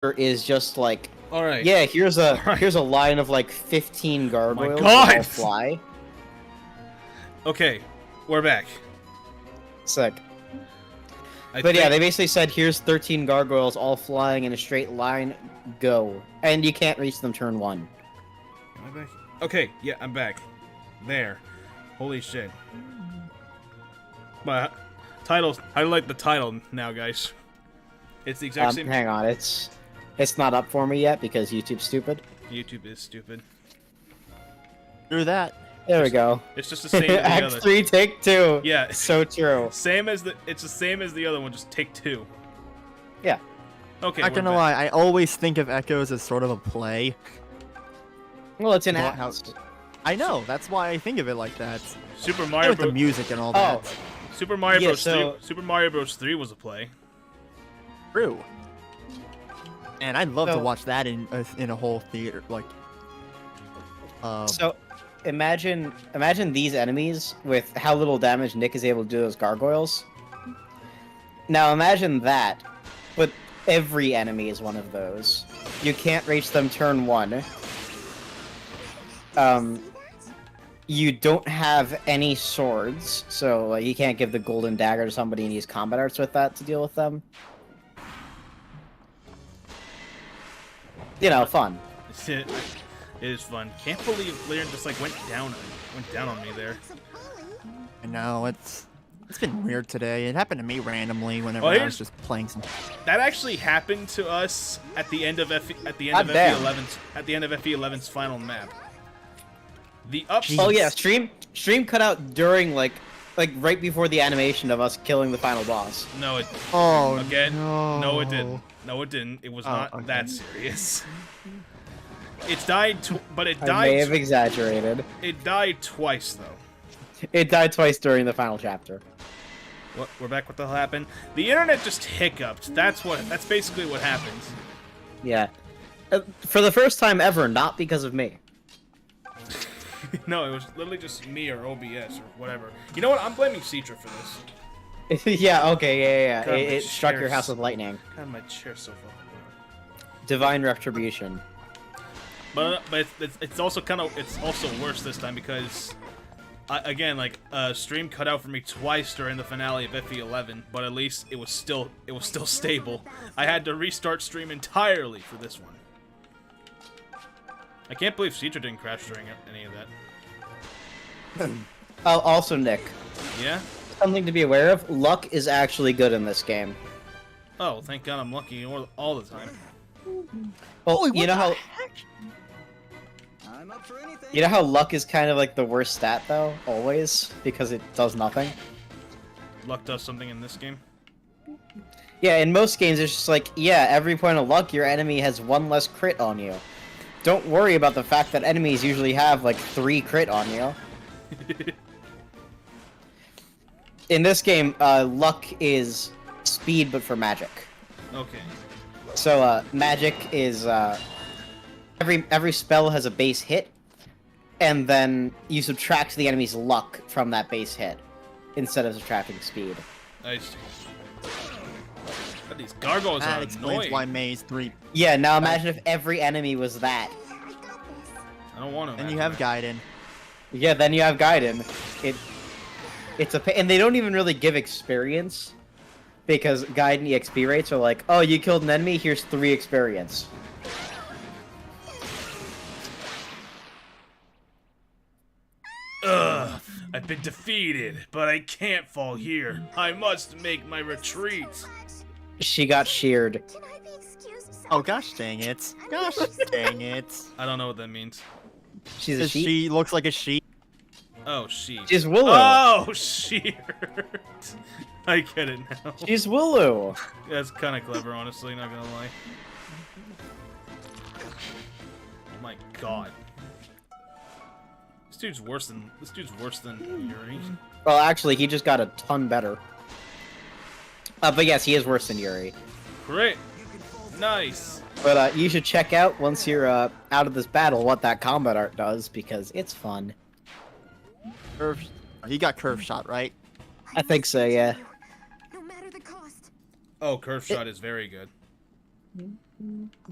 is just like, All right. yeah, here's a line of like 15 gargoyles God! that all fly. Okay, we're back. Sick. I But think... yeah, they basically said, here's 13 gargoyles all flying in a straight line, go. And you can't reach them turn 1. Am I back? Okay, yeah, I'm back. There. Holy shit. But titles, I like the title now, guys. It's the exact same. Hang on, it's not up for me yet because YouTube's stupid. YouTube is stupid. Do that. There we go. It's just the same as the Act other. 3, take 2. Yeah. So true. It's the same as the other one, just take 2. Yeah. Okay. Not gonna lie, I always think of Echoes as sort of a play. Well, it's an Well, act. I know, that's why I think of it like that. Super And Mario with the Bros. music and all that. Super Mario Yeah, Bros. so- 3. Super Mario Bros. 3 was a play. True. And I'd love to So- watch that in a whole theater, like. So, imagine these enemies with how little damage Nick is able to do to those gargoyles. Now imagine that, but every enemy is one of those. You can't reach them turn 1. You don't have any swords, so like, you can't give the golden dagger to somebody and use combat arts with that to deal with them. You know, fun. It is fun. Can't believe Leon just like went down on me there. I know, it's been weird today. It happened to me randomly whenever Well, I was just playing some. That actually happened to us at the end of damn. FE11's final map. The ups. Oh yeah, stream cut out during like right before the animation of us killing the final boss. No, it. Oh Again. no. No, it didn't. No, it didn't. It was not okay. that serious. It's died, but it I died. may have exaggerated. It died twice though. It died twice during the final chapter. What? We're back. What the hell happened? The internet just hiccuped. That's basically what happens. Yeah. For the first time ever, not because of me. No, it was literally just me or OBS or whatever. You know what? I'm blaming Citra for this. Yeah, okay, yeah. God, my It struck your chair's- house with lightning. God, my chair's so fucking loud. Divine retribution. But it's also worse this time because again, like stream cut out for me twice during the finale of FE11, but at least it was still stable. I had to restart stream entirely for this one. I can't believe Citra didn't crash during any of that. Oh, also, Nick, Yeah? something to be aware of. Luck is actually good in this game. Oh, thank God I'm lucky all the time. Well, you know how I'm up for anything. you know how luck is kind of like the worst stat though, always, because it does nothing. Luck does something in this game. Yeah, in most games it's just like, yeah, every point of luck your enemy has 1 less crit on you. Don't worry about the fact that enemies usually have like 3 crit on you. In this game, luck is speed but for magic. Okay. So magic is every spell has a base hit, and then you subtract the enemy's luck from that base hit instead of subtracting speed. I see. God, these gargoyles That are explains annoying. why Maze 3. Yeah, now imagine if every enemy was that. I don't want to. And you have Gaiden. Yeah, then you have Gaiden. It's and they don't even really give experience, because Gaiden EXP rates are like, oh, you killed an enemy, here's 3 experience. Ugh, I've been defeated, but I can't fall here. I must make my retreat. She got sheared. Can I be excused? Oh gosh dang it. Gosh dang it. I don't know what that means. She's a Because sheep. she looks like a sheep. Oh, she. She's Willow. Oh, sheared. I get it now. She's Willow. That's kind of clever, honestly. Not gonna lie. Oh my God. This dude's worse than Yuri. Well, actually, he just got a ton better. But yes, he is worse than Yuri. Great. Nice. But you should check out, once you're out of this battle, what that combat art does, because it's fun. Curve. He got curve shot, right? I think so, yeah. No matter the cost. Oh, curve shot is very good.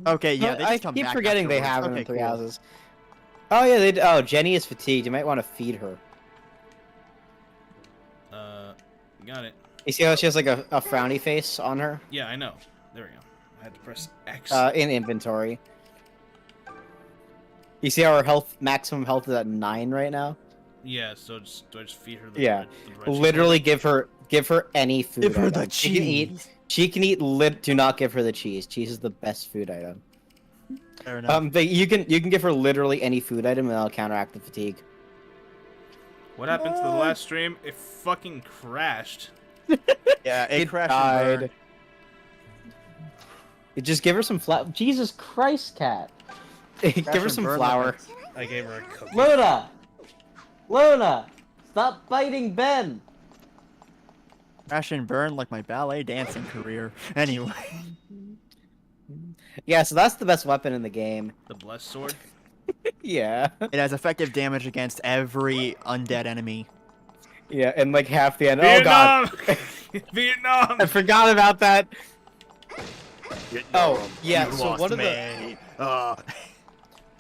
Okay, yeah, they just I come keep back forgetting they afterwards. have them Okay, in three cool. houses. Oh yeah, they. Oh, Jenny is fatigued. You might want to feed her. Got it. You see how she has like a frowny face on her Yeah, I know. There we go. I had to press X. in inventory. You see how her maximum health is at 9 right now? Yeah, so do I just feed her the Yeah, the bread she's literally holding? give her any food. Give her the item. She can eat. cheese. She can eat. Do not give her the cheese. Cheese is the best food item. Fair enough. But you can give her literally any food item and that'll counteract the fatigue. What happened to the last stream? It fucking crashed. Yeah, It crashed died. and burned. You just give her some flour. Jesus Christ, cat. Give her and some burn flour. I gave her a cookie. Luna, stop biting Ben. Crash and burn like my ballet dancing career. Anyway. Yeah, so that's the best weapon in the game. The blessed sword. Yeah. It has effective damage against every undead enemy. Yeah, and like half the end. Oh god. Vietnam! I forgot about that. Oh, yeah, so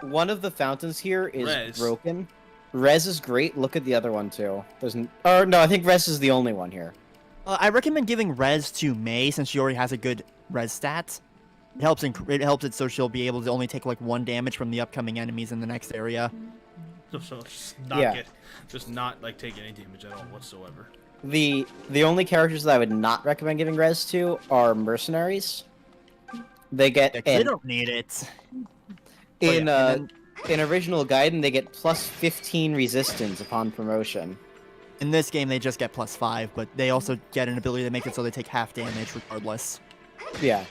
one of the fountains here is Res. broken. Res is great. Look at the other one too. Or no, I think Res is the only one here. I recommend giving res to Mei since she already has a good res stat. It helps it so she'll be able to only take like 1 damage from the upcoming enemies in the next area. So just not like take any damage at all whatsoever. The only characters that I would not recommend giving res to are mercenaries. They get They don't need it. in original Gaiden they get plus 15 resistance upon promotion. In this game, they just get +5, but they also get an ability to make it so they take half damage regardless. Yeah.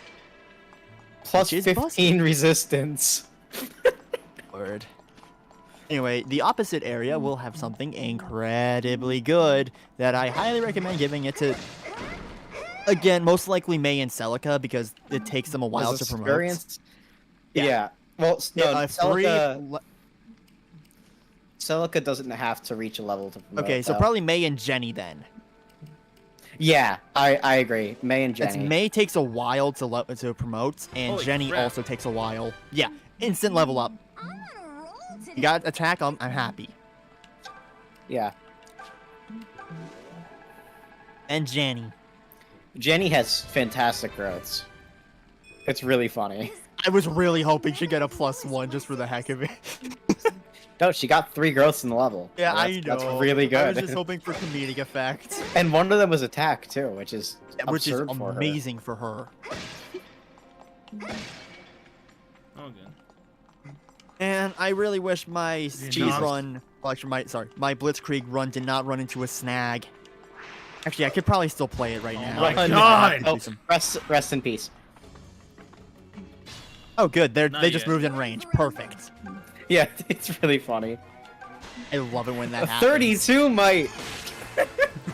Plus Which is 15 resistance. Word. Anyway, the opposite area will have something incredibly good that I highly recommend giving it to, again, most likely Mei and Celica, because it takes them a while to promote. Experience? Yeah. Well, no, Celica doesn't have to reach a level to promote. Okay, so though. probably Mei and Jenny then. Yeah, I agree. Mei and Jenny. Since Mei takes a while to promote, and Holy Jenny crap. also takes a while. Yeah, instant level up. You got attack, I'm happy. Yeah. And Jenny. Jenny has fantastic growths. It's really funny. I was really hoping she'd get a +1 just for the heck of it. No, she got 3 growths in the level. Yeah, So I know. That's really good. I was just hoping for comedic effect. And one of them was attack too, which is Which is absurd for her. amazing for her. Oh good. And I really wish my speed not? run, well, actually my Blitzkrieg run did not run into a snag. Actually, I could probably still play it right now. my Run. God! Oh, rest in peace. Oh, good. They Not just yet. moved in range. Perfect. Yeah, it's really funny. I love it when that A happens. 32 might.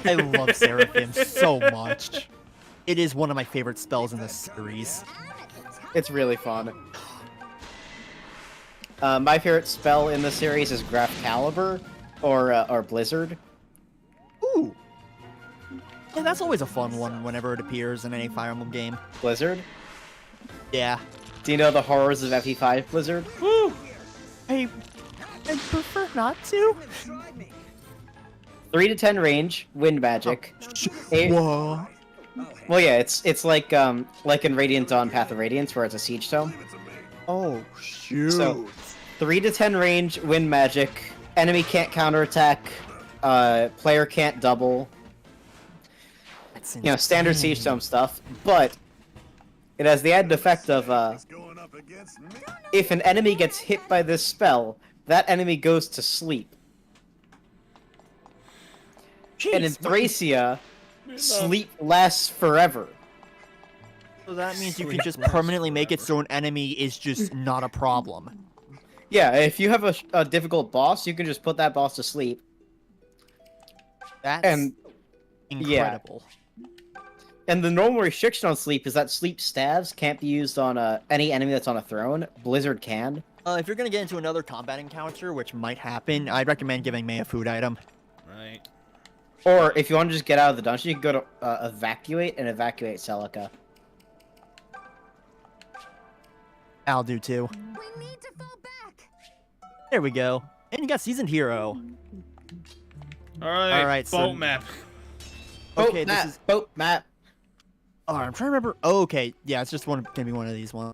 I love Seraphim so much. It is one of my favorite spells in this series. It's really fun. My favorite spell in the series is Graph Caliber or Blizzard. Ooh. Yeah, that's always a fun one whenever it appears in any Fire Emblem game. Blizzard? Yeah. Do you know the horrors of FE5 Blizzard? Woo! I prefer not to. 3 to 10 range, wind magic. Whoa. Well, yeah, it's like in Radiant Dawn Path of Radiance, where it's a siege tome. Oh, shoot. So, 3 to 10 range, wind magic. Enemy can't counterattack. Player can't double. That's You know, standard siege tome stuff. But it has the added effect of if an enemy gets hit by this spell, that enemy goes to sleep. And in Thracia, sleep lasts forever. So that means you can just permanently make it so an enemy is just not a problem. Yeah, if you have a difficult boss, you can just put that boss to sleep. That's And incredible. And the normal restriction on sleep is that sleep staves can't be used on any enemy that's on a throne. Blizzard can. If you're gonna get into another combat encounter, which might happen, I'd recommend giving Mei a food item. Right. Or if you want to just get out of the dungeon, you can go to evacuate and evacuate Celica. I'll do too. We need to fall back. There we go. And you got Seasoned Hero. All right, so- boat map. Okay, this is. boat map. Oh, I'm trying to remember. Oh, okay, yeah, it's just gonna be one of these ones.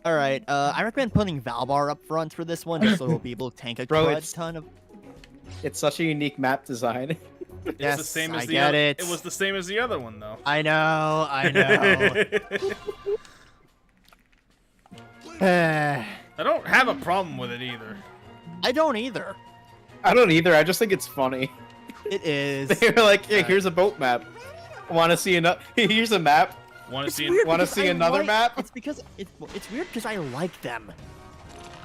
All right, I recommend putting Valbar up front for this one, just so we'll be able to tank a Bro, crud it's- ton of. It's such a unique map design. It's Yes, the same as I the get other. it. It was the same as the other one, though. I know, I know. I don't have a problem with it either. I don't either. I don't either. I just think it's funny. It is. They're like, hey, here's a boat map. Want to see another? Here's a map. Want to It's see? weird Wanna because see I another like- map? It's because it's weird because I like them.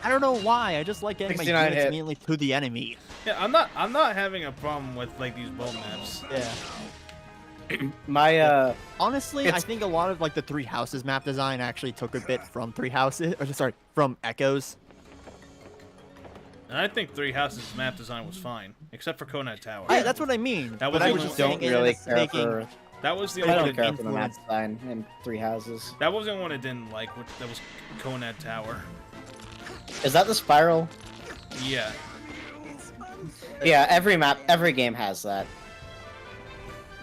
I don't know why. I just like getting my 69 units hit. immediately to the enemy. Yeah, I'm not having a problem with like these boat maps. Yeah. My Honestly, I It's- think a lot of like the Three Houses map design actually took a bit from Three Houses, or sorry, from Echoes. And I think Three Houses map design was fine, except for Konad Tower. Yeah, that's what I mean. That but was I the was only just one- saying don't it really is care making- for. That was the I only don't one. care for the map influence. design in Three Houses. That was the only one I didn't like. That was Konad Tower. Is that the spiral? Yeah. Yeah, every game has that.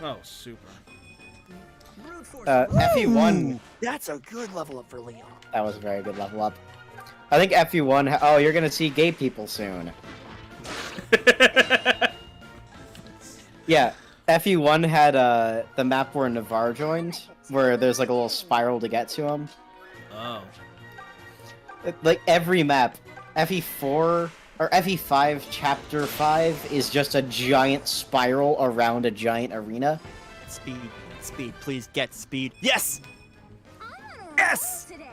Oh, super. FE1, Ooh, that's a good level up for Leon. that was a very good level up. I think FE1. Oh, you're gonna see gay people soon. Yeah, FE1 had the map where Navarre joined, where there's like a little spiral to get to him. Oh. Like every map, FE4 or FE5 Chapter 5 is just a giant spiral around a giant arena. Speed, speed, please get speed. Yes! I'm on a Yes! roll today.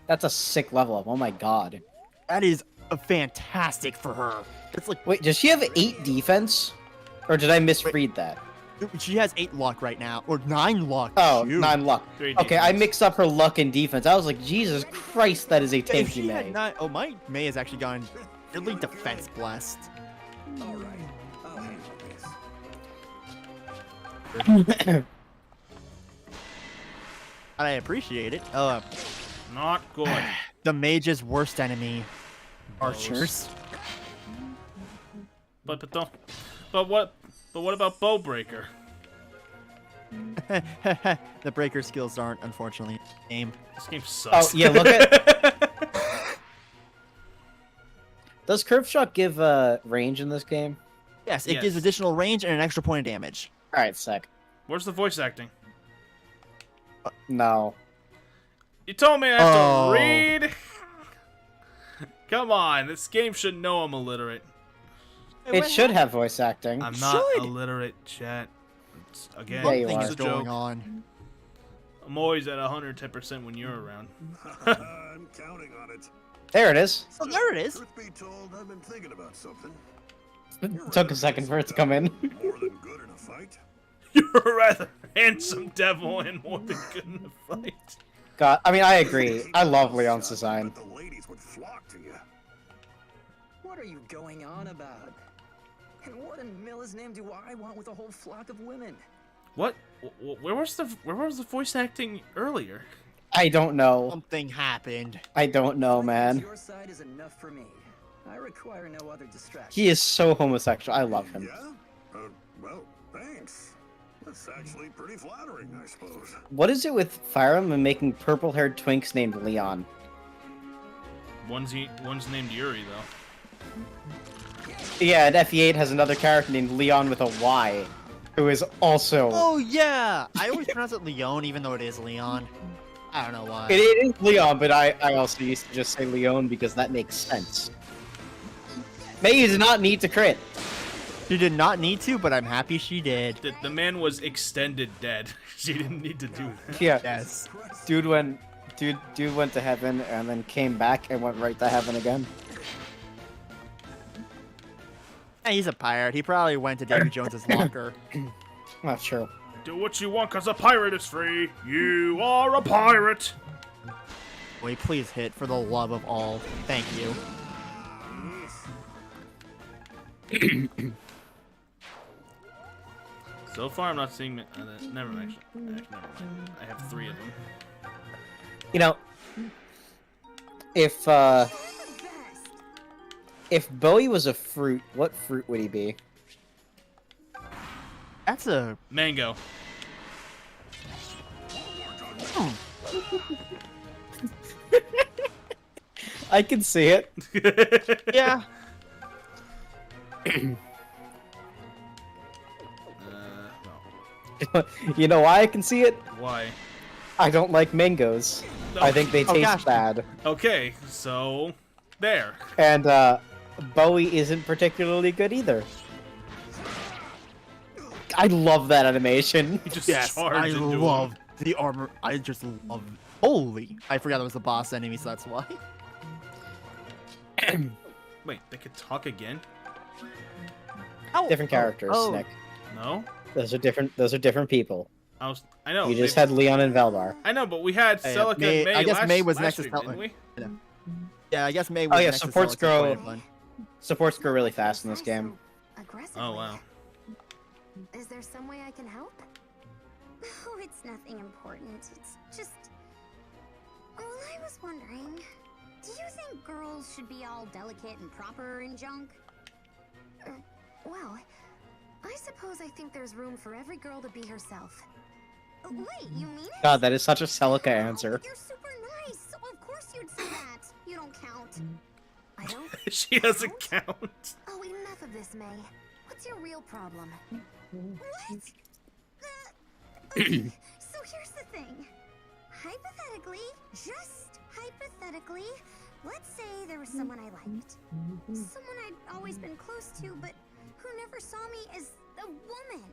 That's a sick level up. Oh my god. That is a fantastic for her. It's like Wait, does she have 8 defense? Or did I misread that? she has 8 luck right now, or 9 luck. Oh, shoot. 9 luck. 3 Okay, I defense. mixed up her luck and defense. I was like, Jesus Christ, that is a If tanky she had May. 9, oh, my May has actually gone really defense blessed. All right, I'll handle this. And I appreciate it. Not good. The mage's worst enemy, archers. But don't. But what about Bowbreaker? The breaker skills aren't, unfortunately, in the game. This game Oh, sucks. yeah, look at... Does Curve Shot give range in this game? Yes, it Yes. gives additional range and an extra point of damage. Alright, sick. Where's the voice acting? No. You told me I have Oh. to read. Come on, this game should know I'm illiterate. It should have voice acting. I'm not should. illiterate, chat. Again, Yeah, you it's are. Things a going joke. on. I'm always at 110% when you're around. I'm counting on it. There it is. Oh, there it is. Truth be told, I've been thinking about something. It took a second for it to come in. More than good in a fight. You're a rather handsome devil and more than good in a fight. God, I mean, I agree. I love Leon's design. The ladies would flock to you. What are you going on about? And what in Miller's name do I want with a whole flock of women? What? Where was the voice acting earlier? I don't know. Something happened. I don't know, man. Your side is enough for me. I require no other distraction. He is so homosexual. I love him. Yeah? Well, thanks. That's actually pretty flattering, I suppose. What is it with Fire Emblem making purple-haired twinks named Leon? One's named Yuri though. Yeah, and FE8 has another character named Leon with a Y, who is also... Oh, yeah! I always pronounce it Leon, even though it is Leon. I don't know why. It is Leon, but I also used to just say Leon because that makes sense. May does not need to crit. She did not need to, but I'm happy she did. The man was extended dead. She didn't need to do that. Yeah, Yes. dude went to heaven and then came back and went right to heaven again. Hey, he's a pirate. He probably went to Davy Jones's locker. Not true. Do what you want, cause a pirate is free. You are a pirate. Wait, please hit for the love of all. Thank you. So far, I'm not seeing. Never mind. Actually, never mind. I have 3 of them. You know, If You're the best. if Bowie was a fruit, what fruit would he be? That's a Mango. I can see it. yeah. No. You know why I can see it? Why? I don't like mangoes. I think they Oh, taste gosh. bad. Okay, so there. And Bowie isn't particularly good either. I love that animation. He just Yes, charged I into him. love the armor. I just love. Holy! I forgot it was the boss enemy, so that's why. Wait, they could talk again? Different characters, oh. Nick. No? Those are different people. I know. You just they- had Leon and Veldar. I know, but we had Hey, Celica May- and May I guess last, May was last next to stream, Celica. didn't we? Yeah, I guess May was yeah, next to supports Celica grow- playing one. Supports grow really fast in this game. Aggressively. Oh, wow. Is there some way I can help? Oh, it's nothing important. It's just. Well, I was wondering. Do you think girls should be all delicate and proper and junk? Well, I suppose I think there's room for every girl to be herself. Wait, you mean it? God, that is such a Celica answer. Oh, you're super nice. So of course you'd say that. You don't count. I don't. She doesn't count. Oh, enough of this, May. What's your real problem? What? Okay, so here's the thing. Hypothetically, just hypothetically, let's say there was someone I liked. Someone I'd always been close to, but who never saw me as a woman.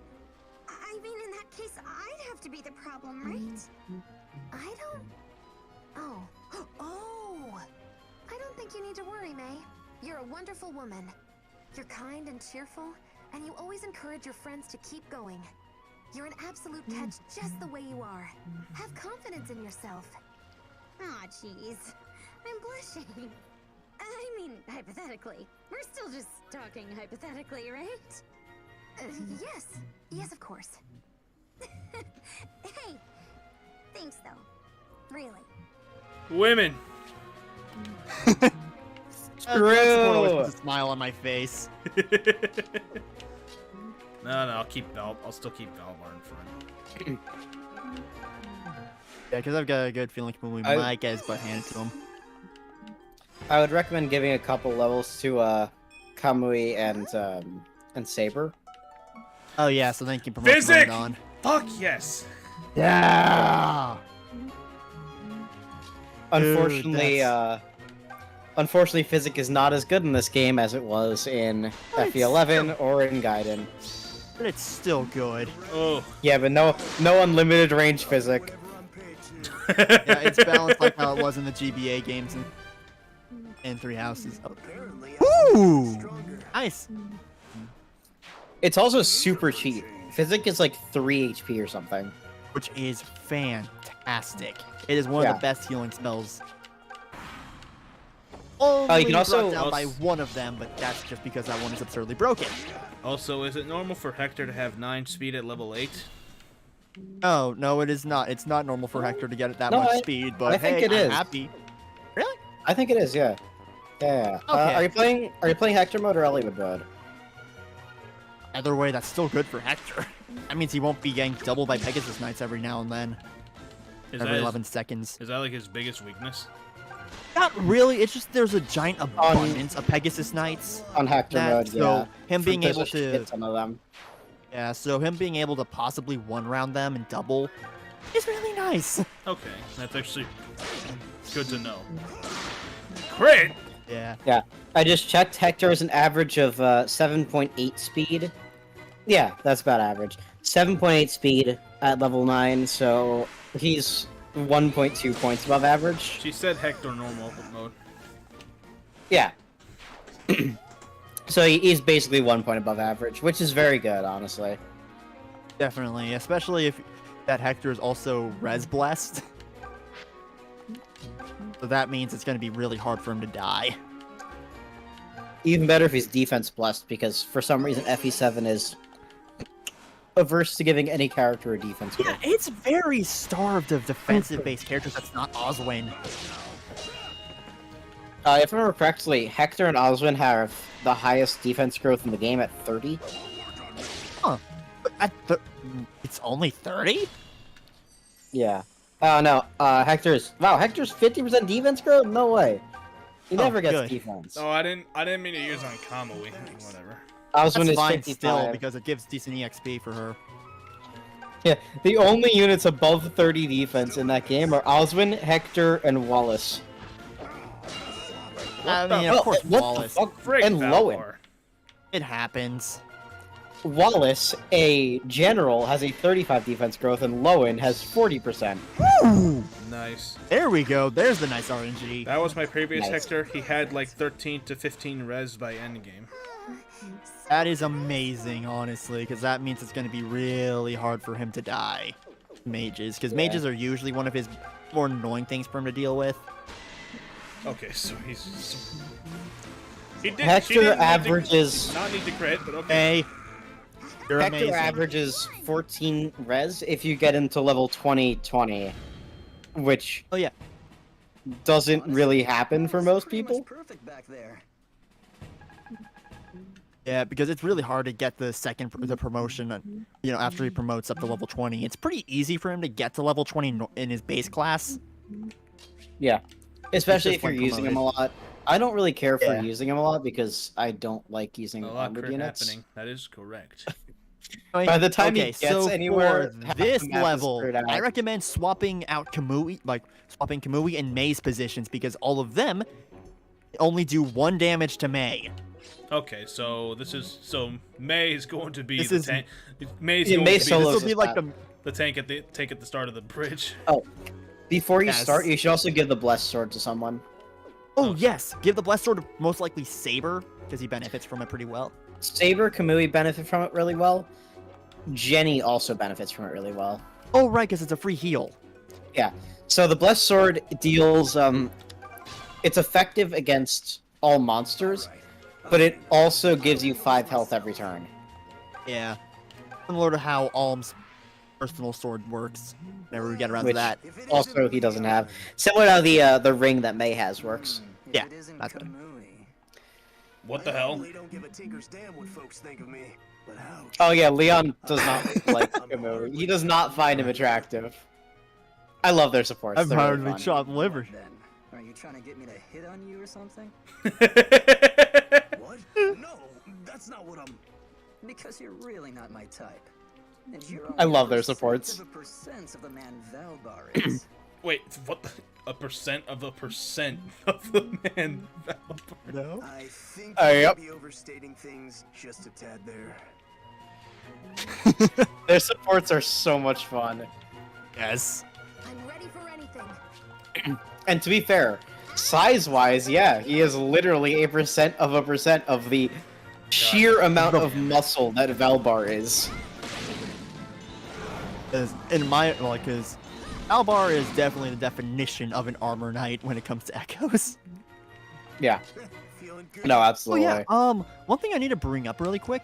I mean, in that case, I'd have to be the problem, right? I don't... Oh. Oh! I don't think you need to worry, May. You're a wonderful woman. You're kind and cheerful, and you always encourage your friends to keep going. You're an absolute catch just the way you are. Have confidence in yourself. Aw, jeez. I'm blushing. I mean, hypothetically. We're still just talking hypothetically, right? Yes. Yes, of course. Hey! Thanks, though. Really. Women. Always puts a smile on my face. No, I'll keep I'll still keep Valvar in front. Yeah, because I've got a good feeling we might get his butt handed to him. I would recommend giving a couple levels to Kamui and Saber. Oh yeah, so then you can promote Physic! on. Fuck yes. Yeah. Unfortunately, that's- unfortunately, Physic is not as good in this game as it was in But it's FE11 or in Gaiden. But it's still good. Oh. Yeah, but no unlimited range Physic. Yeah, it's balanced like how it was in the GBA games and Three Houses. Apparently, Ooh, nice. It's also super cheap. Physic is like 3 HP or something. Which is fantastic. It is one of the best healing spells. Only you can brought also- down by one of them, but that's just because that one is absurdly broken. Also, is it normal for Hector to have 9 speed at level 8? Oh, no, it is not. It's not normal for Hector to get that No, much speed, but I think hey, it I'm is. happy. Really? I think it is, yeah. Yeah. Okay. Are you playing Hector mode or Eliwood mode? Either way, that's still good for Hector. That means he won't be getting doubled by Pegasus Knights every now and then. Is Every that 11 seconds. Is that like his biggest weakness? Not really, it's just there's a giant abundance of Pegasus Knights. On Hector That- mode, so yeah. him being There's able a shit to... ton of them. Yeah, so him being able to possibly one-round them and double is really nice. Okay, that's actually good to know. Crit? Yeah. Yeah. I just checked. Hector is an average of 7.8 speed. Yeah, that's about average. 7.8 speed at level 9, so he's 1.2 points above average. She said Hector normal mode. Yeah. So he's basically 1 point above average, which is very good, honestly. Definitely, especially if that Hector is also res blessed. So that means it's going to be really hard for him to die. Even better if he's defense blessed, because for some reason FE7 is averse to giving any character a defense Yeah, buff. it's very starved of defensive-based characters that's not Oswin. If I remember correctly, Hector and Oswin have the highest defense growth in the game at 30. Huh. It's only 30? Yeah. Oh no, Hector's 50% defense growth? No way. He never gets good. defense. Oh, I didn't mean to use on Kamui. Whatever. Oswin That's is fine 55. still, because it gives decent EXP for her. Yeah, the only units above 30 defense in that game are Oswin, Hector, and Wallace. I the- mean, of course, what Wallace. the fuck? Frig And Lowen. Valbar. It happens. Wallace, a general, has a 35 defense growth, and Lowen has 40%. Nice. There we go. There's the nice RNG. That was my previous Nice. Hector. He had like 13 to 15 res by endgame. That is amazing, honestly, because that means it's going to be really hard for him to die. Mages, because Yeah. mages are usually one of his more annoying things for him to deal with. Okay, so he's. He did. Hector averages. Not need to crit, but okay. Hey, you're Hector amazing. averages 14 res if you get into level 20, which Oh yeah, doesn't really happen for most Pretty much people. perfect back there. yeah, because it's really hard to get the the promotion. You know, after he promotes up to level 20, it's pretty easy for him to get to level 20 in his base class. Yeah, especially just if you're when using him a promoted. lot. I don't really care for Yeah. using him a lot because I don't like using A lot armored crit units. happening. That is correct. By the time he okay, gets so anywhere, for half this the map is level, cleared out. I recommend swapping out Kamui, swapping Kamui and Mei's positions, because all of them only do 1 damage to Mei. Okay, so May is going to be This the is- tank. May's Yeah, going Mei to be solo- This Solos will be is like bad. the the tank at the start of the bridge. Before you Yes. start, you should also give the blessed sword to someone. Oh yes, give the blessed sword to most likely Saber, because he benefits from it pretty well. Saber, Kamui benefit from it really well. Jenny also benefits from it really well. Oh right, because it's a free heal. Yeah. So the blessed sword deals it's effective against all monsters, but it also gives you 5 health every turn. Yeah, similar to how Alm's personal sword works. Whenever we get around to Which- that. Also he doesn't have. Similar to the ring that May has works. If Yeah, it isn't that's good. Kamui. What the hell? They don't give a tinker's damn what folks think of me, but ouch. Oh yeah, Leon does not like Kamui. He does not find him attractive. I love their supports. I've They're really hardly fun. chopped liver. What then? Are you trying to get me to hit on you or something? What? No, that's not what I'm. Because you're really not my type. And you're I only love a their percent supports. of a percent of the man Valbar is. Wait, what? A percent of the man. Valbar. No. I think Oh, you yep. might be overstating things just a tad there. Their supports are so much fun. Yes. I'm ready for anything. And to be fair, size-wise, yeah, he is literally a percent of the sheer amount of muscle that Valbar is. In my because Albar is definitely the definition of an armor knight when it comes to echoes. Yeah. Feeling good? No, Oh absolutely. yeah. One thing I need to bring up really quick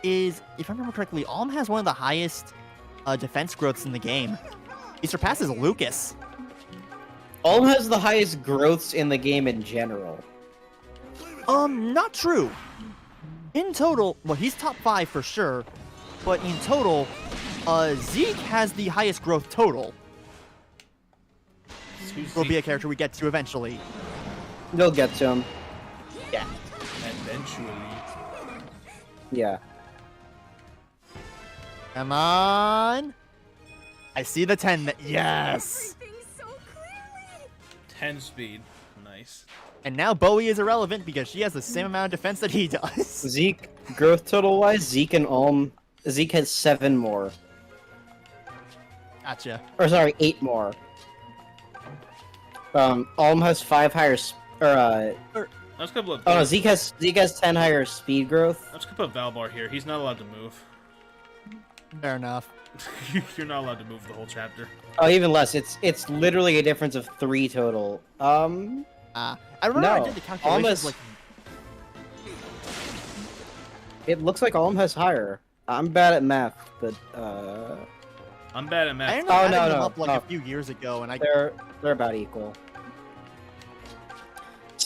is, if I remember correctly, Alm has one of the highest defense growths in the game. He surpasses Lucas. Ulm has the highest growths in the game in general. Not true. In total, well, he's top 5 for sure, but in total, Zeke has the highest growth total. Will be a character we get to eventually. You'll get to him. Yeah. Eventually. Yeah. Come on. I see the 10. Yes. Everything so clearly. 10 speed. Nice. And now Bowie is irrelevant because she has the same amount of defense that he does. Zeke, growth total-wise, Zeke and Ulm... Zeke has 7 more. Gotcha. Or sorry, 8 more. Ulm has 5 higher... Let's go put. Oh no, Zeke has 10 higher speed growth. Let's go put Valbar here. He's not allowed to move. Fair enough. You're not allowed to move the whole chapter. Oh, even less. It's literally a difference of 3 total. I remember I No, did the calculations almost- like It looks like Ulm has higher. I'm bad at math, but I'm bad at math. I ended up Oh, adding no, them no, up like no. a few years ago, and I they're about equal.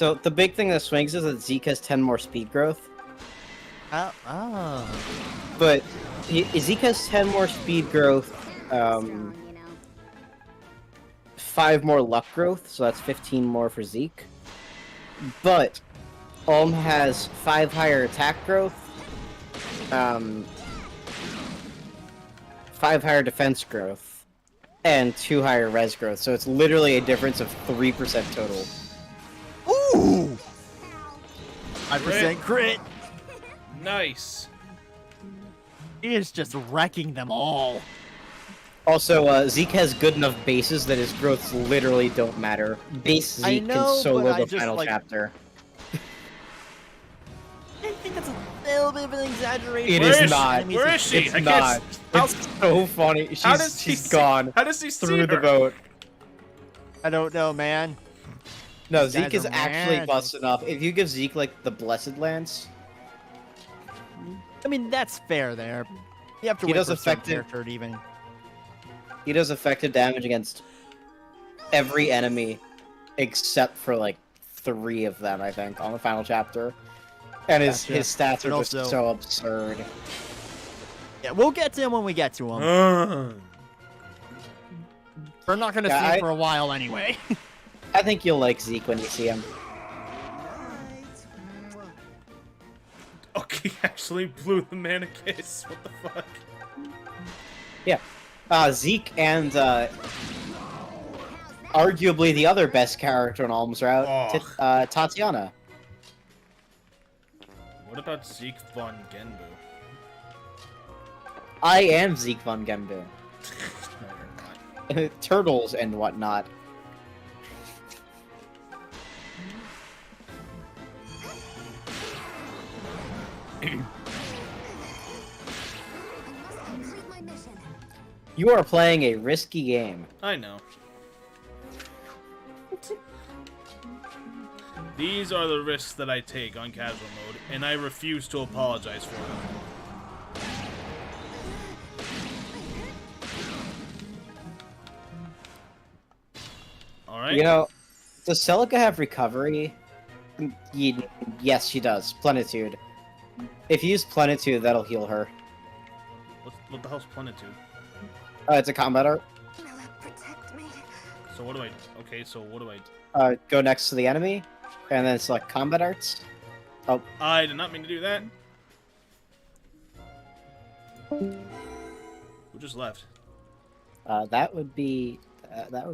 So the big thing that swings is that Zeke has 10 more speed growth, Oh. but Zeke has 10 more speed growth, Strong, you know. 5 more luck growth, so that's 15 more for Zeke. But Ulm has 5 higher attack growth, 5 higher defense growth, and 2 higher res growth. So it's literally a difference of 3% total. Ooh! Ow. 5% crit. Nice. He is just wrecking them all. Also, Zeke has good enough bases that his growths literally don't matter. Base I Zeke know, can but solo I the just, final like- chapter. I think that's a little bit of an exaggeration. It Where is is not. she? Where is she? It's I not. can't. How, It's so funny. how does he She's see- gone How does he see through the her? boat. I don't know, man. No, These guys Zeke is are actually magic. busted up. If you give Zeke like the Blessed Lance, I mean, that's fair there. You have to He wait does for some effective- character to even. he does effective damage against every enemy except for like 3 of them, I think, on the final chapter. And his Gotcha. stats And are just also- so absurd. Yeah, we'll get to him when we get to him. We're not gonna Yeah, see him I- for a while anyway. I think you'll like Zeke when you see him. Okay, he actually blew the man a kiss. What the fuck? Yeah. Zeke and arguably the other best character in Alm's route, Oh. Tatiana. What about Zeke von Genbu? I am Zeke von Gembu. No, you're not. Turtles and whatnot. I must complete my mission. You are playing a risky game. I know. These are the risks that I take on casual mode, and I refuse to apologize for them. Alright? You know, does Celica have recovery? Yes, she does. Plenitude. If you use Plenitude, that'll heal her. What the hell's plenitude? It's a combat art. Will it protect me? So what do I... Okay, so what do I... Go next to the enemy, and then select combat arts. I did not mean to do that. Who just left? That would be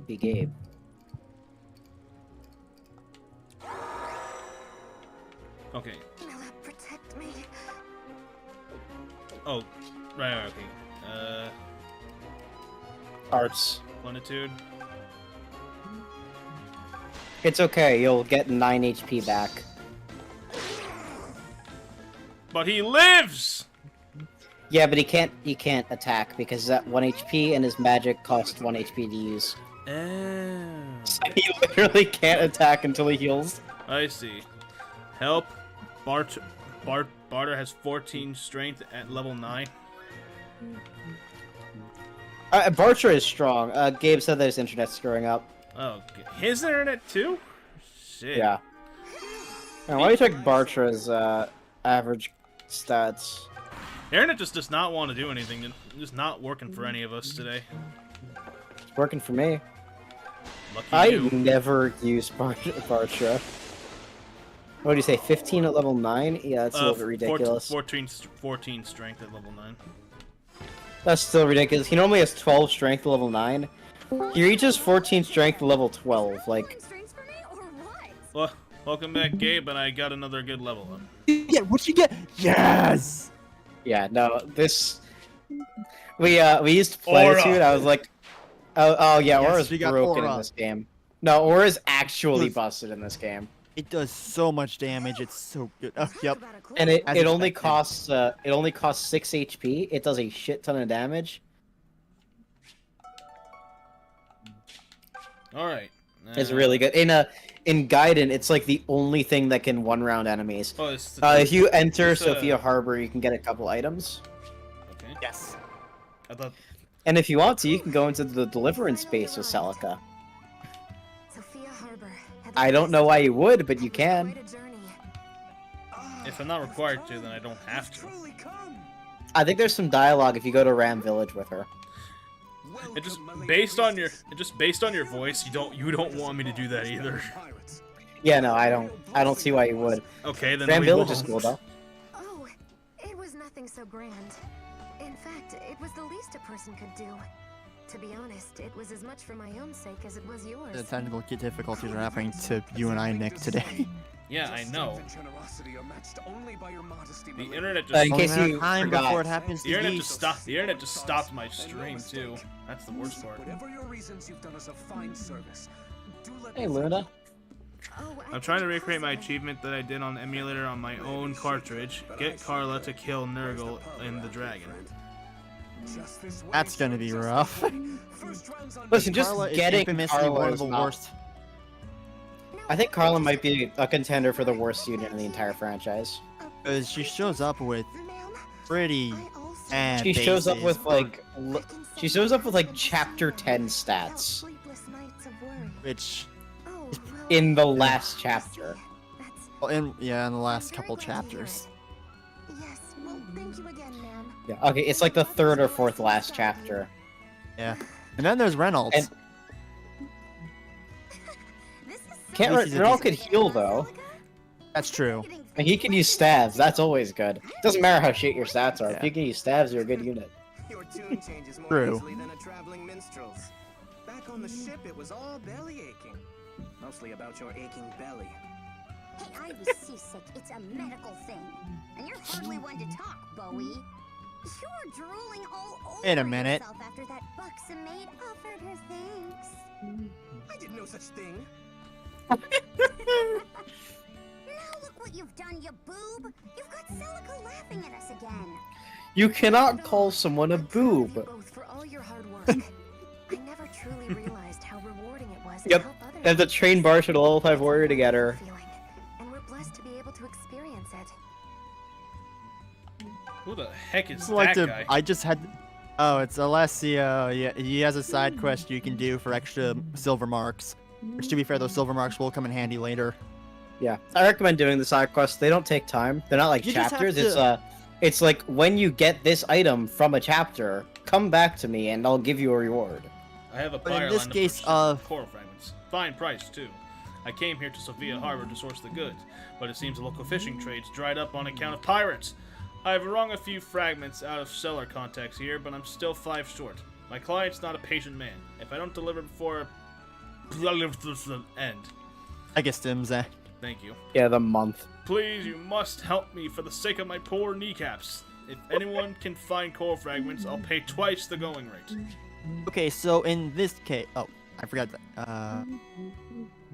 Gabe. Okay. Will it protect me? Oh, right, okay. Arts. Plenitude. It's okay. You'll get 9 HP back. But he lives! Yeah, but he can't attack because that 1 HP and his magic costs 1 HP to use. Oh. He literally can't attack until he heals. I see. Help. Barter has 14 strength at level 9. Bartra is strong. Gabe said that his internet's screwing up. Oh, his internet too? Shit. Yeah. Now, why do you check Bartra's average stats? Internet just does not want to do anything. It's just not working for any of us today. It's working for me. Lucky I you. never use Bartra. What do you say? 15 at level 9? Yeah, that's a little bit ridiculous. 14 strength at level 9. That's still ridiculous. He normally has 12 strength at level 9. He reaches 14 strength at level 12. Like, Strings for me or what? Well, welcome back, Gabe, and I got another good level up. Yeah, what'd you get? Yes! yeah, no, this. We used Plenitude. Aura. I was like, oh yeah, Yes, Aura's we got broken Aura. in this game. No, Aura's actually Look. busted in this game. It does so much damage. It's so good. Oh, Talk yep. about a cool And it, As it only expected. costs 6 HP. It does a shit ton of damage. Alright. It's really good. In Gaiden, it's like the only thing that can one-round enemies. Oh, it's If you enter It's, Sophia Harbor, you can get a couple items. Okay. Yes. I thought... And if you want to, you can go into the Deliverance base with Celica. Sophia Harbor. I don't know why you would, but you can. Quite a journey. If I'm not required to, then I don't have to. Truly come. I think there's some dialogue if you go to Ram Village with her. It just based on your voice, you don't want me to do that either. Yeah, no, I don't see why you would. Okay, then Ram we Village won't. is cool though. Oh, it was nothing so grand. In fact, it was the least a person could do. To be honest, it was as much for my own sake as it was yours. The technical difficulties are happening to you and I, Nick, today. Yeah, I know. The The internet In just Only case a matter of you time forgot. before it happens the to internet me. just stopped. The internet just stopped my stream too. That's the worst part. Whatever your reasons, you've done us a fine service. Do let Hey, me- Luna. Oh, I'm trying to recreate my achievement that I did on the emulator on my own cartridge. Get Carla to kill Nurgle and the dragon. Just this way, That's gonna be rough. First round's on Listen, just Carla is getting infamously Carla one of is the not- worst. I think Carla might be a contender for the worst unit in the entire franchise. Because she shows up with Ma'am, pretty I also She shows up bases with for- like, she shows up with like chapter 10 stats sleepless nights of worry. which Oh, well, in the last chapter. that's well, in the last very couple glad to hear chapters. it. Yes, well, thank you again, ma'am. Yeah, okay, it's like the third or fourth last chapter. Yeah. And then there's Reynolds. And- This is so Can't At least he's a Renal decent- could heal though. That's true. And he can use stabs. That's always good. Doesn't matter how shit your stats are. If Yeah. you can use stabs, you're a good unit. Your tune changes more True. easily than a traveling minstrel's. Back on the ship, it was all belly aching. Mostly about your aching belly. Hey, I was seasick. It's a medical thing. And you're hardly one to talk, Bowie. You were drooling all over Wait a minute. yourself after that buxom maid offered her thanks. I did no such thing. Now look what you've done, you boob. You've got Celica laughing at us again. You cannot call someone a I applaud you boob. both for all your hard work. I never truly realized how rewarding it was Yep, to help others. And the train bar should all have worried together. Feeling, and we're blessed to be able to experience it. Who the heck is It's like that guy? I just had. Oh, it's Alessio. Yeah, he has a side quest you can do for extra silver marks. Which, to be fair, those silver marks will come in handy later. Yeah, I recommend doing the side quests. They don't take time. They're not like You just have chapters. to- It's like when you get this item from a chapter, come back to me and I'll give you a reward. I have a But in buyer this lined up case, for coral fragments. Fine price too. I came here to Sophia Harbor to source the goods, but it seems the local fishing trade's dried up on account of pirates. I've wrung a few fragments out of seller contacts here, but I'm still 5 short. My client's not a patient man. If I don't deliver before end, I guess Tim's that. thank you. Yeah, the month. Please, you must help me for the sake of my poor kneecaps. If anyone can find coral fragments, I'll pay twice the going rate. Okay, so in this case, oh, I forgot that.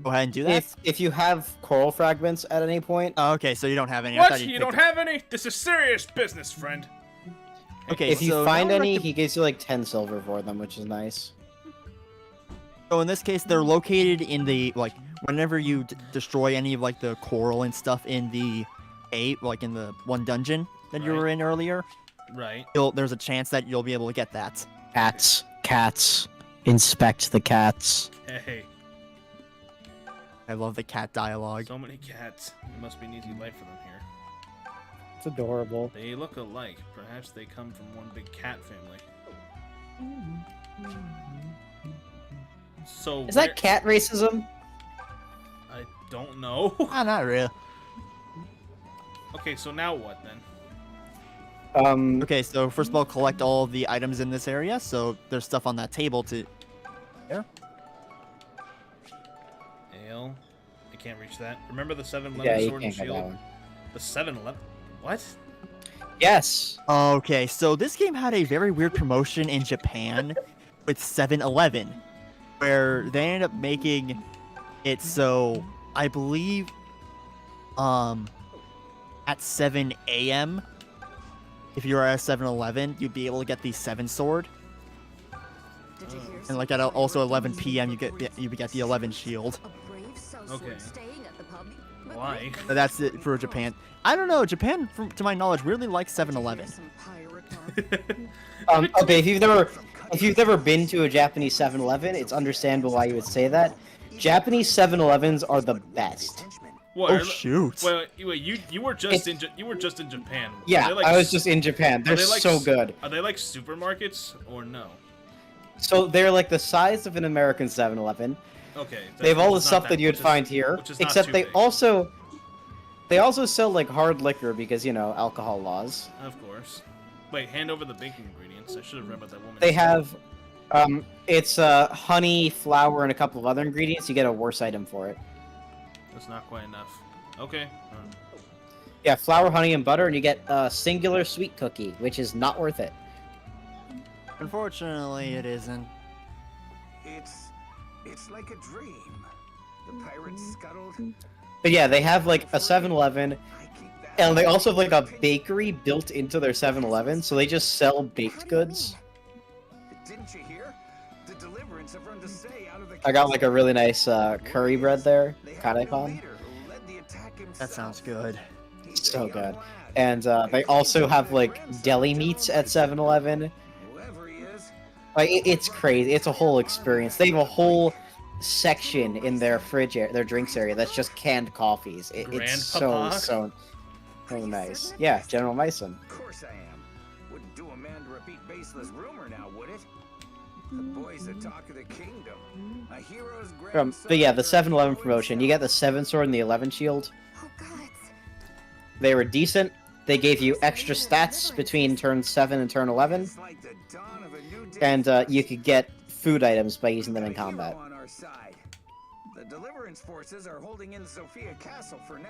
Go ahead and do that. If you have coral fragments at any point, Oh, okay, so you don't have any. I What? thought You picked don't up- have any? This is serious business, friend. Okay, if you so find now we're any, at the- he gives you like 10 silver for them, which is nice. So in this case, they're located in the like whenever you destroy any of like the coral and stuff in the like in the one dungeon that you Right. were in earlier. Right. There's a chance that you'll be able to get that. Cats. Inspect the cats. Hey, I love the cat dialogue. so many cats. It must be an easy life for them here. It's adorable. They look alike. Perhaps they come from one big cat family. So Is that cat racism? I don't know. Ah, not real. Okay, so now what then? Okay, so first of all, collect all the items in this area. So there's stuff on that table to. There. Ale. I can't reach that. Remember the 7-Eleven Yeah, you sword and can't get that shield? one. The 7-Eleven. What? Yes. Okay, so this game had a very weird promotion in Japan with 7-Eleven, where they ended up making it so I believe at 7 a.m. if you were at a 7-Eleven, you'd be able to get the 7 sword, Did you hear and like at also 11 p.m. you get the 11 shield. a brave sellsword Okay. staying at the pub? But Why? But that's it for Japan. I don't know. Japan, to my knowledge, really likes 7-Eleven. Some pirate talk. Okay, if you've never been to a Japanese 7-Eleven, it's understandable why you would say that. Japanese 7-Elevens are the best. What, Oh are- shoot! Wait, you were just in Japan. Are Yeah, they like I was just in Japan. They're are they like so good. Are they like supermarkets or no? So they're like the size of an American 7-Eleven. Okay. They have all the which is stuff not that you'd which is- find here, which is not except too they big. also sell like hard liquor because alcohol laws. Of course. Wait, hand over the baking ingredients. I should have read what that woman They said. have it's honey, flour, and a couple of other ingredients. You get a worse item for it. That's not quite enough. Okay. Yeah, flour, honey, and butter, and you get a singular sweet cookie, which is not worth it. Unfortunately, it isn't. It's like a dream. The pirates scuttled. But yeah, they have like a 7-Eleven, I keep that. and they also have like a bakery built into their 7-Eleven, so they just sell baked goods. Didn't you hear? The deliverance have run to say out of the I got like a really nice curry bread there, They have a new karepan. leader who led the attack That himself. sounds good. He's a So young good. lad. And they also have like deli meats at 7-Eleven. Whoever he is, Like it's crazy. It's a whole experience. They have a whole section in their fridge, their drinks area that's just canned coffees. It's so Grandpapa? so nice. Yeah, General Mason. of course I am. Wouldn't do a man to repeat baseless rumor now, would it? The boy's the talk of the kingdom. A hero's grandson. But yeah, the 7-Eleven promotion. You get the 7 sword and the 11 shield. Oh gods. They were decent. They gave you extra stats between turn 7 and turn 11, It's like the dawn of a new day. and you could get food items by using them in Got a hero combat. on our side. The deliverance forces are holding in Sophia Castle for now.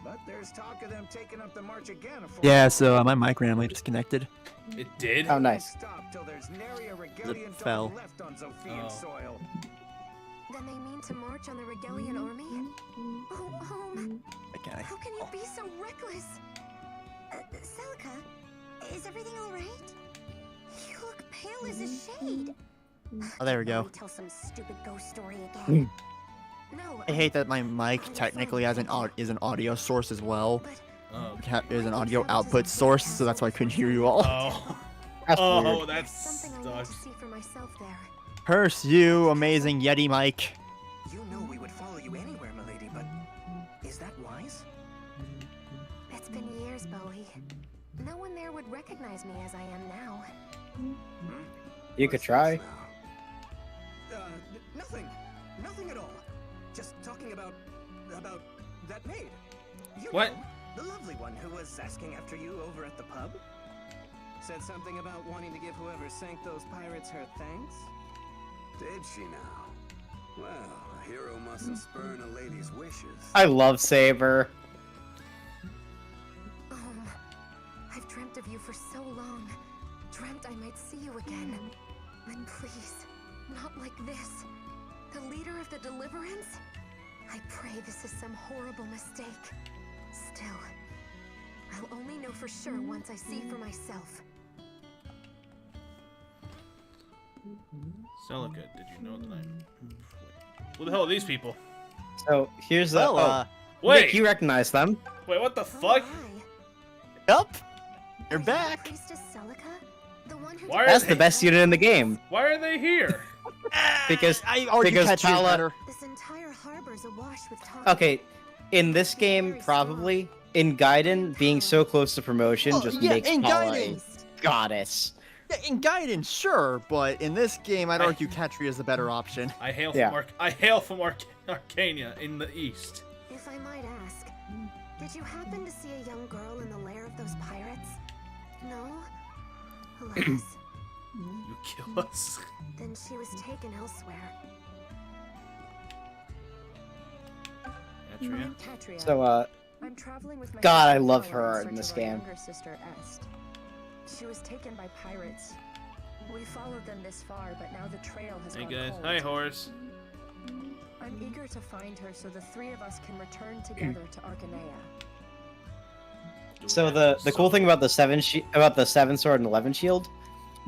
But there's talk of them taking up the march again. Yeah, so my mic randomly disconnected. It did? Oh, nice. Stop till there's nary a Regalian dog fell. left on Sophian Oh. soil. Then they mean to march on the Regalian army? Oh, home. Okay. How can you be so reckless? Celica, is everything all right? You look pale as a shade. Oh, there we Let go. me tell some stupid ghost story again. No, I hate that my mic technically has is an audio source as well. but Oh. There's an audio output source, so that's why I couldn't hear you all. Oh. That's Oh, weird. that something I need sucks. to see for myself there. Curse you, amazing Yeti mic. You know we would follow you anywhere, milady, but is that wise? It's been years, Bowie. No one there would recognize me as I am now. You could try. Nothing. Nothing at all. Just talking about that maid. You What? know, the lovely one who was asking after you over at the pub. Said something about wanting to give whoever sank those pirates her thanks. Did she now? Well, a hero mustn't spurn a lady's wishes. I love Saber. I've dreamt of you for so long. Dreamt I might see you again. But please, not like this. The leader of the Deliverance? I pray this is some horrible mistake. Still, I'll only know for sure once I see for myself. Celica, did you know that I'm... Who the hell are these people? So here's the. Well, Wait! Nick, you recognize them? Wait, what the Oh fuck? my. Yup. You're Are you back. Priestess Celica? The one who Why are That's they- the best unit in the game. Why are they here? Because I argue because Tetris is Tala- better. This entire harbor's awash with talk. Okay, in this game, probably. In Gaiden, being so close to promotion Oh, just yeah, makes in Tala Gaiden. a goddess. Yeah, in Gaiden, sure, but in this game, I'd I- argue Ketria is the better option. I hail Yeah. from Arcania in the east. If I might ask, did you happen to see a young girl in the lair of those pirates? No? Alas, You kill us. then she was taken elsewhere. Atria. Katria. So, I'm traveling with my God, I sister love Paula her in art in search this of our game. younger sister Est. She was taken by pirates. We followed them this far, but now the trail has Hey gone guys. cold. Hi, Horse. I'm eager to find her so the three of us can return together to Arcanea. so the cool thing about the 7 sword and 11 shield,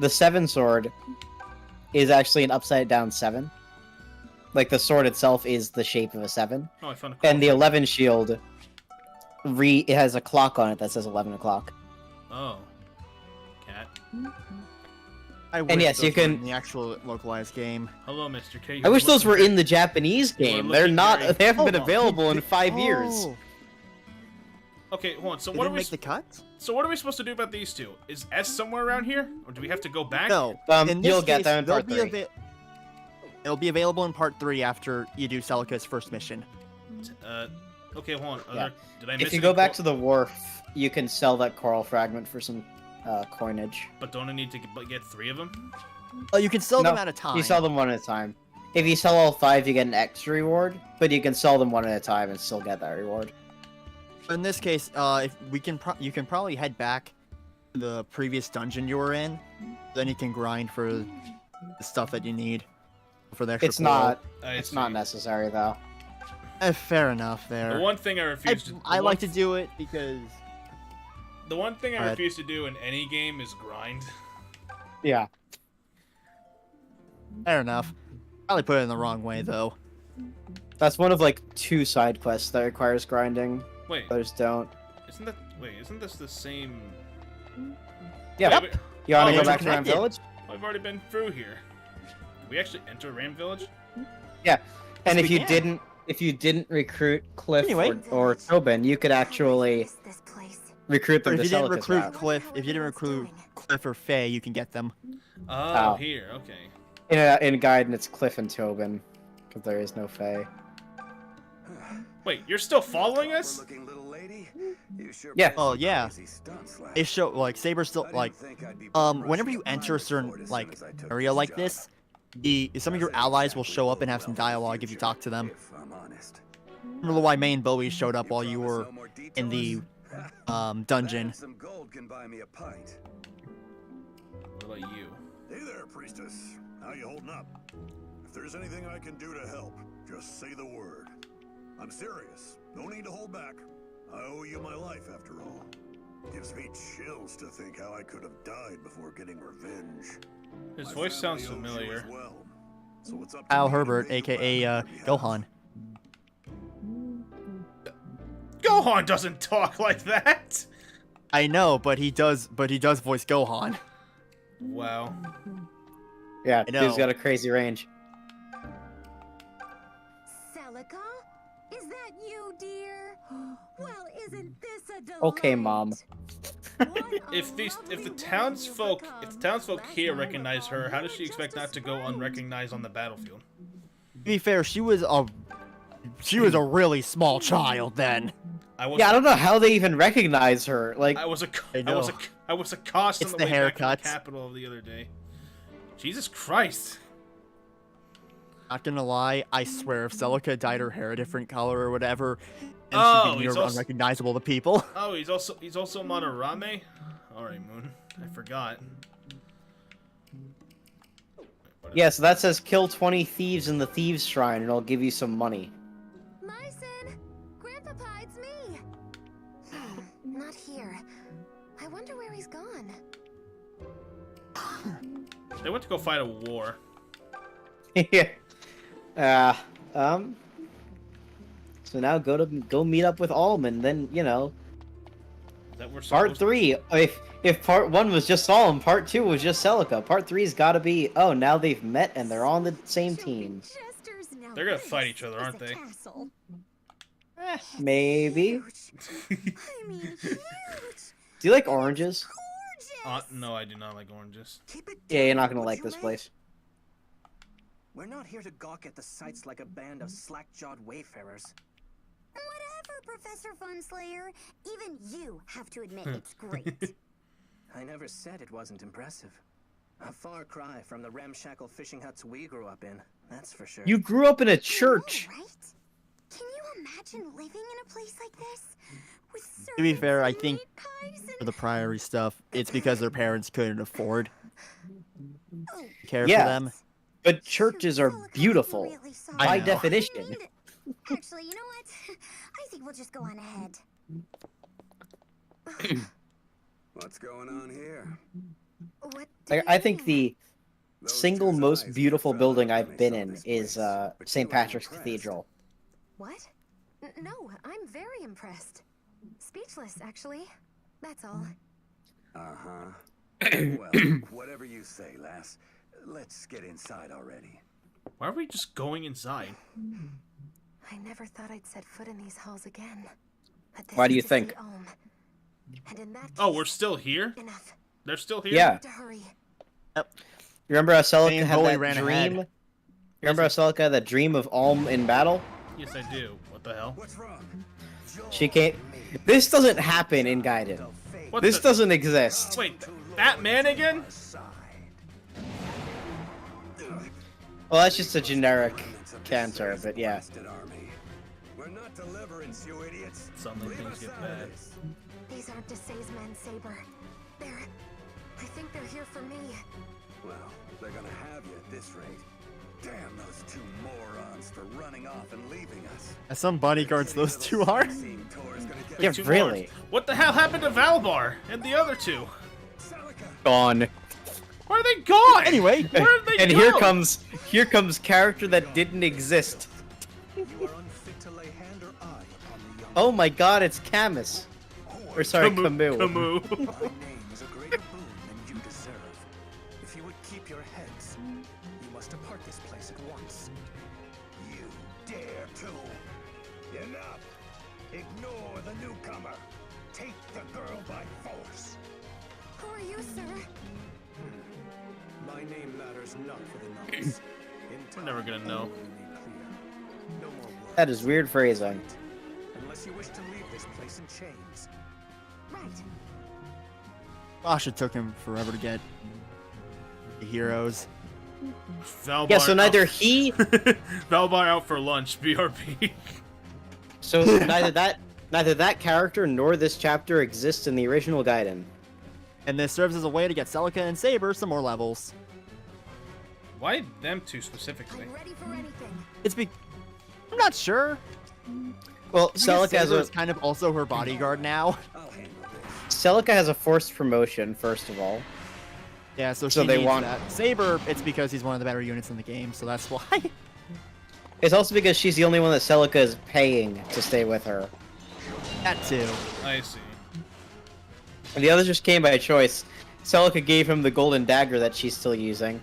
the 7 sword is actually an upside down 7. Like the sword itself is the shape of a 7, Oh, I found a and the 11 shield it has a clock on it that says 11 o'clock. Oh. Cat. I wish yes, you those were can- in the actual localized game. Hello, Mr. K. I wish those were in the Japanese You are game. They're looking not. very- They haven't been Oh, available in 5 years. Oh, Okay, hold on. So they what are didn't we? make the cut? So what are we supposed to do about these two? Is S somewhere around here, or do we have to go back? No. In this You'll get case, that in they'll part be 3. It'll be available in part 3 after you do Celica's first mission. Okay, hold on. Yeah. Did I miss If you any go back to the wharf, you can sell that coral fragment for some coinage. But don't I need to get 3 of them? Oh, you can sell No, them at a time. You sell them one at a time. If you sell all 5, you get an extra reward, but you can sell them one at a time and still get that reward. In this case, if we can, you can probably head back to the previous dungeon you were in. Then you can grind for the stuff that you need for the extra. It's not. I It's see. not necessary though. Fair enough there. The one thing I refuse to. I like to do it because The one thing I Alright. refuse to do in any game is grind. Yeah. fair enough. Probably put it in the wrong way though. That's one of like 2 side quests that requires grinding. Wait, Others don't. isn't this the same? Yeah. Wait, You wanna Oh, go it's back to Ram connected. Village? I've already been through here. Did we actually enter Ram Village? And Yes, if we you can. didn't recruit Cliff Anyway. or Tobin, you could actually This place. recruit Or them if to you didn't Celica's recruit route. Cliff, if you didn't recruit Cliff or Faye, you can get them. Oh, Oh. here. Okay. In Gaiden, it's Cliff and Tobin, because there is no Fae. Wait, you're still following us? Looking little lady? You sure Yeah. played Oh, some yeah. crazy stunts last It show like Saber's still I didn't like think I'd be whenever brushing you up enter a my certain report as like soon as I took area this like job. this, some of your That's allies will exactly show up what and have some will well for the dialogue if you future, talk to them. if I'm honest. Remember why May and Bowie showed up while you promise were no more in the detours? dungeon. Some gold can buy me a pint. What about you? Hey there, priestess. How you holding up? If there's anything I can do to help, just say the word. I'm serious. No need to hold back. I owe you my life, after all. Gives me chills to think how I could have died before getting revenge. His My voice sounds family owes you familiar. as well. So it's up to Al me to Herbert, pay you aka back on your behalf. Gohan. Gohan doesn't talk like that. I know, but he does voice Gohan. Wow. Yeah, I know. dude's got a crazy range. Celica? Is that you, dear? Well, isn't this a delight? Okay, Mom. If the townsfolk here recognize her, how does she expect not to go unrecognized on the battlefield? To be fair, she was a really small child then. I was Yeah, I don't know how they even recognize her. Like, I was I know. accosted It's on the the way back from the haircuts. capital the other day. Jesus Christ. Not gonna lie, I swear if Celica dyed her hair a different color or whatever, then Oh, she'd be he's near also- unrecognizable to people. Oh, he's also Madarame? Alright, Moon. I forgot. yeah, so that says kill 20 thieves in the Thieves' Shrine and I'll give you some money. Myson! Grandpa Pide's me! Not here. I wonder where he's gone. They went to go fight a war. Yeah. So now go meet up with Almond, then, you know, That we're part supposed 3. If part 1 was just Almond, part 2 was just Celica. Part 3's gotta be, oh, now they've met and they're on the same team. They're gonna fight each other, aren't they? Maybe. Huge. I mean, huge! Do you like oranges? Gorgeous! No, I do not like oranges. Keep it Yeah, you're down, not gonna would like you, this May? place. We're not here to gawk at the sights like a band of slack-jawed wayfarers. Whatever, Professor Funslayer. Even you have to admit it's great. I never said it wasn't impressive. A far cry from the ramshackle fishing huts we grew up in, that's for sure. You grew up in a I know, church. right? Can you imagine living in a place like this? With To be fair, I servants and think meat pies and- For the Priory stuff, it's because their parents couldn't afford Oh, to care Yeah. for them. But churches are Celica, beautiful. I'm really sorry. I By know. definition. I mean to- Actually, you know what? I think we'll just go on ahead. What's going on here? What do Like, you I think mean? the Those single two most eyes beautiful fell building out I've when I been saw in this is place, but St. you ain't Patrick's impressed. Cathedral. What? No, I'm very impressed. Speechless, actually. That's all. Uh-huh. Well, whatever you say, lass. Let's get inside already. Why are we just going inside? I never thought I'd set foot in these halls again. But this Why do is you to think? see Ulm. And in that Oh, case, we're still here? enough. They're still here? Yeah. To hurry. You remember how Celica Same had bully that ran dream? ahead. You remember how Celica had that dream of Ulm in battle? Yes, I do. What the hell? What's wrong? She can't. This doesn't happen in Gaiden. What This the... doesn't exist. Wait, that man again? Well, that's just a generic canter, but yeah. We're not deliverance, you idiots. Suddenly Leave things us get out of bad. this. These aren't Desai's men, Saber. I think they're here for me. Well, they're gonna have you at this rate. Damn those two morons for running off and leaving us. As some bodyguards those two are. Sightseeing tour is gonna get Yeah, Two really. more. What the hell happened to Valbar and the other two? Celica. Gone. Where are they gone? Anyway, Where did they And go? here comes character that didn't exist. You are unfit to lay hand or eye upon the young. Oh my god, it's Camus. Or sorry, Camus. Camus. My name is a greater boon than you deserve. If you would keep your heads, you must depart this place at once. You dare to. Enough. Ignore the newcomer. Take the girl by force. Who are you, sir? My name matters not for the novice. We're never gonna know. All will be made clear. No more words. That is weird phrasing. Unless you wish to leave this place in chains. Right. Gosh, it took him forever to get the heroes. Valbar Yeah, so neither out. he, Valbar out for lunch. BRB. so neither that character nor this chapter exists in the original Gaiden. And this serves as a way to get Celica and Saber some more levels. Why them two specifically? I'm ready for anything. I'm not sure. Well, I guess Celica has Saber a is kind of also her bodyguard now. I'll handle this. Celica has a forced promotion, first of all. Yeah, so So she they needs want- that. Saber, it's because he's one of the better units in the game, so that's why. It's also because she's the only one that Celica is paying to stay with her. That too. I see. And the others just came by choice. Celica gave him the golden dagger that she's still using.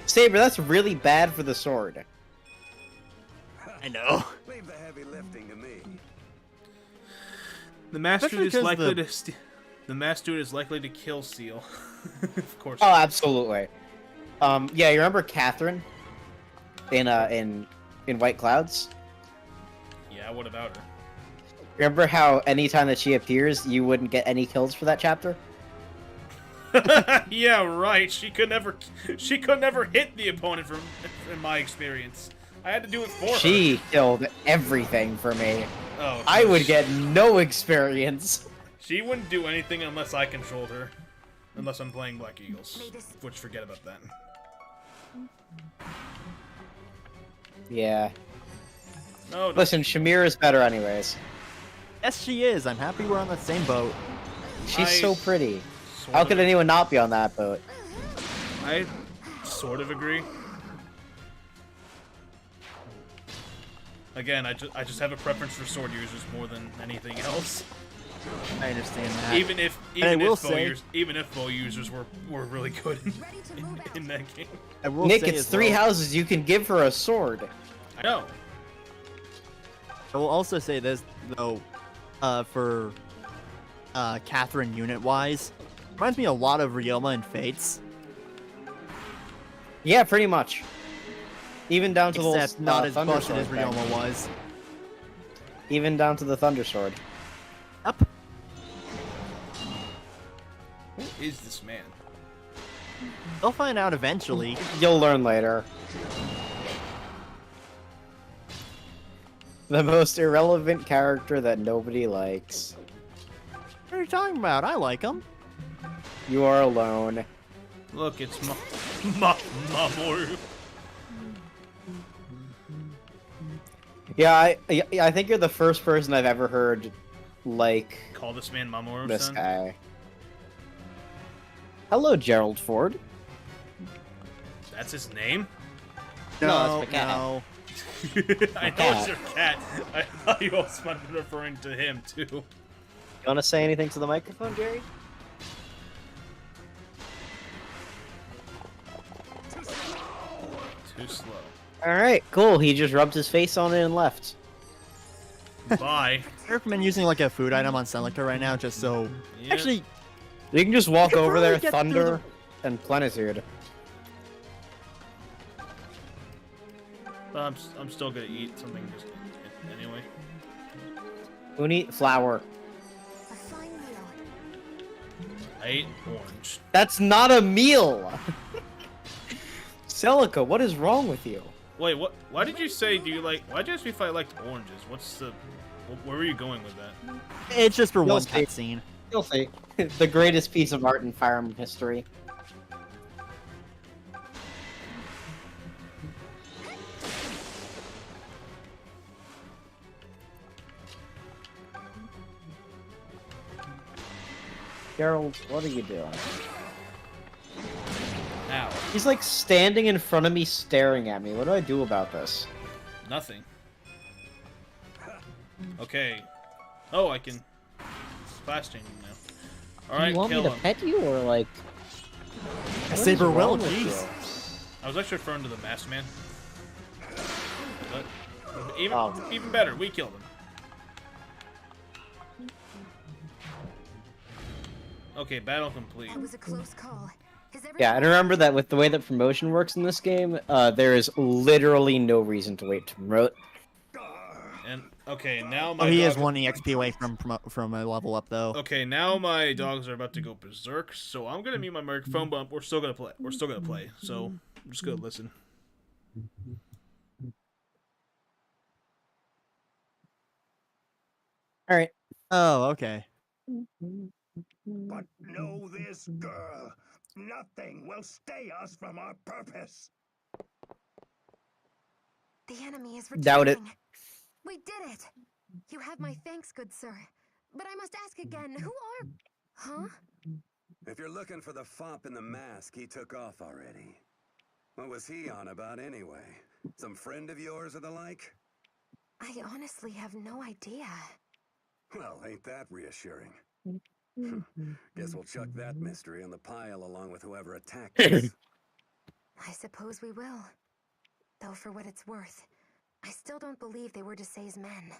Saber, that's really bad for the sword. I know. Leave the heavy lifting to me. The master Especially is because likely the- to. The master is likely to kill Seal. Of course. Oh, absolutely. Yeah, you remember Catherine in White Clouds? Yeah, what about her? Remember how anytime that she appears, you wouldn't get any kills for that chapter? Yeah, right. She could never hit the opponent from in my experience. I had to do it for her. She killed everything for me. Oh, I would get no experience. She wouldn't do anything unless I controlled her. Unless I'm playing Black Eagles. Which, forget about that. Yeah. No, no. Listen, Shamir is better anyways. Yes, she is. I'm happy we're on the same boat. She's I so pretty. sort How of- could anyone not be on that boat? I sort of agree. Again, I just have a preference for sword users more than anything else. I understand that. Even if I will even if bow users were really good Ready to move out. in that game. I will Nick, say it's as 3 well- houses. You can give her a sword. I know. I will also say this though, for Catherine unit-wise, reminds me a lot of Ryoma and Fates, Yeah, pretty much. Even down to except the not as Thunder busted Sword as thing. Ryoma was. Even down to the Thunder Sword. Yep. Who is this man? They'll find out eventually. You'll learn later. The most irrelevant character that nobody likes. What are you talking about? I like them. You are alone. Look, it's Mamoru. Yeah, I think you're the first person I've ever heard like Call this man Mamoru, this son. guy. Hello, Gerald Ford. That's his name? No, it's my cat. No. I know it's your cat. I thought you also might have been referring to him too. You want to say anything to the microphone, Jerry? Too slow. Alright, cool. He just rubbed his face on it and left. Bye. I recommend using like a food item on Selector right now, just so. Yep. Actually, You can just walk could over there, probably get through Thunder, and Plenitude. But I'm still gonna eat something just anyway. Who need flour? A fine meal. I ate orange. That's not a meal! Celica, what is wrong with you? Wait, what? Why did you say? Do you like? Why did you ask me if I liked oranges? What's the? Where were you going with that? it's just for You'll one see. cutscene. You'll see. The greatest piece of art in Fire Emblem history. Gerald, what are you doing? Ow. He's like standing in front of me staring at me. What do I do about this? Nothing. Okay. Oh, I can splash change him now. All right, you want kill me to him. pet you or like? what Saber is will, wrong with jeez. you? I was actually referring to the masked man. But even Oh. even better, we killed him. Okay, battle complete. That was a close call. Is Yeah, and remember that with the way that promotion works in this game, there is literally no reason to wait to promote. And okay, now my Oh, he is dog- 1 EXP away from a level up though. Okay, now my dogs are about to go berserk, so I'm gonna mute my microphone, but we're still gonna play. We're still gonna play, so I'm just gonna listen. All right. Oh, okay. But know this, girl. Nothing will stay us from our purpose. The enemy is returning. Doubt it. We did it. You have my thanks, good sir. But I must ask again, who are... Huh? If you're looking for the fop in the mask, he took off already. What was he on about anyway? Some friend of yours or the like? I honestly have no idea. Well, ain't that reassuring? Guess we'll chuck that mystery in the pile along with whoever attacked us. I suppose we will. Though for what it's worth, I still don't believe they were Desai's men.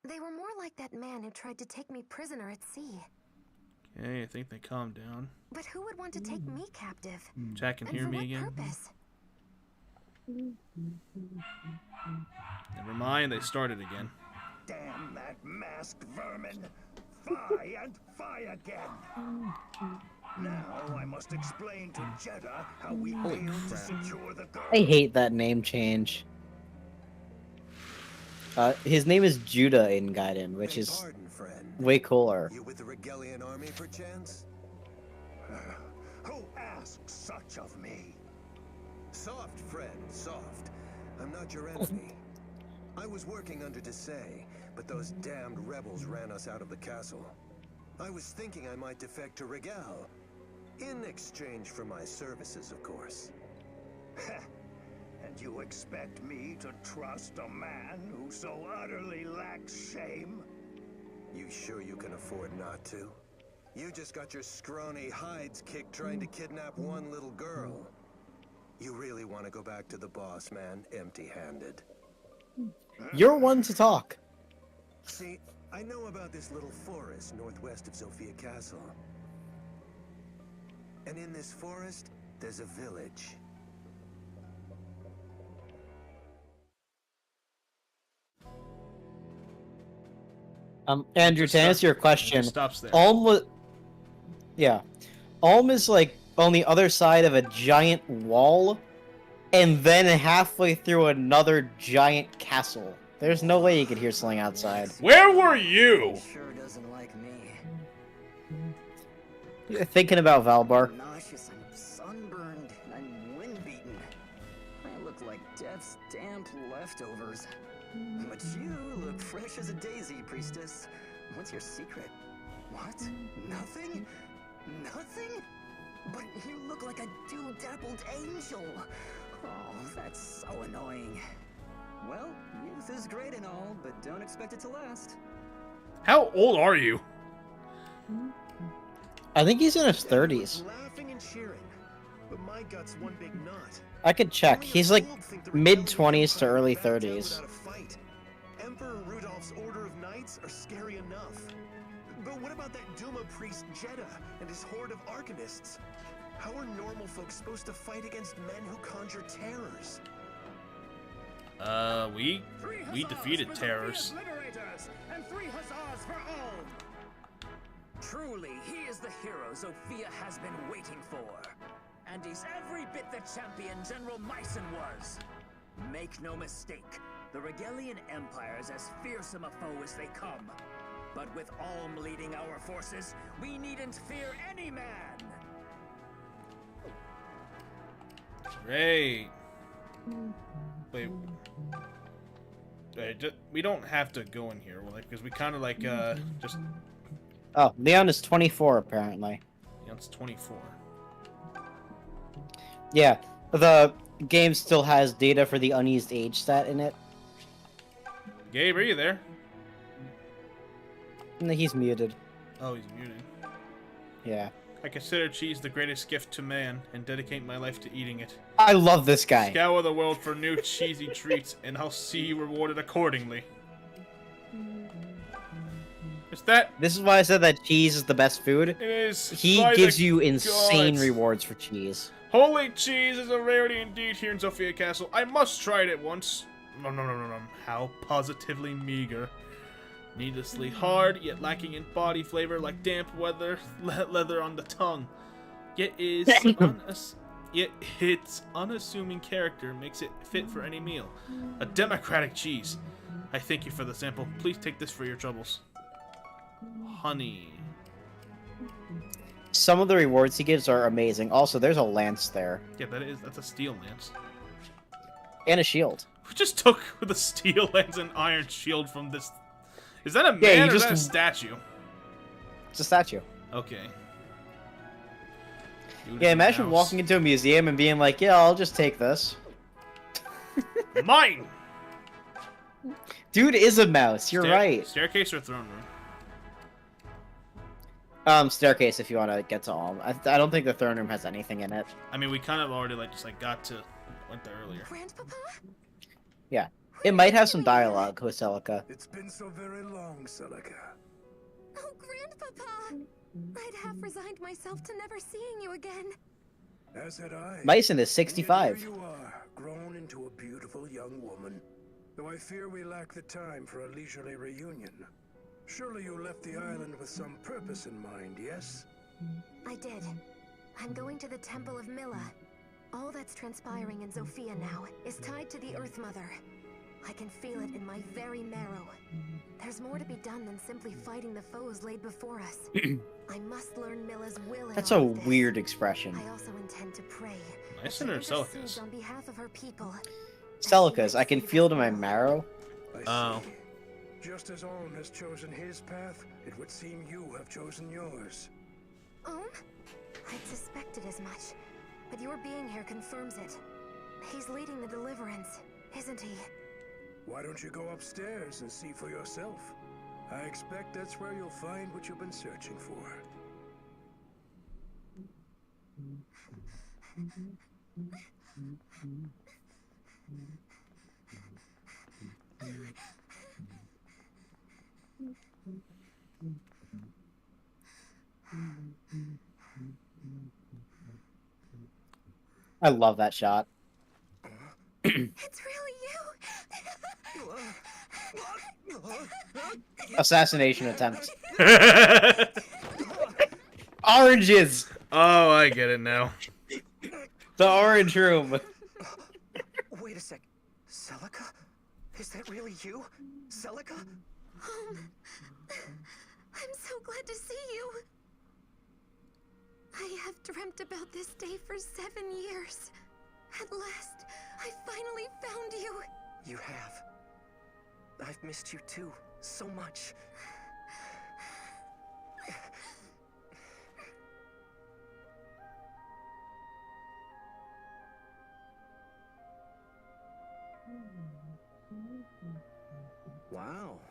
They were more like that man who tried to take me prisoner at sea. Okay, I think they calmed down. But who would want to take me captive? Jack can And hear for me what again. purpose? Never mind, they started again. Damn that masked vermin. Fie and fie again. Now I must explain to Jeddah how we failed to secure the girl. I hate that name change. His name is Judah in Gaiden, which is Pardon, friend. way cooler. You with the Regalian army, perchance? Who asks such of me? Soft, friend, soft. I'm not your enemy. I was working under Desai, but those damned rebels ran us out of the castle. I was thinking I might defect to Regal. In exchange for my services, of course. And you expect me to trust a man who so utterly lacks shame? You sure you can afford not to? You just got your scrawny hides kicked trying to kidnap one little girl. You really want to go back to the boss man empty-handed? You're one to talk. See, I know about this little forest northwest of Sophia Castle. And in this forest, there's a village. Andrew, to answer your question, It stops there. Ulm was... Yeah. Ulm is like on the other side of a giant wall, and then halfway through another giant castle. There's no way you could hear something outside. Where were you? Sure doesn't like me. You're thinking about Valbar. I'm nauseous, I'm sunburned, and I'm wind-beaten. I look like death's damp leftovers. But you look fresh as a daisy, priestess. What's your secret? What? Nothing? Nothing? But you look like a dew-dappled angel. Oh, that's so annoying. Well, youth is great and all, but don't expect it to last. How old are you? I think he's in his Everyone's 30s. laughing and cheering, but my gut's one big knot. I could check. Only a He's like fool would think the mid-20s to rebellion early backed out 30s. without a fight. Emperor Rudolph's Order of Knights are scary enough. But what about that Duma priest Jeddah and his horde of arcanists? How are normal folks supposed to fight against men who conjure terrors? We defeated terrors. Liberators, and 3 huzzahs for all! Truly, he is the hero Zofia has been waiting for. And he's every bit the champion General Myson was. Make no mistake, the Regalian Empire is as fearsome a foe as they come. But with Alm leading our forces, we needn't fear any man! Great. Wait. We don't have to go in here, like, because we kind of like just. Oh, Leon is 24 apparently. Yeah, it's 24. Yeah, the game still has data for the uneased age stat in it. Gabe, are you there? No, he's muted. Oh, he's muted. Yeah. I consider cheese the greatest gift to man and dedicate my life to eating it. I love this guy. Scour the world for new cheesy treats, and I'll see you rewarded accordingly. Is that? This is why I said that cheese is the best food. It is. He by gives the you insane gods. rewards for cheese. Holy cheese is a rarity indeed here in Sophia Castle. I must try it at once. No. How positively meager. Needlessly hard, yet lacking in body flavor like damp leather on the tongue. Yet its unassuming character makes it fit for any meal. A democratic cheese. I thank you for the sample. Please take this for your troubles. Honey. Some of the rewards he gives are amazing. Also, there's a lance there. Yeah, that's a steel lance. And a shield. We just took the steel lance and iron shield from this. Is that a man or is that a statue? It's a statue. Okay. Yeah, imagine walking into a museum and being like, yeah, I'll just take this. Mine! Dude is a mouse, you're right. Staircase or throne room? Staircase if you want to get to Alm. I don't think the throne room has anything in it. I mean, we kind of already went there earlier. Grandpapa? Yeah. It might have some dialogue with Celica. It's been so very long, Celica. Oh, Grandpapa! I'd half resigned myself to never seeing you again. As had I. Myson is And yet 65. here you are, grown into a beautiful young woman. Though I fear we lack the time for a leisurely reunion. Surely you left the island with some purpose in mind, yes? I did. I'm going to the Temple of Milla. All that's transpiring in Zofia now is tied to the Earth Mother. I can feel it in my very marrow. There's more to be done than simply fighting the foes laid before us. I must learn Milla's will in That's all a of this. weird expression. I also intend to pray. Myson or Celica's? On behalf of her people. Celica's. I can feel it in my marrow. I see. Just as Olm has chosen his path, it would seem you have chosen yours. I'd suspected as much, but your being here confirms it. He's leading the deliverance, isn't he? Why don't you go upstairs and see for yourself? I expect that's where you'll find what you've been searching for. I love that shot. It's really you! Assassination attempt. Oranges! Oh, I get it now. The orange room. Wait a sec. Celica? Is that really you? Celica? I'm so glad to see you. I have dreamt about this day for 7 years. At last, I finally found you. You have. I've missed you too, so much.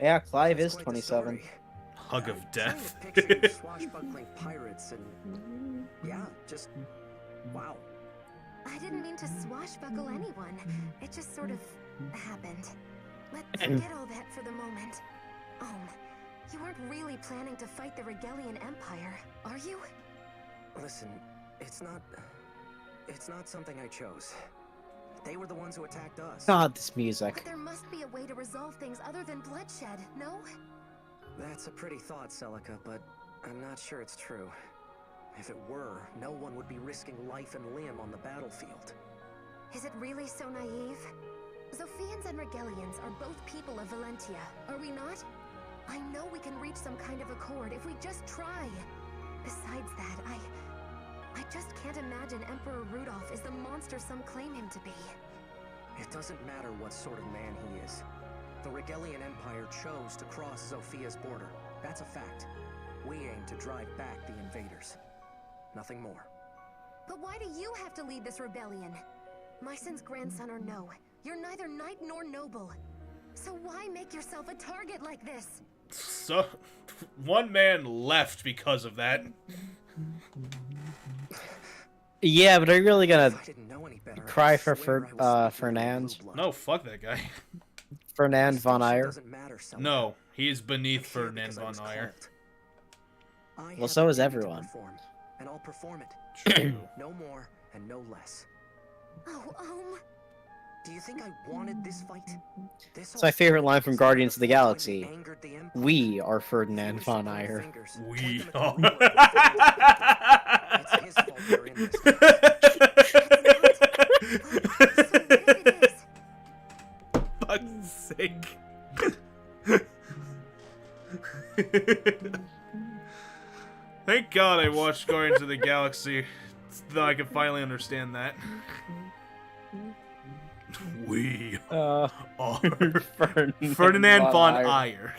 Yeah, Clive That's is quite the 27. story. Hug of I'm trying to death. picture swashbuckling pirates and yeah, just wow. I didn't mean to swashbuckle anyone. It just sort of happened. Let's forget all that for the moment. You weren't really planning to fight the Regalian Empire, are you? Listen, it's not something I chose. They were the ones who attacked us. God, this But music. there must be a way to resolve things other than bloodshed, no? That's a pretty thought, Celica, but I'm not sure it's true. If it were, no one would be risking life and limb on the battlefield. Is it really so naive? Zophians and Regalians are both people of Valentia, are we not? I know we can reach some kind of accord if we just try. Besides that, I just can't imagine Emperor Rudolph is the monster some claim him to be. It doesn't matter what sort of man he is. The Regalian Empire chose to cross Zophia's border. That's a fact. We aim to drive back the invaders. Nothing more. But why do you have to lead this rebellion? My son's grandson or no, you're neither knight nor noble. So why make yourself a target like this? So, one man left because of that. Yeah, but are you really gonna If I didn't know any better, cry I'd for swear I was sleeping with Fernand? blue blood. No, fuck that guy. Fernand von Distinction Eyre? doesn't matter, Celica. No, he is I'm beneath here Ferdinand because I von was Eyre. called. I Well, have so a is duty to everyone. perform, and I'll perform it. True. No more and no less. Oh, Do you think I wanted this fight? This It's my favorite line from Guardians of the Galaxy. angered the Empire. We are If Ferdinand you wish to von point Eyre. fingers, We point them at the are. ruler of the It's his fault we're in this mess. so what if it is? Fuck's sake. Thank God I watched Guardians of the Galaxy, so I can finally understand that. We are Ferdinand von Eyre.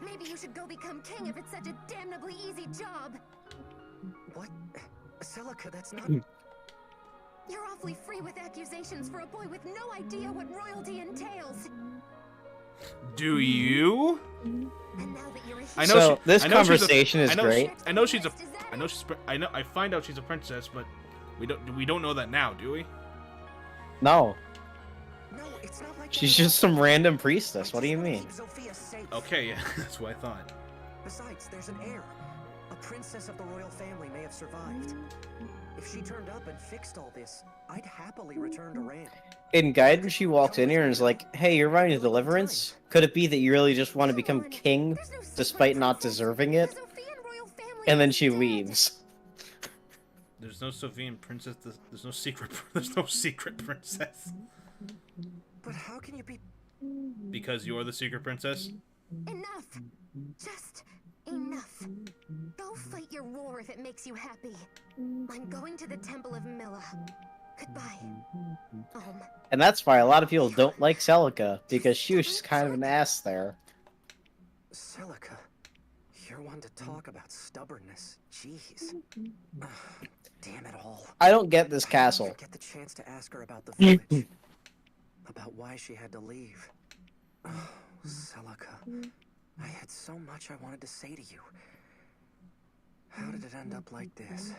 Maybe you should go become king if it's such a damnably easy job. What? Celica, that's not... You're awfully free with accusations for a boy with no idea what royalty entails. Do you? And now that you're a I hero, know So, this I know she's a- conversation is I know great. I know she's a. I find out she's a princess, but we don't know that now, do we? No, No, it's not like she's that. just some random I priestess. just What do you wanna mean? keep Zofia safe. Okay, yeah, that's what I thought. Besides, there's an heir. A princess of the royal family may have survived. If she turned up and fixed all this, I'd happily return to Ran. In Gaiden, she walks in here and is like, "Hey, you're running Deliverance? Could it be that you really just want to become king, there's no secret despite not princess. deserving it?" The Zophian royal family And then is she dead. leaves. There's no Sophian princess. There's no secret. There's no secret princess. But how can you be... Because you're the secret princess. Enough. Just enough. Go fight your war if it makes you happy. I'm going to the Temple of Milla. Goodbye. And that's why a lot of people don't like Celica, because she was just kind of an ass there. Celica, you're one to talk about stubbornness. Jeez. Ugh, damn it all. I don't get this I didn't castle. even get the chance to ask her about the village. About why she had to leave. Oh, Celica. I had so much I wanted to say to you. How did it end up like this?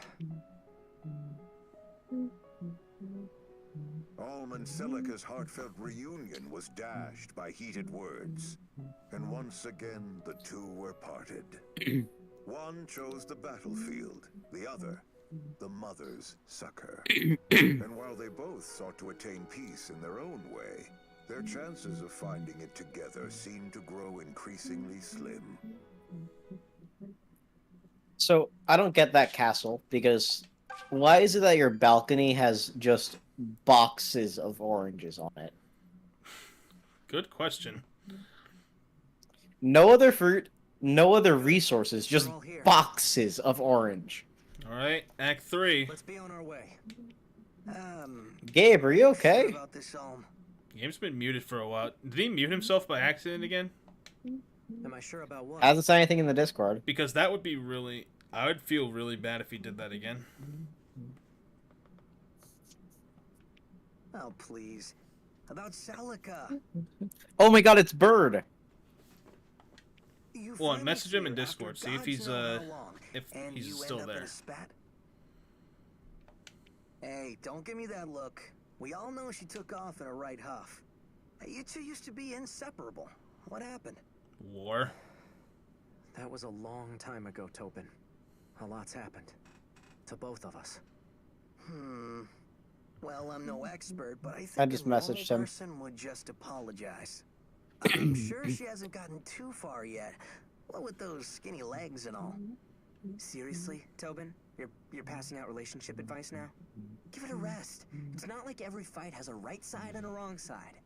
Almond Celica's heartfelt reunion was dashed by heated words, and once again the two were parted. One chose the battlefield, the other, the mother's succor. And while they both sought to attain peace in their own way, their chances of finding it together seemed to grow increasingly slim. So, I don't get that castle, because why is it that your balcony has just boxes of oranges on it? Good question. No other fruit, no other resources, just We're all here. boxes of orange. All right, Act 3. Let's be on our way. Gabe, are you okay? Sure about this, Game's been muted for a while. Did he mute himself by accident again? am I sure about what? Hasn't said anything in the Discord. Because that would be really... I would feel really bad if he did that again. Oh, please. About Celica. Oh my god, it's Bird. You Well, finally message him in here Discord. after See if gods he's know how long, if and he's you still end up in there. a spat? Hey, don't give me that look. We all know she took off in a right huff. Hey, you two used to be inseparable. What happened? War. That was a long time ago, Tobin. A lot's happened. To both of us. Well, I'm no expert, but I think I just a normal messaged him. person would just apologize. I'm sure she hasn't gotten too far yet. What with those skinny legs and all. Seriously, Tobin? You're passing out relationship advice now? Give it a rest. It's not like every fight has a right side and a wrong side.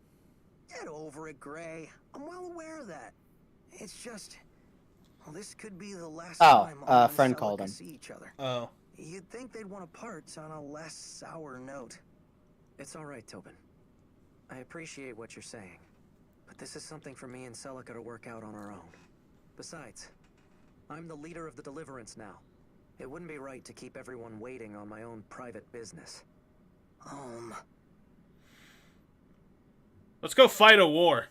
Get over it, Gray. I'm well aware of that. It's just... Well, this could be the last time Mom and friend Celica called him. see each other. Oh. You'd think they'd want to part on a less sour note. It's alright, Tobin. I appreciate what you're saying. But this is something for me and Celica to work out on our own. Besides, I'm the leader of the Deliverance now. It wouldn't be right to keep everyone waiting on my own private business. Let's go fight a war.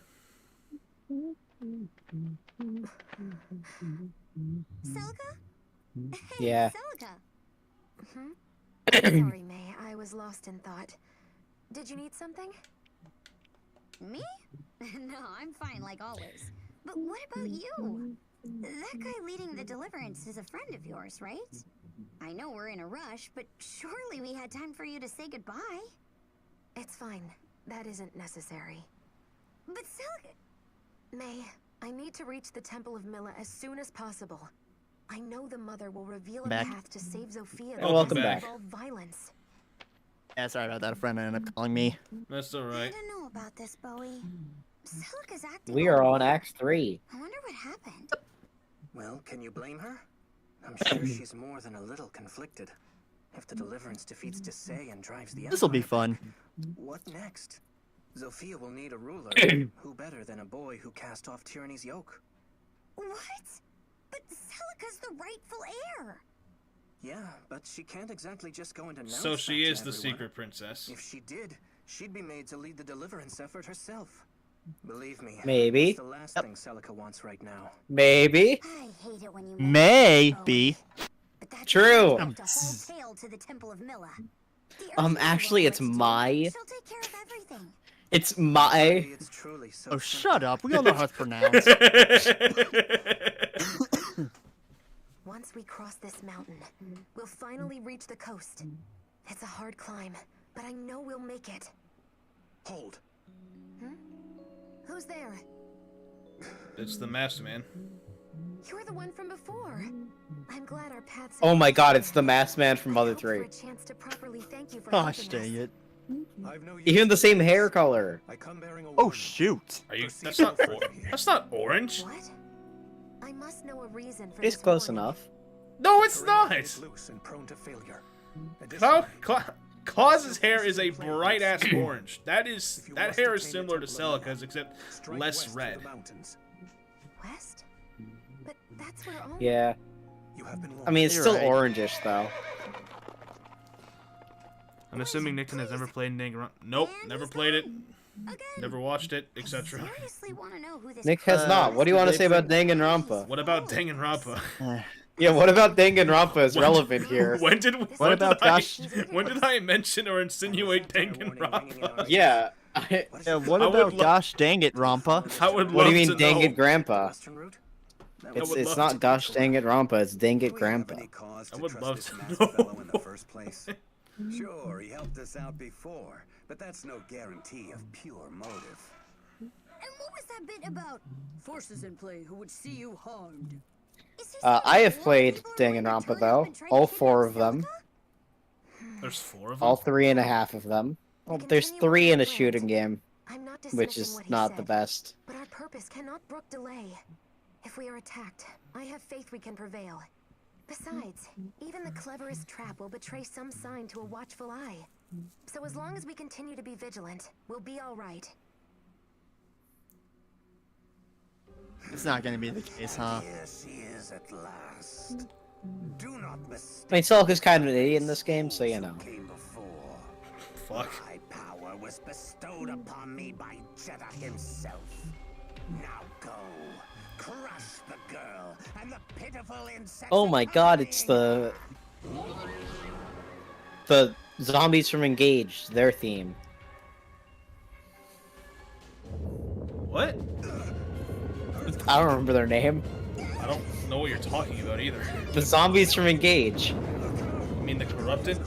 Celica? Hey, Yeah. Celica. Sorry, May. I was lost in thought. Did you need something? Me? No, I'm fine like always. But what about you? That guy leading the Deliverance is a friend of yours, right? I know we're in a rush, but surely we had time for you to say goodbye. It's fine. That isn't necessary. But Celica... May, I need to reach the Temple of Milla as soon as possible. I know the Mother will reveal a Back. path to save Zofia Oh, welcome back. of all violence. Yeah, sorry about that. A friend ended up calling me. That's I alright. don't know about this, Bowie. Celica's acting... We are on Act 3. I wonder what happened. Well, can you blame her? I'm sure she's more than a little conflicted. If the Deliverance defeats Desai and drives the This'll be Empire fun. back, what next? Zofia will need a ruler. Who better than a boy who cast off tyranny's yoke? What? But Celica's the rightful heir. Yeah, but she can't exactly just go and announce So she that is to the everyone. secret princess. If she did, she'd be made to lead the Deliverance effort herself. Believe me, Maybe. that's the last thing Celica wants right now. Maybe. I hate it when you... Maybe. But that's True. the whole tale to the Temple of Milla. The Earth Actually, Ruler it's likes to. my... She'll take care of everything. It's my... Maybe it's truly so Oh, simple. shut up. We all know how it's pronounced. Once we cross this mountain, we'll finally reach the coast. It's a hard climb, but I know we'll make it. Hold. Who's there? It's the Master Man. You're the one from before. I'm glad our paths. Oh my have god, crossed it's the masked man from I Mother hope for 3. a chance to properly thank you for Gosh, helping dang us. it. I've no use Even the for same this. hair color. I come bearing a Oh, warning. shoot. Are you? Proceed That's no not. further here. That's not orange. What? I must know a reason for It's this close warning. enough. No, it's Terrain not. is loose and prone to failure. Claus's hair is a bright ass orange. That If you that must hair is obtain the similar to Temple of Milla, Celica's, except strike less west to red. the mountains. West? But that's where all. Yeah. You have been I mean, it's You're still right. orangish, though. I'm assuming Nick has never played Danganronpa. Nope, And never he's played it, gone. Again. never watched it, I etc. seriously want to know who this Nick has not. What do you want to say about Danganronpa? What about Danganronpa? Yeah, what about Danganronpa is relevant here? When did What about Gosh? when did I mention or insinuate Danganronpa? Yeah. Yeah, what I would about lo- gosh dang it, Rampa? I would What do you love mean, to dang know. it, Grandpa? Western route? That It's would it's love not to- gosh dang it, Rampa. It's dang it, Do we have Grandpa. any cause I to would trust love this to masked know. fellow in the first place? Sure, he helped us out before, but that's no guarantee of pure motive. And what was that bit about? Forces in play who would see you harmed. Is he I saying have more played people are going to Danganronpa, turn up though. and try to All kidnap 4 of them. Celica? There's 4 of them. All 3.5 of them. Well, there's 3 in a shooting game, I'm not which dismissing is what he not said, the best. But our purpose cannot brook delay. If we are attacked, I have faith we can prevail. Besides, even the cleverest trap will betray some sign to a watchful eye. So as long as we continue to be vigilant, we'll be all right. It's not gonna be the case, huh? Here she is at last. Do not mistake I mean, Celica's kind of an idiot in this game, so you know. who came before. fuck? My power was bestowed upon me by Jeddah himself. Now go, crush the girl and the pitiful insects. Oh my god, it's the zombies from Engage, their theme. What? I don't remember their name. I don't know what you're talking about either. The zombies from Engage. You mean the Corrupted?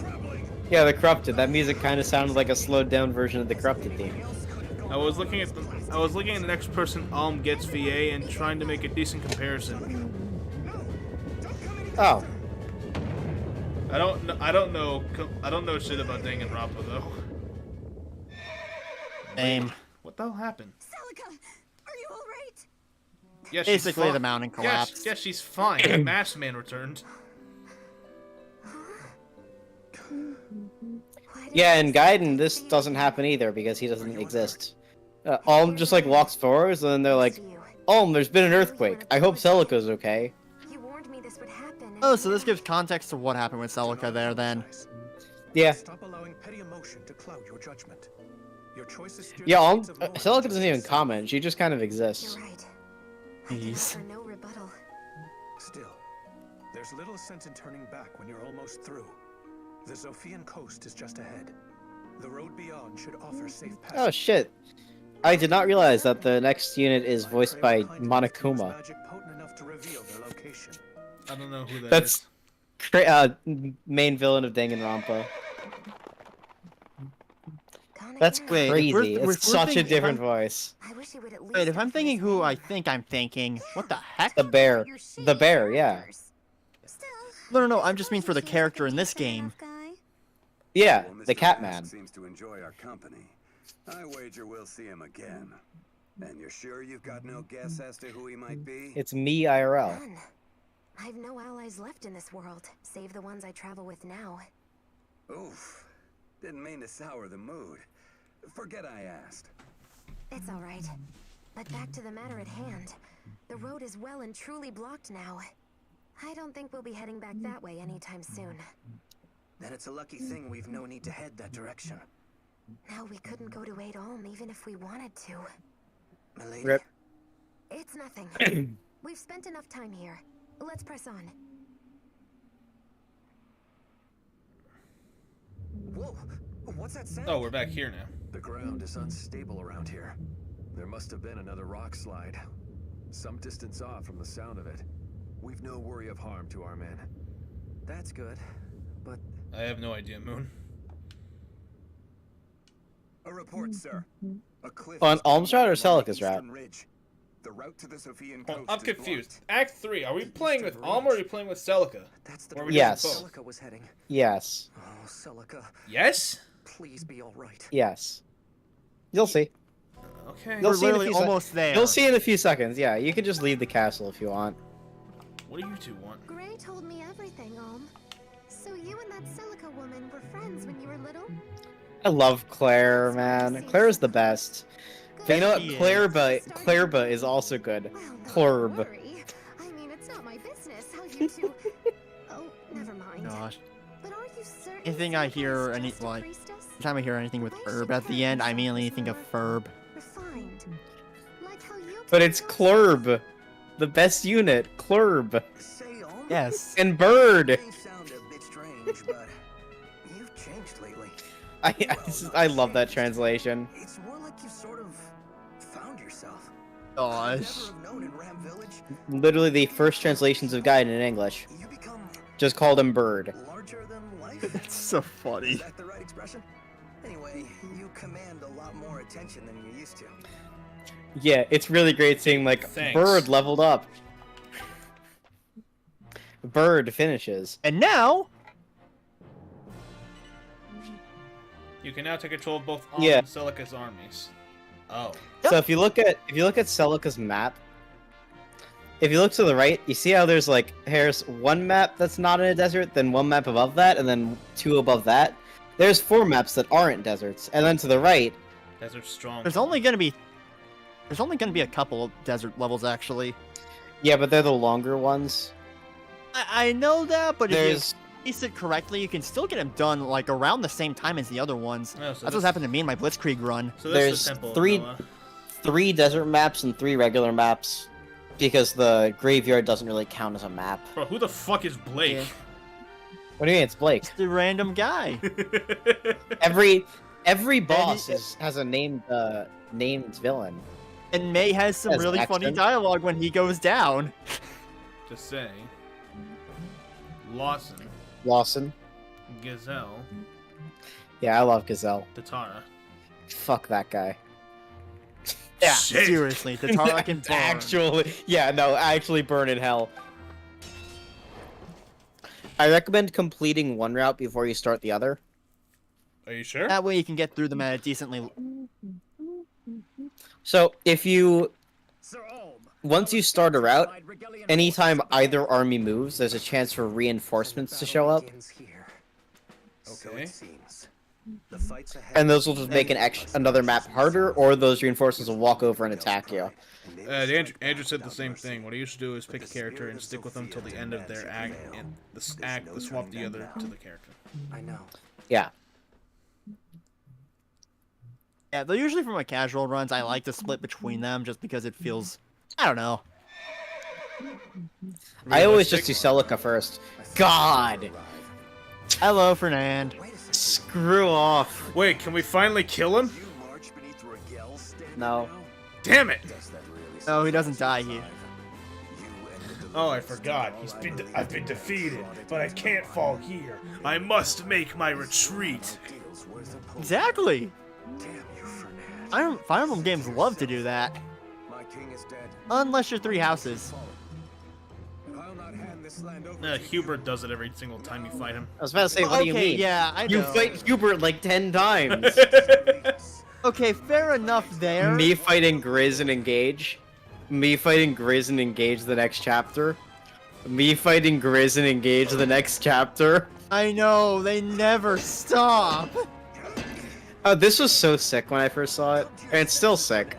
Yeah, the Corrupted. That music kind of sounded like a slowed down version of the Corrupted theme. I was looking at the next person gets VA and trying to make a decent comparison. Oh. I don't know shit about Danganronpa though. Same. What the hell happened? Celica, are you alright? Yeah, she's Basically, fine. the mountain collapsed. Yes, she's fine. The masked man returned. Yeah, in Gaiden, this doesn't happen either because he doesn't exist. Alm just like walks forwards, and then they're like, "Alm, there's been an earthquake. I hope Celica's okay." You warned me this would happen. Oh, so this gives context to what happened with Celica there then. Yeah. Stop allowing petty emotion to cloud your judgment. Your choices steer Yeah, the Alm, fates of no one Celica doesn't even else's. comment. She just kind of exists. You're right. I can Jeez. offer no rebuttal. Still, there's little sense in turning back when you're almost through. The Zophian coast is just ahead. The road beyond should offer safe passage. Oh shit. I did not realize that the next unit is voiced by Monokuma. Magic potent enough to reveal their location. I don't know who that That's is. main villain of Danganronpa. Gone That's again. Wait, if crazy. we're- if we're It's such a thinking- different if voice. I wish he would at least Wait, if I'm offer thinking his who I hand. think I'm thinking, what the heck? The bear. Your shady The bear, yeah. characters. Still, No, I just mean for the character in this game. Yeah, Well, the Mr. Catman. Mask seems to enjoy our company. I wager we'll see him again. And you're sure you've got no guess as to who he might be? It's me IRL. None. I've no allies left in this world, save the ones I travel with now. Oof. Didn't mean to sour the mood. Forget I asked. It's all right. But back to the matter at hand. The road is well and truly blocked now. I don't think we'll be heading back that way anytime soon. Then it's a lucky thing we've no need to head that direction. No, we couldn't go to Aid Ulm even if we wanted to. Milady? Rip. It's nothing. We've spent enough time here. Let's press on. Whoa! What's that sound? Oh, we're back here now. The ground is unstable around here. There must have been another rock slide. Some distance off from the sound of it. We've no worry of harm to our men. That's good. But I have no idea, Moon. A report, sir. A cliff On is Alm's route or along the Celica's route? eastern ridge. The route to the Sophian Hold on, coast I'm is confused. blocked. Act 3, are we playing with Alm or are we playing with Celica? that's the Or are we Yes. doing both? Celica was heading. Yes. Oh, Celica, Yes? please be all right. Yes. You'll see. Okay. You'll We're see in a literally few sec- almost there. You'll see in a few seconds. Yeah, you can just leave the castle if you want. What do you two want? Gray told me everything, So you and that Celica woman were friends when you were little? I love Claire, man. Claire's the best. But you know what? She is. Clairba is also good. Well, not Clorb. worry. I mean, it's not my business how you two... Oh, never mind. Gosh. But are you certain Anything I Celica hear, is any just a like, priestess? anytime I hear anything with herb at the end, I immediately think of Ferb. Refined. Like how you But two it's know Clorb. The best unit. Clorb. Say, Alm? Yes. And Bird. May sound a bit strange, but you've changed lately. I love that translation. It's more like you sort of found yourself. Gosh. Never have known in Ram Village, Literally the first translations of Gaiden in English. you become Just called him Bird. larger than life. It's so Is funny. that the right expression? Anyway, you command a lot more attention than you used to. Yeah, it's really great seeing, like, Thanks. Bird leveled up. Bird finishes. And now, You can now take control of both Alm Yeah. and Celica's armies. Oh. So if you look at Celica's map, if you look to the right, you see how there's like one map that's not in a desert, then one map above that, and then two above that. There's 4 maps that aren't deserts, and then to the right, Desert Strong. there's only gonna be a couple of desert levels actually. yeah, but they're the longer ones. I know that, but if There's pace it correctly, you can still get them done like around the same time as the other ones. Oh, so That's what's happened to me in my Blitzkrieg run. So this There's is the temple. of three- Noah. 3 desert maps and 3 regular maps, because the graveyard doesn't really count as a map. Bro, who the fuck is Blake? Yeah. What do you mean? It's Blake. Just a random guy. Every boss has a named villain. And May has some As really funny action. dialogue when he goes down. To say, Lawson, Lawson. Gazelle, Yeah, I love Gazelle. Tatara. Fuck that guy. Yeah, Shit. seriously, the Tara can burn. Actually burn in hell. I recommend completing one route before you start the other. Are you sure? That way you can get through them at a decently... So, if you... Sir Olm, Once you start a route, anytime either army moves, there's a chance for reinforcements to show up. So Okay. it seems. The fight's ahead. And those will just make another map harder, or those reinforcements will walk over and attack you. Andrew said the same thing. What I used to do is pick a character and stick with them till the end of their act, and the swap the other to the character. I know. Yeah. Yeah, though usually for my casual runs, I like to split between them just because it feels... I don't know. I always just do Celica first. God! Hello, Fernand. Screw off. Wait, can we finally kill him? You march beneath Ragel's standard No. now? Damn it! Does that really No, he doesn't die here. Oh, I forgot. I've been defeated, but I can't fall here. I must make my retreat. Exactly. Damn you, Fernand. Fire Emblem games love to do that. My king is dead. Unless you're 3 houses. I'll not hand this land over to Hubert does it every single time you fight him. I was about to say, what do you Okay, mean? yeah, I You know. fight Hubert like 10 times. Okay, fair enough there. Me fighting Grizz and Engage. Me fighting Grizz and Engage the next chapter. Me fighting Grizz and Engage the next chapter. I know, they never stop. Oh, this was so sick when I first saw it. And it's still sick.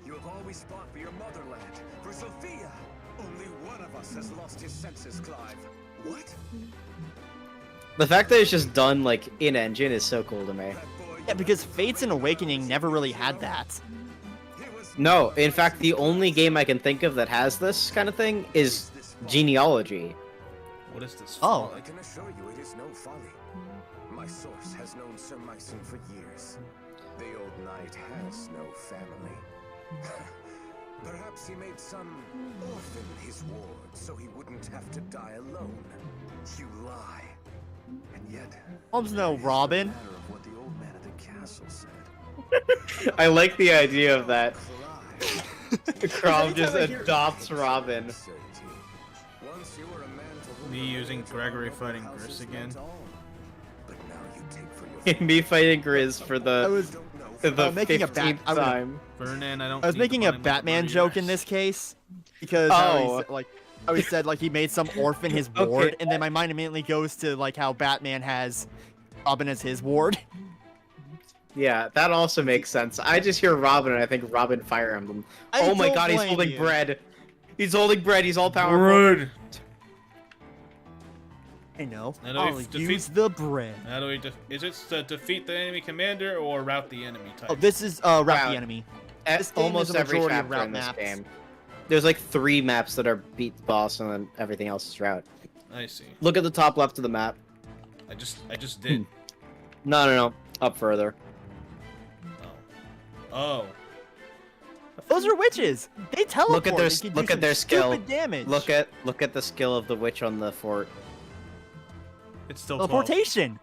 You have always fought for your motherland, for Sophia. Only one of us has lost his senses, Clive. What? The fact that it's just done, like, in-engine is so cool to me. Yeah, because Fates and Awakening never really had that. No, in fact, the only game I can think of that has this kind of thing is Genealogy. What is this? Oh. I can assure you it is no folly. My source has known Sir Myson for years. The old knight has no family. Perhaps he made some orphan his ward so he wouldn't have to die alone. You lie. And yet, Holmes no Robin. matter of what the old man at the castle said. I like the idea of that. Clive, Crom just Anytime I hear- adopts Robin. certainty. Once you were a man to whom Me the using world Gregory of fighting houses Gris again. meant all. But now you take for your Me fighting Grizz for I the was making a 15th time. Ferdinand, I don't. I was need to making a find him Batman for joke in years. this case because Oh. how he said like he made some orphan his Okay. ward, and then my mind immediately goes to like how Batman has Robin as his ward. Yeah, that also makes sense. I just hear Robin and I think Robin Fire Emblem. I Oh my don't god, he's blame holding you. bread. He's holding bread, he's all powerful. Rude. I know. How do we I'll defeat- use the bread. How do we? Is it to defeat the enemy commander or rout the enemy type? Oh, this is route Route. the enemy. At This game almost is a every majority of chapter route in this maps. game. There's like 3 maps that are beat the boss and then everything else is route. I see. Look at the top left of the map. I just did. No. Up further. Oh. Those are witches. They teleport. Look at their They can do look at some their skill. stupid damage. Look at the skill of the witch on the fort. It's still 12. teleportation.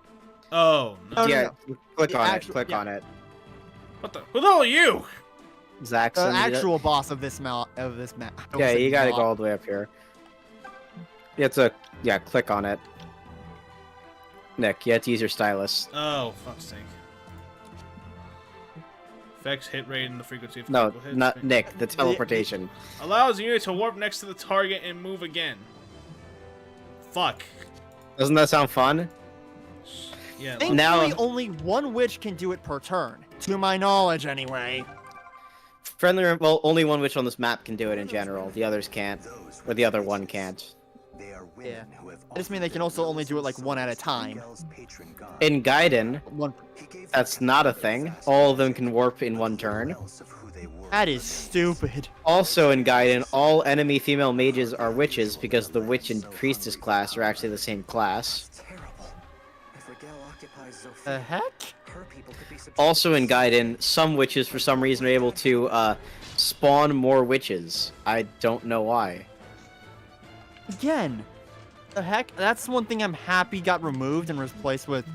Oh no. No, no, Yeah, click The on actual- it. Click yeah. on it. What the? Who the hell are you? Zach, The send me the- actual boss of this map. Yeah, you gotta go all the way up here. You have to, click on it. Nick, you have to use your stylus. Oh, fuck's sake. Effects, hit rate, and the frequency of No, critical hits. not Nick, the teleportation. Allows unit to warp next to the target and move again. Fuck. Doesn't that sound fun? Yeah. Thankfully, Now- only one witch can do it per turn. To my knowledge, anyway. Well, only one witch on this map can do it in general. The others can't. Or the other one can't. They are women who have I just mean they can also only do it like one at a time. In Gaiden, One. that's not a thing. All of them can warp in one turn. That is stupid. Also in Gaiden, all enemy female mages are witches because the witch and priestess class are actually the same class. The heck? Also in Gaiden, some witches for some reason are able to spawn more witches. I don't know why. Again, the heck? That's one thing I'm happy got removed and replaced with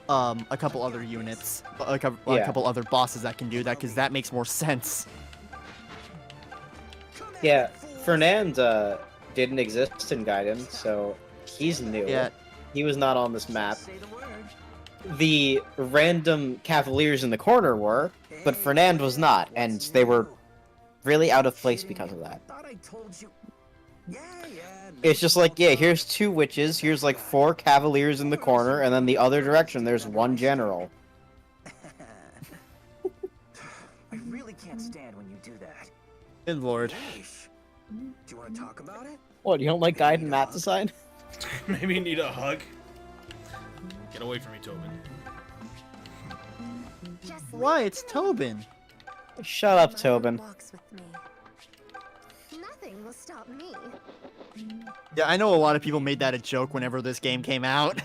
a couple other units, a couple other bosses that can do that, because that makes more sense. Yeah, Fernand didn't exist in Gaiden, so he's new. Yeah. He was not on this map. The random cavaliers in the corner were, but Fernand was not, and they were really out of place because of that. It's just like, yeah, here's 2 witches, here's like 4 cavaliers in the corner, and then the other direction there's 1 general. I really can't stand when you do that. Good lord. Do you want to talk about it? What, you don't like Gaiden map design? Maybe you need a hug. Get away from me, Tobin. Why? It's Tobin. Shut up, Tobin. Nothing will stop me. Yeah, I know a lot of people made that a joke whenever this game came out.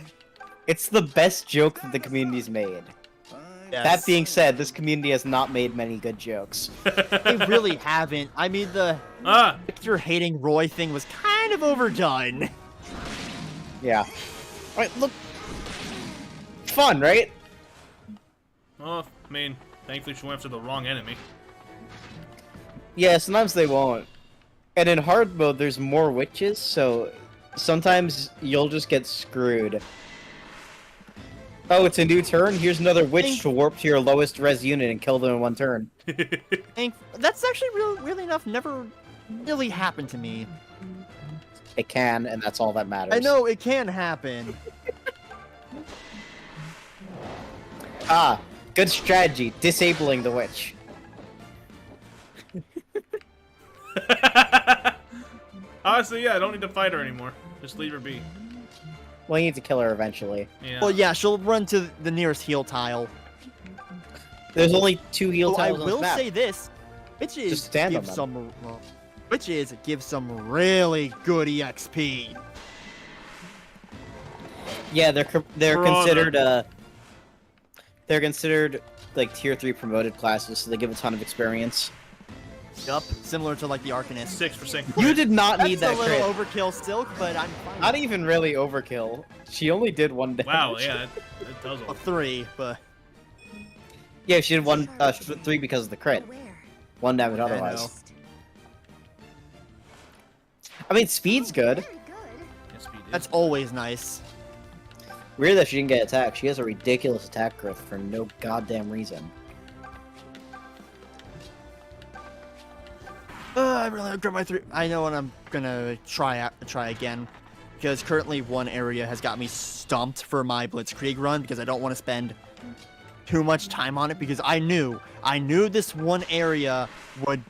It's the best joke that the community's made. Yes. That being said, this community has not made many good jokes. They really haven't. I mean, the Victor hating Roy thing was kind of overdone. Yeah. Alright, look. Fun, right? Well, I mean, thankfully she went after the wrong enemy. Yeah, sometimes they won't. And in hard mode, there's more witches, so sometimes you'll just get screwed. Oh, it's a new turn? Here's another witch to warp to your lowest res unit and kill them in 1 turn. That's actually really enough never really happened to me. It can, and that's all that matters. I know it can happen. Ah, good strategy. Disabling the witch. Honestly, yeah, I don't need to fight her anymore. Just leave her be. Well, you need to kill her eventually. Yeah. Well, yeah, she'll run to the nearest heal tile. There's only 2 heal I tiles on will this map. say this: witches Just stand on give them. some, witches give some really good EXP. Yeah, they're For considered they're considered like tier 3 promoted classes, so they give a ton of experience. Yup, similar to like the Arcanist. 6%. You did not need that That's a crit. little overkill still, but I'm fine. Not even really overkill. She only did 1 damage. Wow, yeah, that does A 3, but Yeah, she did 3 because of the crit. 1 damage otherwise. I mean, speed's good. Yeah, speed is. that's always nice. Weird that she didn't get attacked. She has a ridiculous attack growth for no goddamn reason. I really regret my 3. I know, and I'm gonna try again, because currently one area has got me stumped for my Blitzkrieg run because I don't want to spend too much time on it because I knew this one area would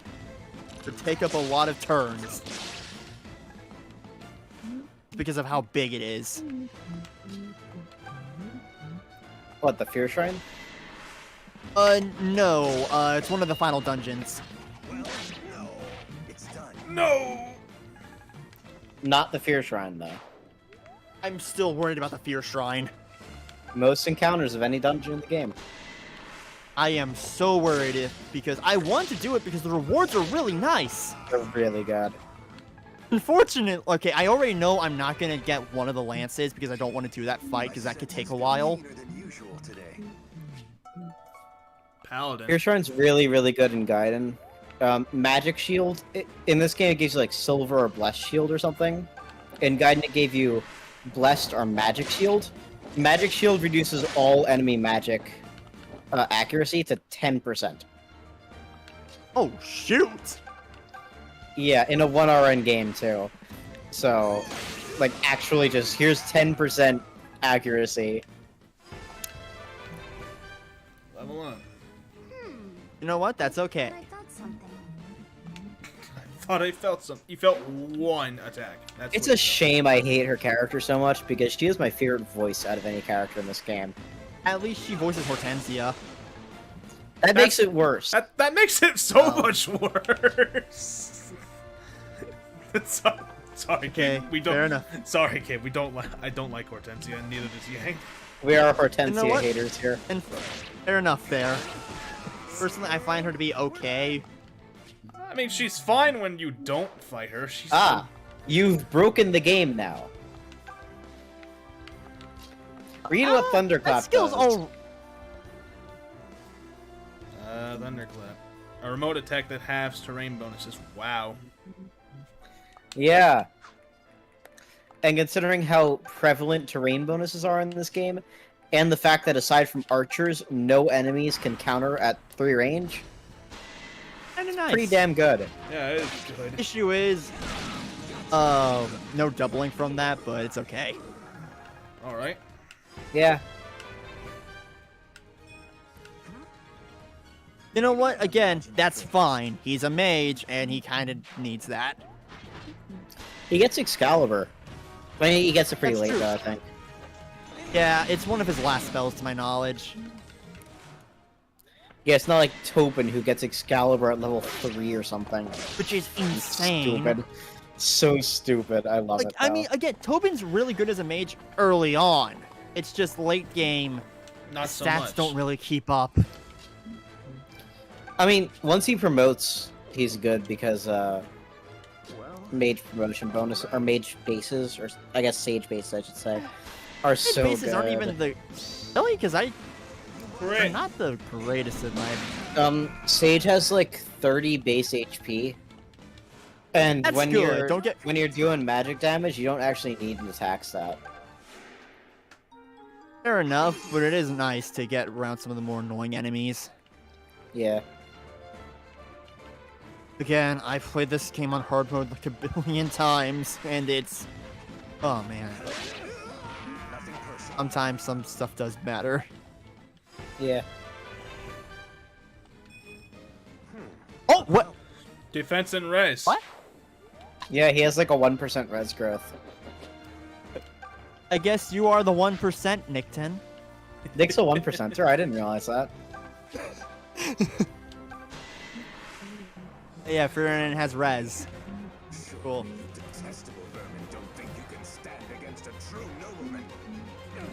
take up a lot of turns because of how big it is. What, the Fear Shrine? No, it's one of the final dungeons. No! Not the Fear Shrine, though. I'm still worried about the Fear Shrine. Most encounters of any dungeon in the game. I am so worried because I want to do it because the rewards are really nice. They're really good. Unfortunately, okay, I already know I'm not going to get one of the lances because I don't want to do that fight because that could take a while. Paladin. Fear Shrine's really, really good in Gaiden. Magic Shield, in this game it gives you like Silver or Blessed Shield or something. In Gaiden it gave you Blessed or Magic Shield. Magic Shield reduces all enemy magic accuracy to 10%. Oh, shoot! Yeah, in a 1RN game too. So, like, actually just, here's 10% accuracy. Level up. You know what? That's okay. I thought something. thought I felt some. You felt one attack. That's It's what a you felt. shame I hate her character so much because she is my favorite voice out of any character in this game. At least she voices Hortensia. That makes it worse. That makes it so much worse. Sorry, Okay, kid. We don't. fair enough. Sorry, kid. We don't. I don't like Hortensia, and neither does Yang. We are Hortensia what? haters here. And fair enough there. Personally, I find her to be okay. I mean, she's fine when you don't fight her. She's You've broken the game now. Read what Thunderclap That skill's does. all. Thunderclap. A remote attack that halves terrain bonuses. Wow. Yeah. And considering how prevalent terrain bonuses are in this game, and the fact that aside from archers, no enemies can counter at 3 range, Kinda nice. pretty damn good. Yeah, it is good. Issue is, no doubling from that, but it's okay. All right. Yeah. You know what? Again, that's fine. He's a mage, and he kind of needs that. He gets Excalibur. I mean, he gets it pretty That's late, true. though, I think. Yeah, it's one of his last spells, to my knowledge. Yeah, it's not like Tobin, who gets Excalibur at level 3 or something. Which is insane. Stupid. So stupid. I love Like, it, I though. mean, again, Tobin's really good as a mage early on. It's just late game. Not so Stats much. don't really keep up. I mean, once he promotes, he's good because, mage promotion bonus, or mage bases, or I guess sage bases, I should say, are Mage so bases good. aren't even the... Really? Because they're Great. not the greatest in my... Sage has like 30 base HP, and That's when good. you're when you're doing magic damage, you don't actually need an attack stat. Fair enough, but it is nice to get around some of the more annoying enemies. Yeah. Again, I've played this game on hard mode like a billion times, and it's... Oh, man. Sometimes some stuff does matter. Yeah. Oh, what? Defense and res. What? Yeah, he has like a 1% res growth. I guess you are the 1%, Nickton. Nick's a 1%er, I didn't realize that. Yeah, Ferdinand has res. Cool. Detestable vermin don't think you can stand against a true nobleman.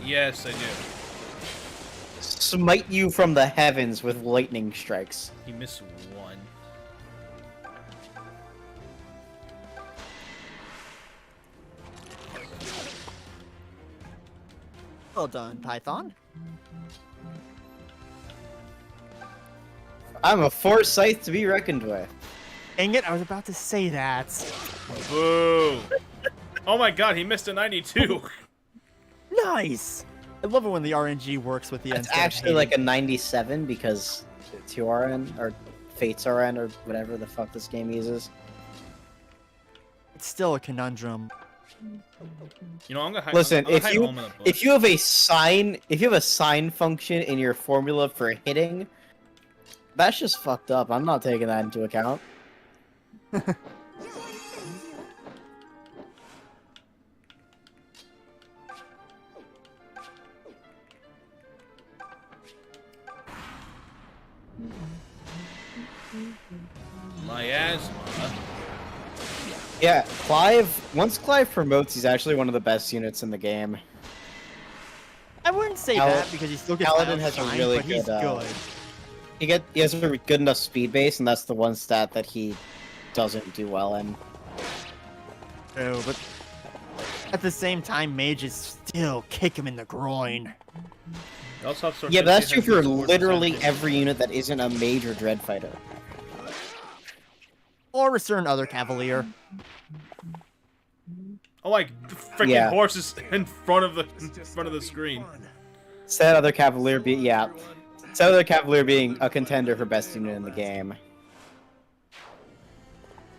Yes, I do. Smite you from the heavens with lightning strikes. He missed one. Well done, Python. I'm a Forsyth to be reckoned with. Dang it, I was about to say that. Boo. Oh my god, he missed a 92. Nice! I love it when the RNG works with the It's actually like a 97 because it's URN, or Fates RN, or whatever the fuck this game uses. It's still a conundrum. You know, I'm gonna hide. Listen, I'm gonna if hide you home in a bush. if you have a sign function in your formula for hitting, that's just fucked up. I'm not taking that into account. Miasma. Yeah, Clive. Once Clive promotes, he's actually one of the best units in the game. I wouldn't say Pal- that because he still gets Paladin has a outshine, really but he's good, good. He has a good enough speed base, and that's the one stat that he doesn't do well in. Oh, but at the same time, mages still kick him in the groin. You also have Yeah, but that's true Sword for Fighter. literally every unit that isn't a major dread fighter. Or a certain other cavalier. Oh, like freaking Yeah. horses in front of the screen. Said other Cavalier being a contender for best unit in the game.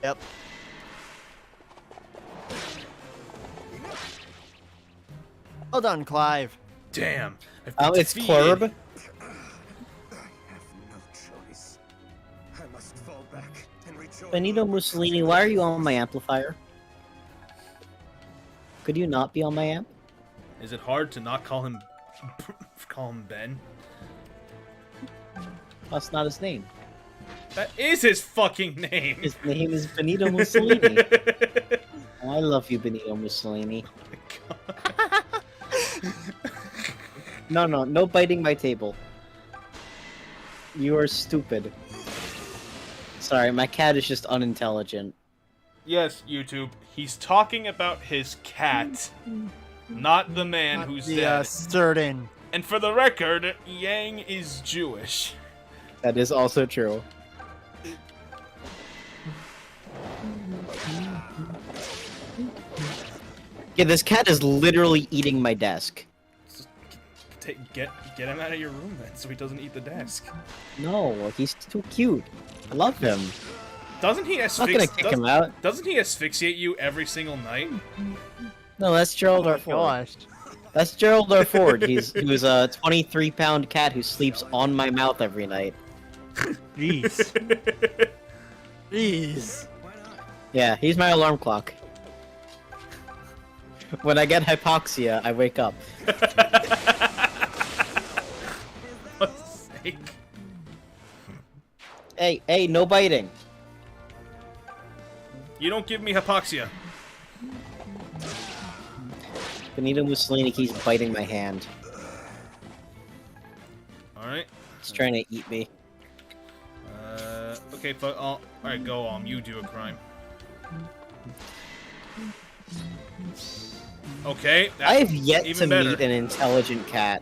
Yep. Well done, Clive. Damn. It's Clurb. I have no choice. I must fall back and rejoice Benito Mussolini, why are you on my amplifier? Could you not be on my amp? Is it hard to not call him Ben? That's not his name. That is his fucking name. His name is Benito Mussolini. Oh, I love you, Benito Mussolini. No biting my table. You are stupid. Sorry, my cat is just unintelligent. Yes, YouTube. He's talking about his cat, not the man who's dead. Certain. And for the record, Yang is Jewish. That is also true. Yeah, this cat is literally eating my desk. Get him out of your room then, so he doesn't eat the desk. No, he's too cute. I love him. Doesn't he I'm not gonna kick him out. Doesn't he asphyxiate you every single night? No, that's Gerald R. Ford. Gosh. That's Gerald R. Ford. He's a 23-pound cat who sleeps on my mouth every night. Jeez. Jeez. Yeah, he's my alarm clock. When I get hypoxia, I wake up. For fuck's sake. Hey, no biting. You don't give me hypoxia. Benito Mussolini keeps biting my hand. Alright. He's trying to eat me. Okay, alright, go on. You do a crime. Okay. I have yet to even better. meet an intelligent cat.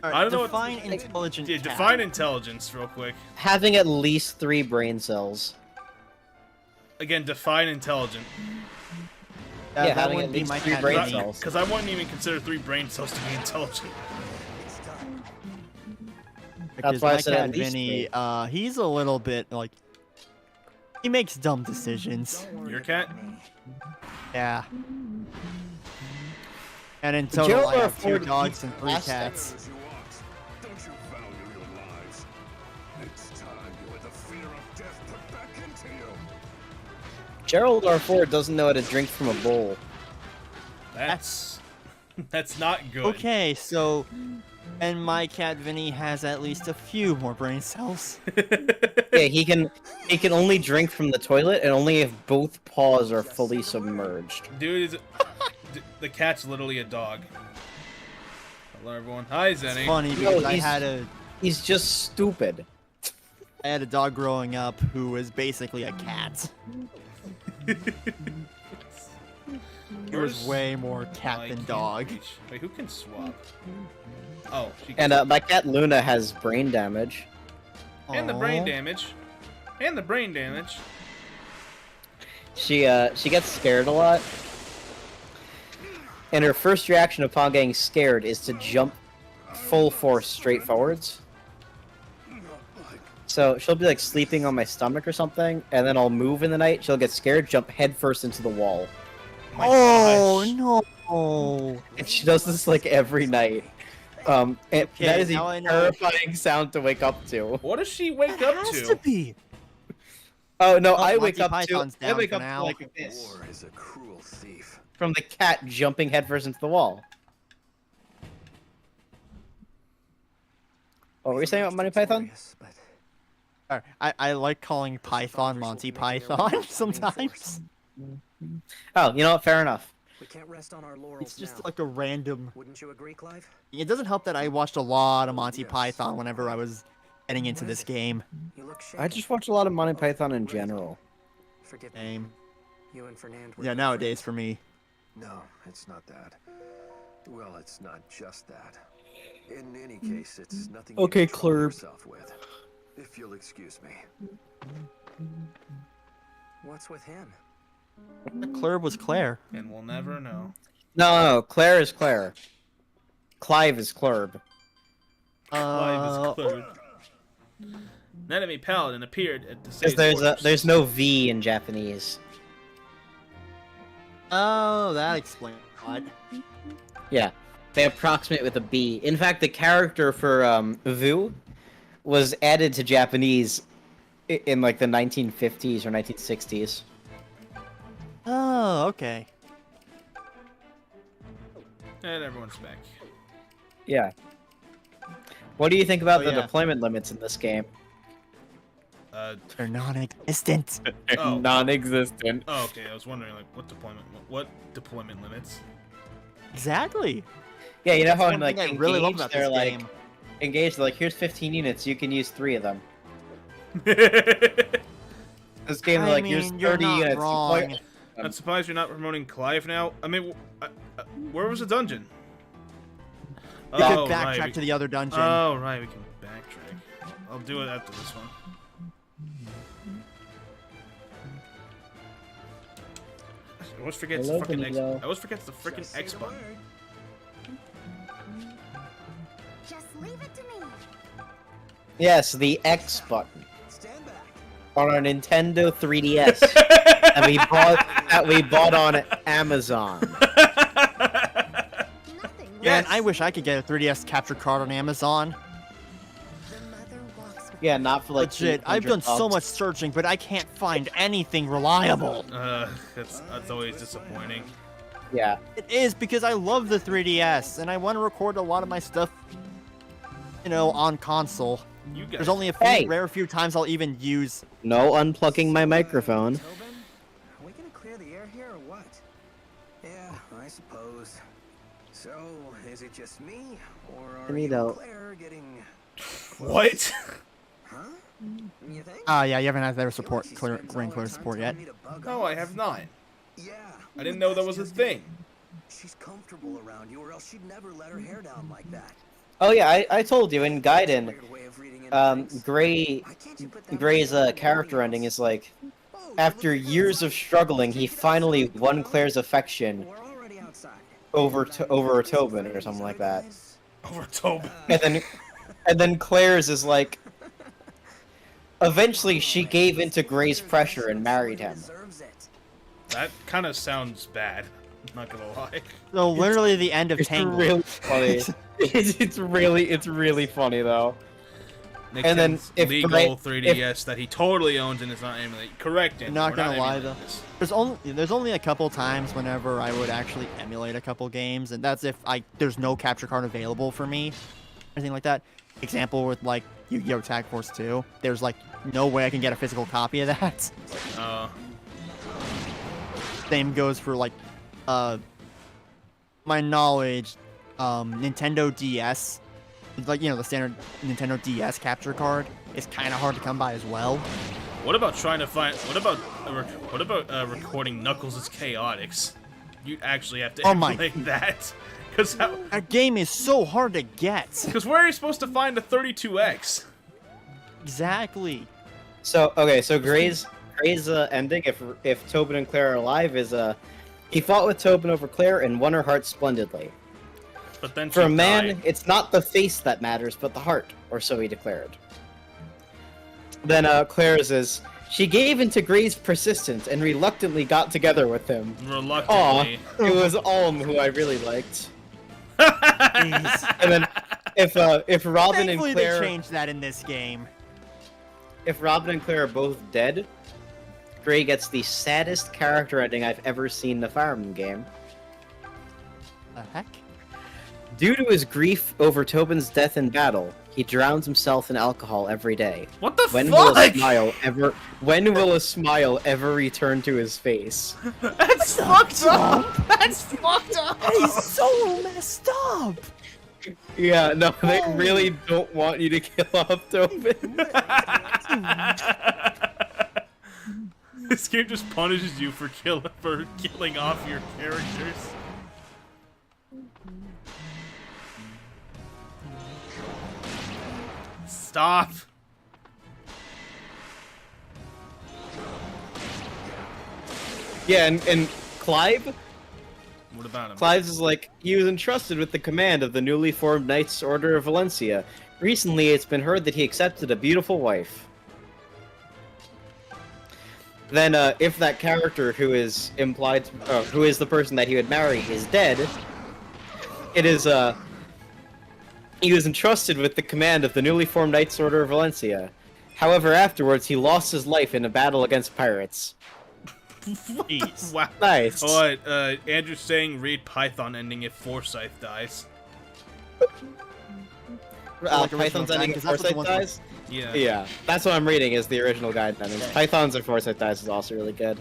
I don't know what... Define intelligent Yeah, cat. define intelligence real quick. Having at least 3 brain cells. Again, define intelligent. Yeah, that having wouldn't at be least my 3 cat brain Vinny. cells. Because I wouldn't even consider 3 brain cells to be intelligent. Because why I my said at cat least Vinny, he's a little bit like he makes dumb decisions. Your cat? Yeah. And in total, Gerald I R. have 2 Ford dogs keeps and 3 plastic. cats. Don't you value your lives? It's time you had the fear of death put back into you. Gerald R. Ford doesn't know how to drink from a bowl. That's not good. Okay, so, and my cat Vinny has at least a few more brain cells. Yeah, he can only drink from the toilet and only if both paws are fully submerged. Dude, the cat's literally a dog. Hello, everyone. Hi, Zenny. It's funny because He's just stupid. I had a dog growing up who was basically a cat. He was way more cat than dog. Wait, who can swap? Oh, she And can. my cat Luna has brain damage. And the brain Aw. damage. And the brain damage. She gets scared a lot. And her first reaction upon getting scared is to jump full force straight forwards. So she'll be like sleeping on my stomach or something, and then I'll move in the night, she'll get scared, jump headfirst into the wall. My Oh gosh. no! And she does this like every night. And Okay, that is now a I know. terrifying sound to wake up to. What does she wake It up has to? to be. Oh no, Oh, I wake Monty up Python's to I down wake for up to now. like this War is a cruel thief. from the cat jumping headfirst into the wall. What were you saying about Monty Python? Alright, I like calling Python Monty Python sometimes. Oh, you know what? Fair enough. We can't rest on our laurels It's just now. like a random. Wouldn't you agree, Clive? It doesn't help that I watched a lot of Monty Python whenever I was getting into this game. You look shaky. I just watch a lot of Monty Python in general. Forgive me. Same. You and Fernand were Yeah, good nowadays friends. for me. No, it's not that. Well, it's not just that. In any case, it's nothing Okay, you can trouble Clurb. yourself with. If you'll excuse me. What's with him? Claire was Claire. And we'll never know. No, Claire is Claire. Clive is Clurb. Clive is clear. An enemy paladin appeared at the Because there's no V in Japanese. Oh, that explains what. Yeah, they approximate with a B. In fact, the character for Vu was added to Japanese in like the 1950s or 1960s. Oh, okay. And everyone's back. Yeah. What do you think about Oh, the yeah. deployment limits in this game? They're non-existent. Oh. Non-existent. Oh, okay. I was wondering, like, what deployment limits? Exactly. Yeah, you know That's how one in like thing I really love Engage, about they're this like game. Engage, they're like, here's 15 units, you can use 3 of them. This game, they're I like, here's mean, you're 30 not units. wrong. I'm surprised you're not promoting Clive now. I mean, where was the dungeon? You Oh, could backtrack right. to the other dungeon. Oh, right. We can backtrack. I'll do it after this one. I always forget the fucking X. I always forget the freaking X button. Just leave it to me. Yes, the X button. On our Nintendo 3DS. that we bought on Amazon. Man, I wish I could get a 3DS capture card on Amazon. Yeah, not for like Legit, I've done so much searching, but I can't find anything reliable. That's always disappointing. Yeah. It is because I love the 3DS, and I want to record a lot of my stuff, you know, on console. There's only a few rare few times I'll even use. No unplugging my microphone. Are we gonna clear the air here or what? Yeah, I suppose. So, is it just me, or are you and Claire getting... What? Huh? You think? Yeah, you haven't had their support, Claire support yet. No, I have not. Yeah. I didn't know that was a thing. She's comfortable around you, or else she'd never let her hair down like that. Oh yeah, I told you in Gaiden, Gray's character ending is like, after years of struggling, he finally won Claire's affection over Tobin or something like that. Over Tobin. And then Claire's is like, eventually she gave into Gray's pressure and married him. That kind of sounds bad. I'm not gonna lie. So literally the end of Tangled. Really funny. it's really funny though. Nick And then Tim's if legal Gray- 3DS that he totally owns and is not emulating. Correct. Andy, Not we're gonna lie though, emulating this. there's only a couple times whenever I would actually emulate a couple games, and that's if there's no capture card available for me, anything like that. Example with like Yu-Gi-Oh! Tag Force 2, there's like no way I can get a physical copy of that. Same goes for like, my knowledge, Nintendo DS, like, you know, the standard Nintendo DS capture card is kind of hard to come by as well. What about trying to find? What about recording Knuckles as Chaotix? You actually have to emulate that. Cause that game is so hard to get. Because where are you supposed to find a 32X? Exactly. So okay, so Gray's ending, if Tobin and Claire are alive, is he fought with Tobin over Claire and won her heart splendidly. But then for a she man, died. it's not the face that matters, but the heart, or so he declared. Then Claire's is, she gave into Gray's persistence and reluctantly got together with him. Reluctantly. Aw, it was Alm who I really liked. And then if Robin Thankfully and Claire they changed that in this game. If Robin and Claire are both dead, Gray gets the saddest character ending I've ever seen in a Fire Emblem game. The heck? Due to his grief over Tobin's death in battle, he drowns himself in alcohol every day. What the when fuck? When will a smile ever return to his face? That's fucked up! That's fucked up! He's so messed up! Yeah, no, they really don't want you to kill off Tobin. This game just punishes you for killing off your characters. Stop! Yeah, and Clive? What about him? Clive's is like, he was entrusted with the command of the newly formed Knights Order of Valencia. Recently, it's been heard that he accepted a beautiful wife. Then, if that character who is implied, who is the person that he would marry, is dead, it is, He was entrusted with the command of the newly formed Knights Order of Valentia. However, afterwards, he lost his life in a battle against pirates. Jeez. Wow. Nice. Alright, Andrew's saying read Python ending if Forsyth dies. Like original Python's guide, ending 'cause if that's what the Forsyth ones- dies? Yeah. Yeah, that's what I'm reading, is the original guide endings. Python's if Forsyth dies is also really good.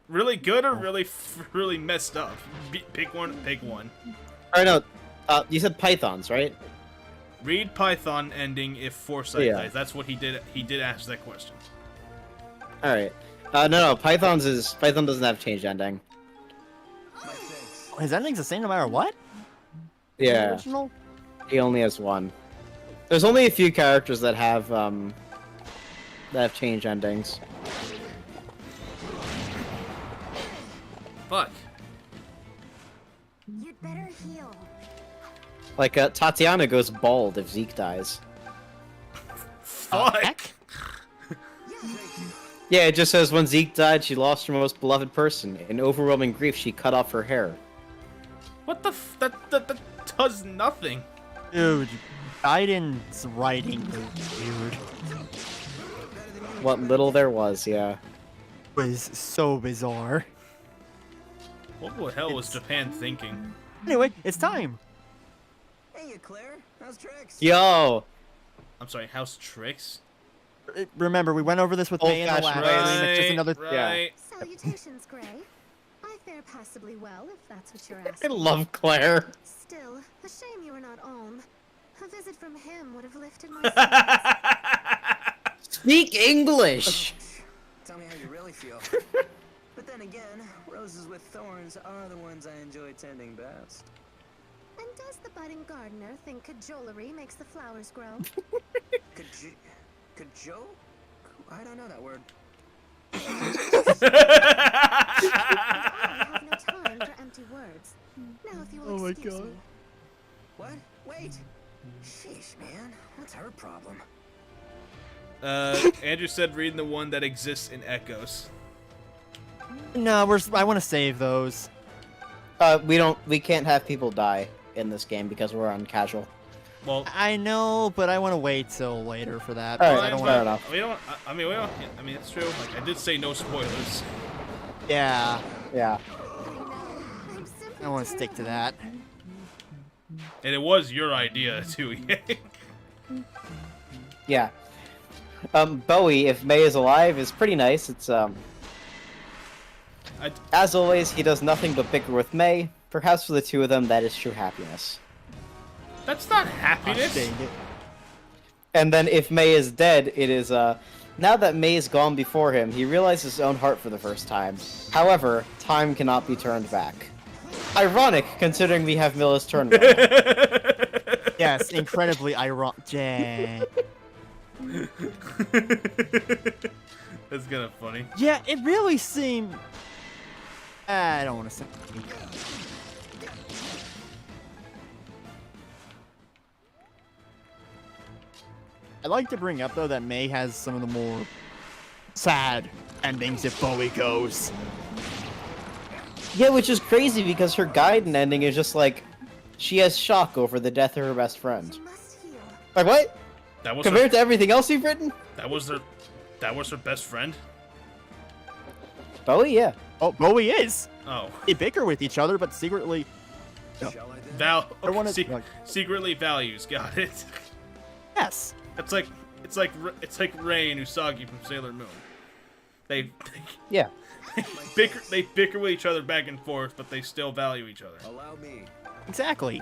Really good or really messed up? Pick one, pick one. Or no, you said Python's, right? Read Python ending if Forsyth Yeah. dies. That's what he did. He did ask that question. Alright. No, Python doesn't have changed ending. His ending's the same no matter what? Yeah, Original? he only has one. There's only a few characters that have changed endings. Fuck. You'd better heal. Like, Tatiana goes bald if Zeke dies. Fuck. Yeah, it just says when Zeke died, she lost her most beloved person. In overwhelming grief, she cut off her hair. What the that does nothing. Dude, Biden's writing is weird. What little there was, yeah. Was so bizarre. What the hell was Japan thinking? Anyway, it's time. Hey, Claire. How's Trix? Yo! I'm sorry, House Tricks? Remember, we went over this with May in the last Old-fashioned stream. It's just another. Right. Salutations, Gray. I fare passably well, if that's what you're I asking. love Claire. Still, a shame you were not home. A visit from him would have lifted my spirits. Speak English! Tell me how you really feel. But then again, roses with thorns are the ones I enjoy tending best. And does the budding gardener think cajolery makes the flowers grow? Cajo? I don't know that word. I have no time for empty words. Now, if you will excuse me. What? Wait! Sheesh, man. What's her problem? Andrew said reading the one that exists in Echoes. No, I want to save those. We can't have people die in this game because we're on casual. Well, I know, but I want to wait till later for that. All because right, I don't fair want. enough. we don't. I mean, we don't. I mean, it's true. Like, I did say no spoilers. Yeah, Yeah. I'm simply I want to stick to that. And it was your idea too. Yeah. Bowie, if May is alive, is pretty nice. It's as always, he does nothing but bicker with May. Perhaps for the two of them, that is true happiness. That's not happiness. Dang it. And then if May is dead, it is now that May is gone before him, he realizes his own heart for the first time. However, time cannot be turned back. Ironic, considering we have Milla's turn. Yes, incredibly ironic. That's kind of funny. Yeah, it really seemed. I don't want to say. I'd like to bring up though that May has some of the more sad endings if Bowie goes. Yeah, which is crazy because her Gaiden ending is just like she has shock over the death of her best friend. you must heal. Like what? That was Compared to everything else you've written? that was her best friend. Bowie, yeah. Oh, Bowie is. Oh, They bicker with each other, but secretly. Shall I then? I wanna- secretly values. Got it. Yes. It's like Rey and Usagi from Sailor Moon. They Yeah. bicker with each other back and forth, but they still value each other. Allow me. Exactly.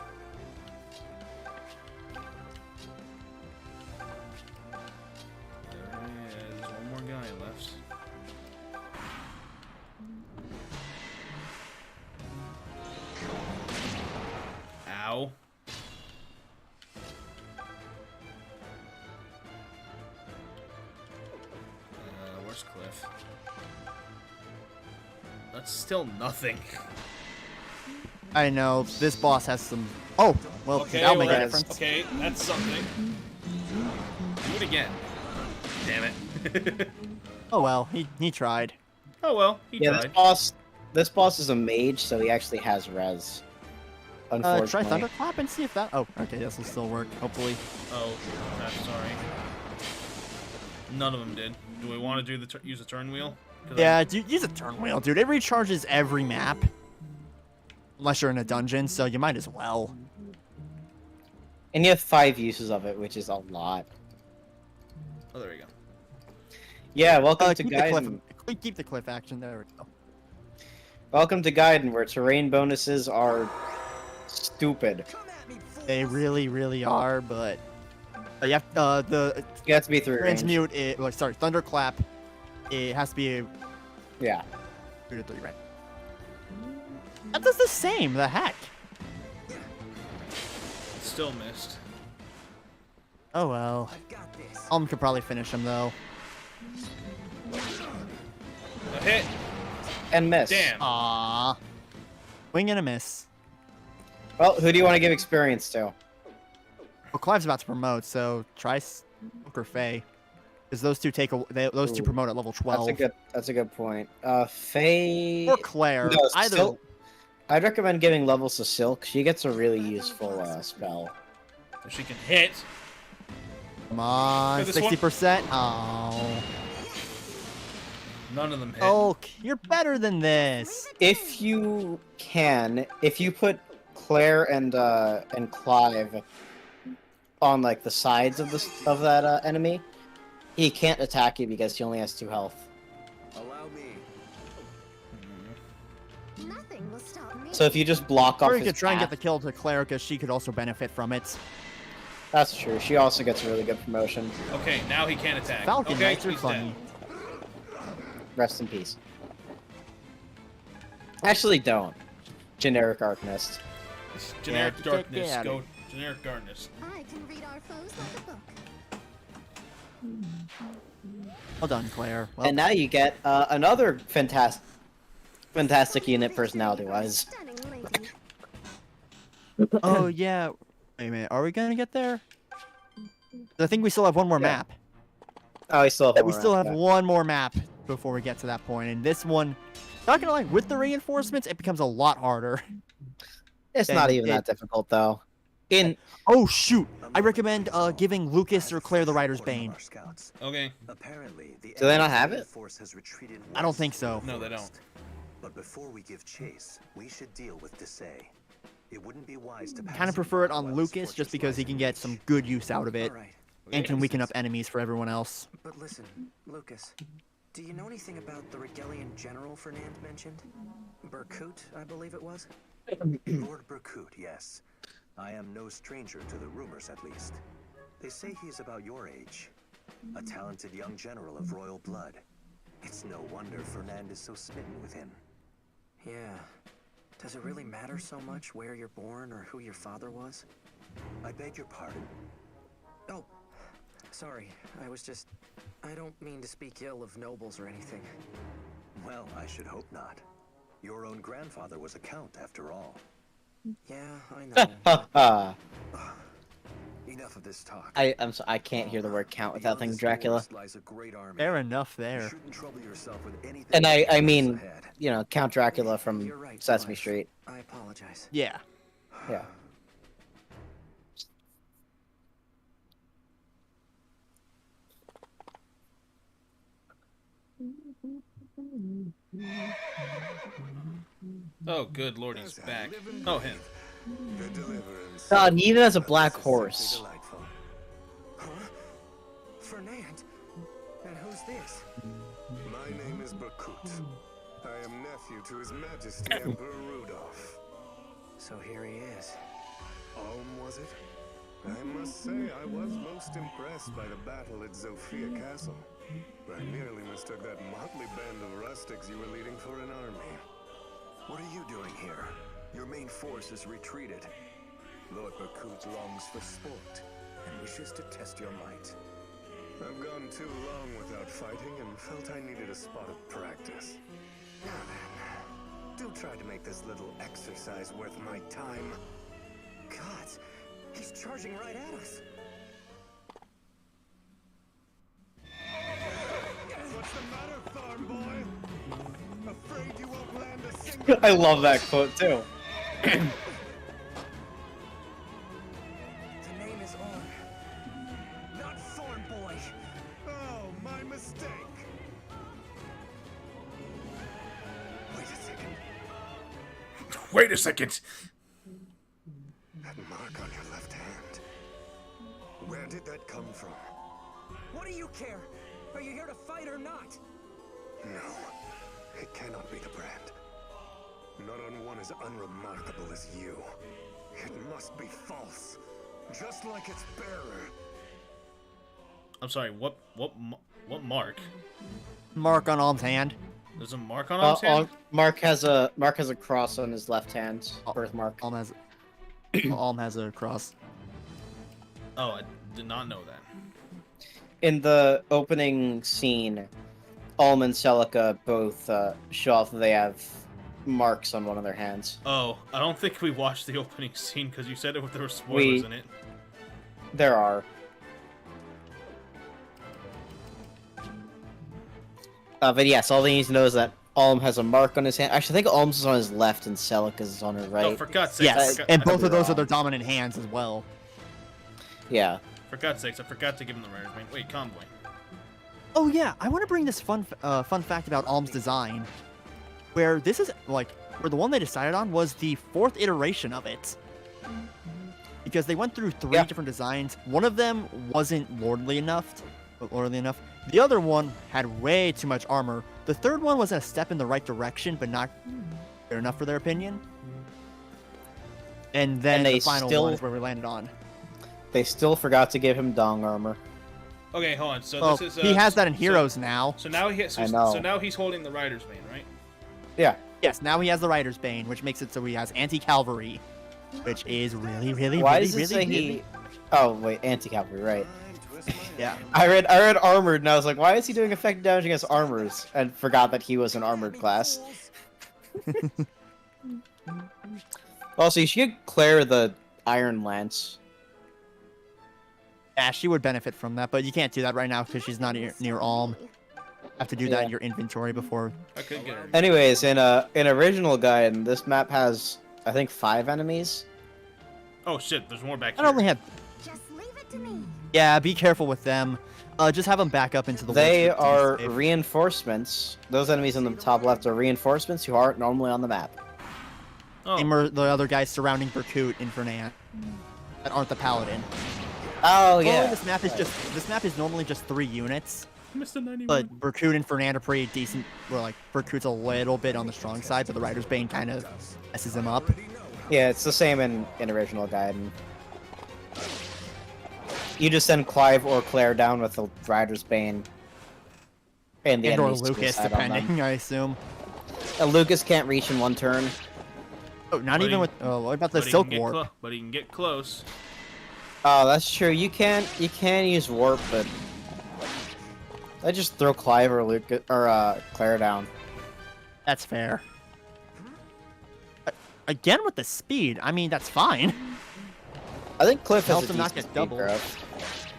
There's one more guy left. Ow. Where's Cliff? That's still nothing. I know this boss has some. Oh, well, Okay, that'll make a well, difference. okay, that's something. Do it again. Damn it. Oh well, he tried. Oh well, he Yeah, tried. this boss is a mage, so he actually has res. unfortunately. Try Thunderclap and see if that... Oh, okay, this will still work, hopefully. Oh, I'm sorry. None of them did. Do we want to do use a turn wheel? Yeah, use a turn wheel, dude. It recharges every map. Unless you're in a dungeon, so you might as well. And you have 5 uses of it, which is a lot. Oh, there we go. Yeah, welcome to keep Gaiden. Keep the cliff action. There we go. Welcome to Gaiden, where terrain bonuses are stupid. They really, really are, but you have You have to be through range. transmute. Sorry, Thunderclap. It has to be a Yeah. 2 to 3, right? That does the same. The heck? Still missed. Oh well. Could probably finish him though. A hit. And miss. Damn. Aww. Wing and a miss. Well, who do you want to give experience to? Well, Clive's about to promote, so try Smoke or Faye. Because those two those two promote at level 12. That's a good point. Faye Or Claire. No, Either. Silk. I'd recommend giving levels to Silk. She gets a really useful spell. She can hit. Come on, 60%. Oh. None of them hit. Oh, you're better than this. If you can, if you put Claire and Clive on like the sides of that enemy, he can't attack you because he only has 2 health. Allow me. Nothing will stop me. So if you just block off Or you his could try and get path- the kill to Claire, because she could also benefit from it. That's true. She also gets a really good promotion. Okay, now he can't attack. Falcon okay, Knights are he's funny. dead. Rest in peace. Actually, don't. Generic Arcanist. Generic Yeah, darkness. get Go. Generic darkness. I can read our foes like a book. Well done, Claire. Well, And now you get another fantastic unit personality-wise. Stunning lady. oh yeah. Wait a minute. Are we gonna get there? I think we still have one more Yeah. map. Oh, we still have We still have one more map before we get to that point, and this one, not gonna lie, with the reinforcements, it becomes a lot harder. It's and not even that difficult, though. Oh shoot! I recommend giving Lucas or Claire the Rider's Bane. Okay. Apparently, the Do they not have it? force has retreated I don't west think so. of the No, they don't. forest. But before we give chase, we should deal with Desai. It wouldn't be wise to Kind of prefer it on Lucas just because he can get some good use out of it, Alright. and can weaken up enemies for everyone else. But listen, Lucas, do you know anything about the Regalian general Fernand mentioned? Berkut, I believe it was? Lord Berkut, yes. I am no stranger to the rumors, at least. They say he is about your age. A talented young general of royal blood. It's no wonder Fernand is so smitten with him. Yeah. Does it really matter so much where you're born or who your father was? I beg your pardon. Oh, sorry. I don't mean to speak ill of nobles or anything. Well, I should hope not. Your own grandfather was a count, after all. Yeah, I know. Haha. Enough of this talk. I can't hear the word count without thinking Dracula. Lies a great army. Fair enough You there. shouldn't trouble yourself with anything And that I lies mean, ahead. you know, Count Dracula from You're right, Sesame Clive. Street. I apologize. Yeah. Yeah. Oh, good lord, he's back. Oh, him. The deliverance. God, he even has a This black is horse. simply delightful. Huh? Fernand? And who's this? My name is Berkut. I am nephew to His Majesty Emperor Rudolph. So here he is. Was it? I must say I was most impressed by the battle at Zofia Castle. I nearly mistook that motley band of rustics you were leading for an army. What are you doing here? Your main force has retreated. Lord Berkut longs for sport and wishes to test your might. I've gone too long without fighting and felt I needed a spot of practice. Now then, do try to make this little exercise worth my time. God, he's charging right at us. What's the matter, farm boy? Afraid you won't land a single... I love that quote too. Wait a second. That mark on your left hand. Where did that come from? What do you care? Are you here to fight or not? No, it cannot be the brand. Not on one as unremarkable as you. It must be false, just like its bearer. I'm sorry. What mark? Mark on Alm's hand. There's a mark on Alm's hand? Mark has a cross on his left hand. Birthmark. Alm has a cross. Oh, I did not know that. In the opening scene, Alm and Celica both show off that they have marks on one of their hands. Oh, I don't think we watched the opening scene because you said there were spoilers in it. There are. But yes, all they need to know is that Alm has a mark on his hand. Actually, I think Alm's is on his left and Celica's is on her right. Oh, for God's sake. Yes, I and both of those are their dominant hands as well. Yeah. For God's sakes, I forgot to give him the Writer's Bane. Wait, Convoy. Oh yeah, I want to bring this fun fact about Alm's design, where this is where the one they decided on was the 4th iteration of it, because they went through 3 different designs. One of them wasn't lordly enough. The other one had way too much armor. The third one was a step in the right direction, but not good enough for their opinion. And then the final one is where we landed on. They still forgot to give him dong armor. Okay, hold on. So this is he has that in Heroes now. So now so now he's holding the Writer's Bane, right? Yeah. Yes, now he has the Writer's Bane, which makes it so he has anti-cavalry, which is really Why does it say he? Oh wait, anti-cavalry, right? Yeah. I read armored, and I was like, why is he doing effective damage against armors? And forgot that he was an armored class. Also, you should get Claire the Iron Lance. Yeah, she would benefit from that, but you can't do that right now because she's not near Alm. Have to do that in your inventory before. I could get her. Anyways, in original guide, this map has, I think, 5 enemies. Oh shit, there's more back I here. only have. Just leave it to me. Yeah, be careful with them. Just have them back up into the woods. They to be are safe. reinforcements. Those enemies in the top left are reinforcements who aren't normally on the map. Oh. Same are the other guys surrounding Berkut in Fernand that aren't the paladin. Oh Normally, yeah. this map is normally just 3 units. Mr. 91. But Berkut and Fernand are pretty decent. Where like Berkut's a little bit on the strong side, but the Writer's Bane kind of messes him up. Yeah, it's the same in original guide. You just send Clive or Claire down with the Rider's Bane. And the And or enemies to the Lucas, side on them. depending, I assume. Lucas can't reach in 1 turn. Oh, not But even he- with. Oh, what about the But he Silk can get Warp? but he can get close. Oh, that's true. You can use warp, but I just throw Clive or Lucas or Claire down. That's fair. Again with the speed, I mean that's fine. I think Cliff has Helps a him not decent get speed double. growth.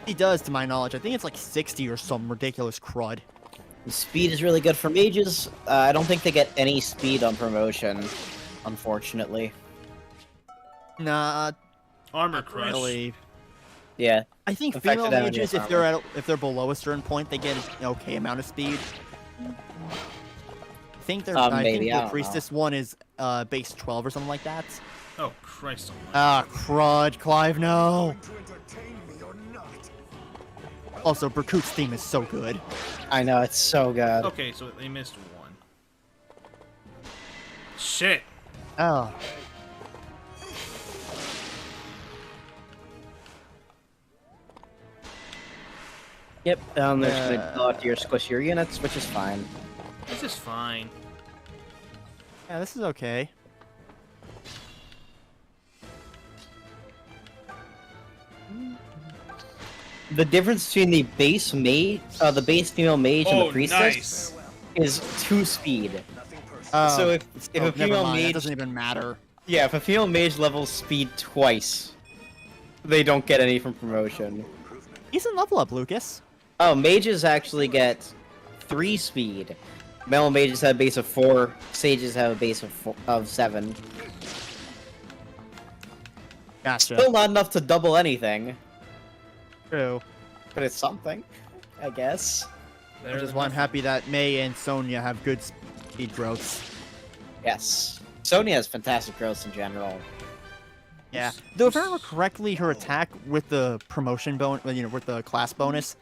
He does, to my knowledge. I think it's like 60 or some ridiculous crud. Speed is really good for mages. I don't think they get any speed on promotion, unfortunately. Nah, Armor not crush. really. Yeah. I think Affected female enemy mages, with if they're below a certain point, they get an okay amount of speed. I think I Maybe, think I the don't priestess one is base 12 or something like that. Oh Christ! Almighty. Ah, crud, Clive, no. To entertain me or not? Also, Berkut's theme is so good. I know, it's so good. Okay, so they missed 1. Shit. Oh. Yep, they're just gonna go after your squishier units, which is fine. This is fine. Yeah, this is okay. The difference between the base mage, the base female mage and Oh, the priestess nice. is 2 speed. Oh, So if a never female mind, that mage, doesn't even matter. yeah, if a female mage levels speed twice, they don't get any from promotion. Decent level up, Lucas. Oh, mages actually get 3 speed. Male mages have a base of 4. Sages have a base of 7. Gotcha. Still not enough to double anything, True. but it's something, I guess. Which is why I'm happy that May and Sonya have good speed growths. Yes. Sonya has fantastic growth in general. Yeah. Though if I remember correctly, her attack with the promotion bonus, with the class bonus,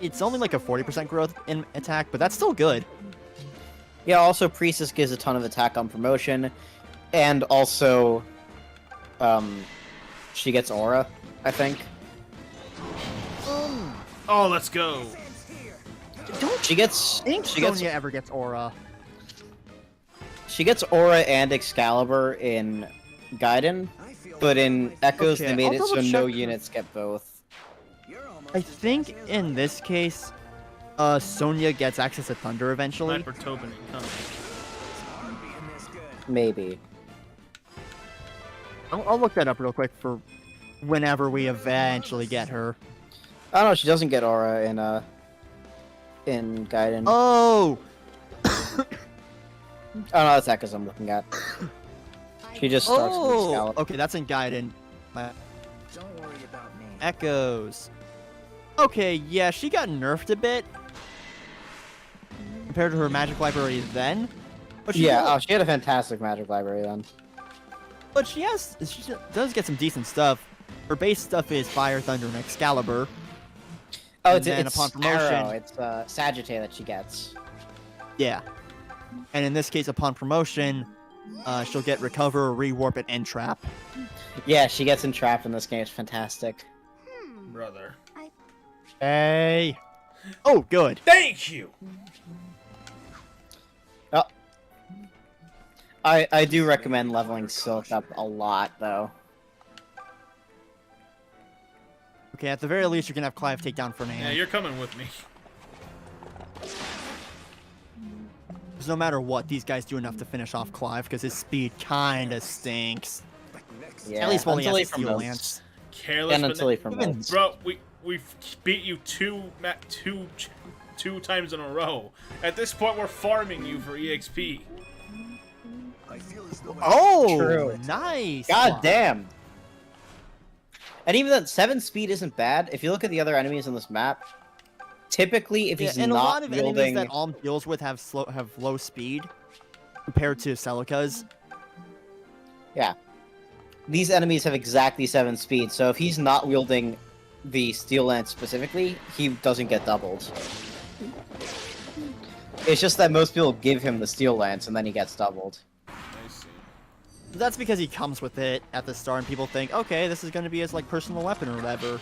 it's only like a 40% growth in attack, but that's still good. Yeah, also Priestess gives a ton of attack on promotion, and also, she gets aura, I think. Oh, let's go. She gets. I think Sonya ever gets aura. She gets aura and Excalibur in Gaiden, but in Echoes Okay, they made I'll it so double no check. units get both. I think in this case, Sonya gets access to Thunder eventually. Sniper Tobin incoming. Maybe. I'll look that up real quick for whenever we eventually get her. Oh no, she doesn't get aura in Gaiden. Oh! Oh no, that's Echoes I'm looking at. She just starts with Excalibur. Okay, that's in Gaiden. Don't worry about me. Echoes. Okay, yeah, she got nerfed a bit compared to her magic library then. But she Yeah, still- oh, she had a fantastic magic library then. but she does get some decent stuff. Her base stuff is Fire, Thunder, and Excalibur. Oh, And then it's upon promotion- Arrow. It's Sagittae that she gets. Yeah. And in this case, upon promotion, she'll get Recover, Rewarp, and Entrap. Yeah, she gets entrapped in this game. It's fantastic. Brother. Hey. Oh, good. Thank you. Oh. I do recommend leveling Silk up a lot, though. Okay, at the very least, you can have Clive take down Fernand. Yeah, you're coming with me. Because no matter what, these guys do enough to finish off Clive, because his speed kinda stinks. Yeah, At least while he until has he a Steel promotes. Lance. Careless, And but until he ne- promotes. Bro, we've beat you two times in a row. At this point, we're farming you for EXP. I feel as though Oh, True. nice. God damn. And even that 7 speed isn't bad. If you look at the other enemies on this map, typically if Yeah, he's and a not lot of enemies wielding... that Alm deals with have low speed compared to Celica's. Yeah. These enemies have exactly 7 speed, so if he's not wielding the Steel Lance specifically, he doesn't get doubled. It's just that most people give him the Steel Lance and then he gets doubled. I see. That's because he comes with it at the start, and people think, okay, this is going to be his like personal weapon or whatever.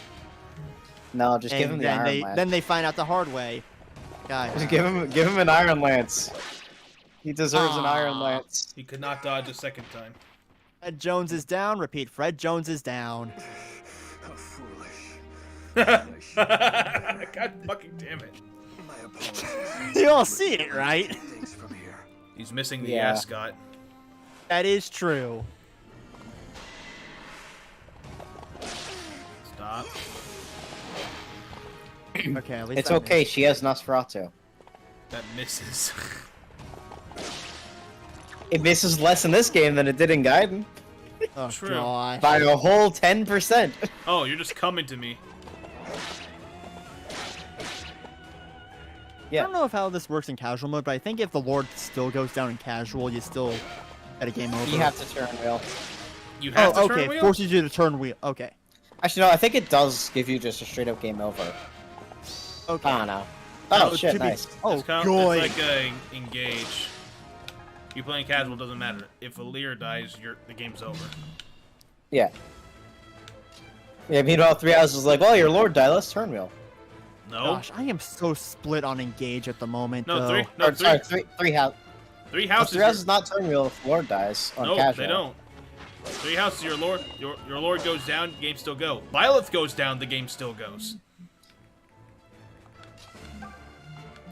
No, just give him And the then Iron they Lance. then they find out the hard way. Guys, Just give him an Iron Lance. He deserves an Iron Aw. Lance. He could not dodge a second time. Fred Jones is down. Repeat, Fred Jones is down. how foolish. God fucking damn it. My apologies. You all see it, right? Things from here. He's missing the Yeah. ascot. That is true. Stop. Okay, at least It's I okay, she has Nosferatu. That misses. It misses less in this game than it did in Gaiden. Oh True. god. By a whole 10%. Oh, you're just coming to me. I Yeah. don't know if how this works in casual mode, but I think if the Lord still goes down in casual, you still at a game over. You have to turn wheel. You have to Oh, turn okay. wheel? Forces you to turn wheel. Okay. Actually, no, I think it does give you just a straight up game over. Okay. I don't know. Now, Oh, shit, to be- nice. Oh, It's kind good. it's like engage. You playing casual doesn't matter. If a Lear dies, the game's over. Yeah. Yeah, meanwhile, 3 houses is like, well, your lord died, let's turn wheel. No. Gosh, I am so split on engage at the moment. No, though. three. No, Or, sorry, three houses. Three houses. 3 houses not turn wheel if lord dies on No, casual. they don't. 3 houses, your lord goes down, the game still go. Violet goes down, the game still goes.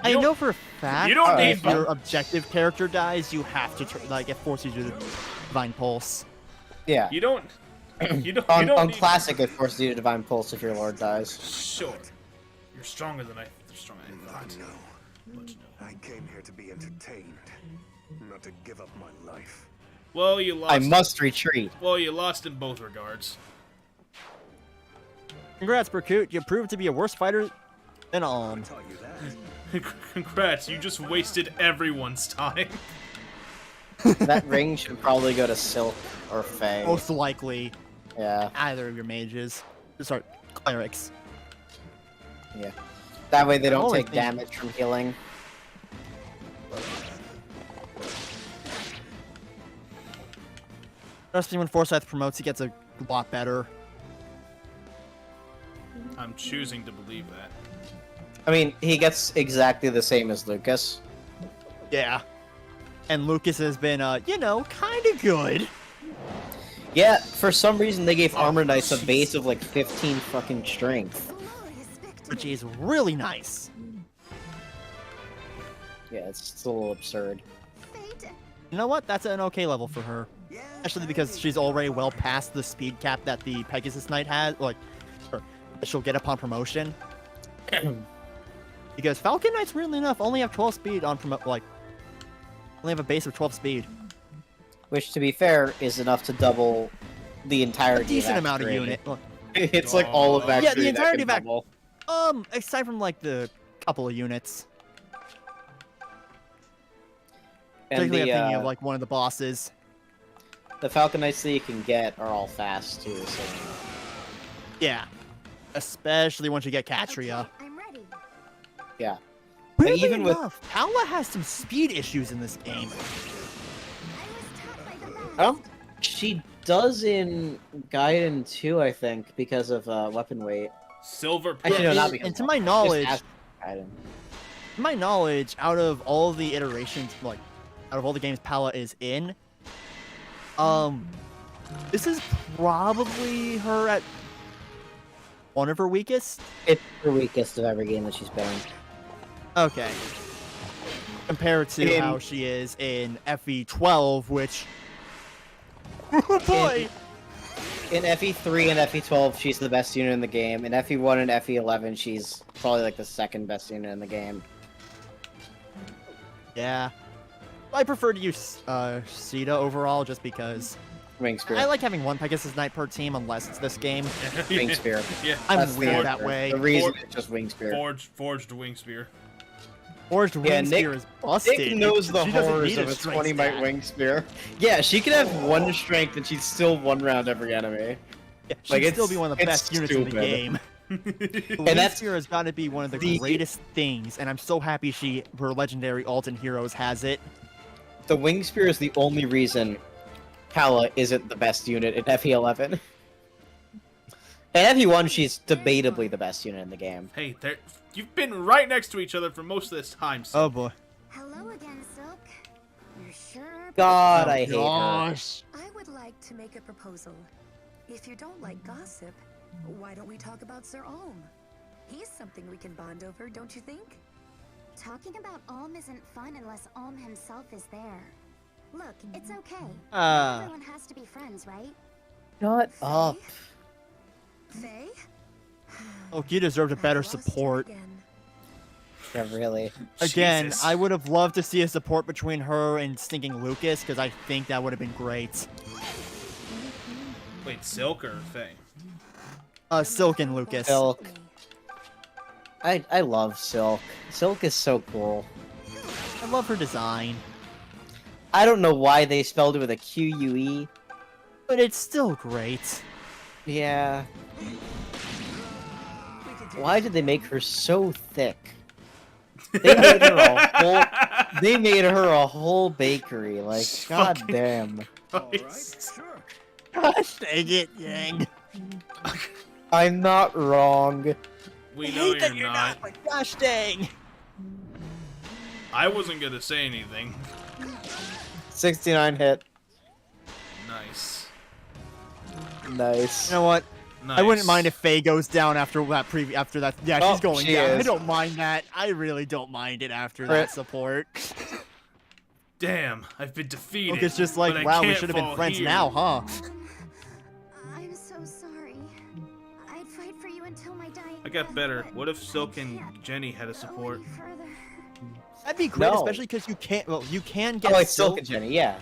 I You don't- know for a fact you don't that need if your objective character dies, you have to like it forces you to Divine Pulse. Yeah. You don't. You don't. On, you don't on need, classic, it forces you to divine pulse if your lord dies. Sure. You're stronger than I. Stronger than I thought. No. But no. I came here to be entertained, not to give up my life. Well, you lost. I must retreat. Well, you lost in both regards. Congrats, Berkut. You proved to be a worse fighter than Alm. Tell you that. Congrats, you just wasted everyone's time. That ring should probably go to Silk or Faye. Most likely, Yeah, either of your mages. Sorry, clerics. yeah. That way they don't only take think- damage from healing. Especially when Forsyth promotes, he gets a lot better. I'm choosing to believe that. I mean, he gets exactly the same as Lucas. Yeah. And Lucas has been, kind of good. Yeah, for some reason they gave Armor Knights a base of like 15 fucking strength. Which is really nice. Yeah, it's a little absurd. You know what? That's an okay level for her. Especially because she's already well past the speed cap that the Pegasus Knight has, or that she'll get upon promotion. Because Falcon Knights, weirdly enough, only have 12 speed on only have a base of 12 speed. Which, to be fair, is enough to double the entirety A decent of Act amount of 3. unit. It's like all of Act Yeah, 3 the that entirety can of Act- double. Aside from like the couple of units. And Particularly I'm thinking of like one of the bosses. the Falcon Knights that you can get are all fast too. So. Yeah. Especially once you get Katria. I'm ready. Yeah. But Weirdly even with enough, Paula has some speed issues in this game. oh, she does in Gaiden 2, I think, because of weapon weight. Silver. Actually, no, not because. And to of my just knowledge, as Gaiden. to my knowledge, out of all the iterations, out of all the games Paula is in, this is probably her at one of her weakest. It's the weakest of every game that she's been in. Okay. Compared to In- how she is in FE12, which... Oh boy! In FE3 and FE12, she's the best unit in the game. In FE1 and FE11, she's probably like the second best unit in the game. Yeah. I prefer to use Sita overall, just because Wing Spear. I like having one Pegasus Knight per team, unless it's this game. Wing Spear. Yeah. I'm That's the weird answer. that way. The reason is just Wing Spear. Forged wing spear. Forged Wing Yeah, Nick- Spear is busted. Nick knows the She doesn't horrors need a of a strength 20 might stat. Wing Spear. Yeah, she can have one strength and she's still one round every enemy. Yeah, she'd Like, still it's- be one of the it's best units in the stupid. game. And Wing that's Spear has got to be one of the greatest things, and I'm so happy her legendary Alton Heroes has it. the Wing Spear is the only reason Paula isn't the best unit in FE11. In FE1, she's debatably the best unit in the game. Hey, there. You've been right next to each other for most of this time. So. Oh boy. Hello again, Silk. You're sure? God, Oh, I hate her. gosh. I would like to make a proposal. If you don't like gossip, why don't we talk about Sir Olm? He's something we can bond over, don't you think? Talking about Olm isn't fun unless Olm himself is there. Look, it's okay. Everyone has to be friends, right? Shut up. Faye? Oh, you deserved a better I've lost you support. again. Yeah, really. Again, Jesus. I would have loved to see a support between her and Stinking Lucas, because I think that would have been great. Wait, Silk or Faye? Silk and Lucas. Silk. I love Silk. Silk is so cool. I love her design, I don't know why they spelled it with a Q-U-E. but it's still great. Yeah. Why did they make her so thick? They made her a whole. They made her a whole bakery. Like, god Fucking- damn. Nice. Sure. Gosh dang it, Yang. I'm not wrong. We I know hate that you're not. but gosh dang. I wasn't gonna say anything. 69 hit. Nice. Nice. You know what? Nice. I wouldn't mind if Faye goes down after that. Yeah, Oh, she's going she down. I is. don't mind that. I really don't mind it after Crit. that support. Damn, I've been defeated. Look, it's just but like, I wow, we can't should have been fall friends here. now, huh? I'm so sorry. I'd fight for you until my dying I got breath, better. but What if Silk and can't Jenny had a go support? any further. That'd be great, No. especially because you can't. Well, you can get Oh, it's Silk. Silk and Jenny, yeah.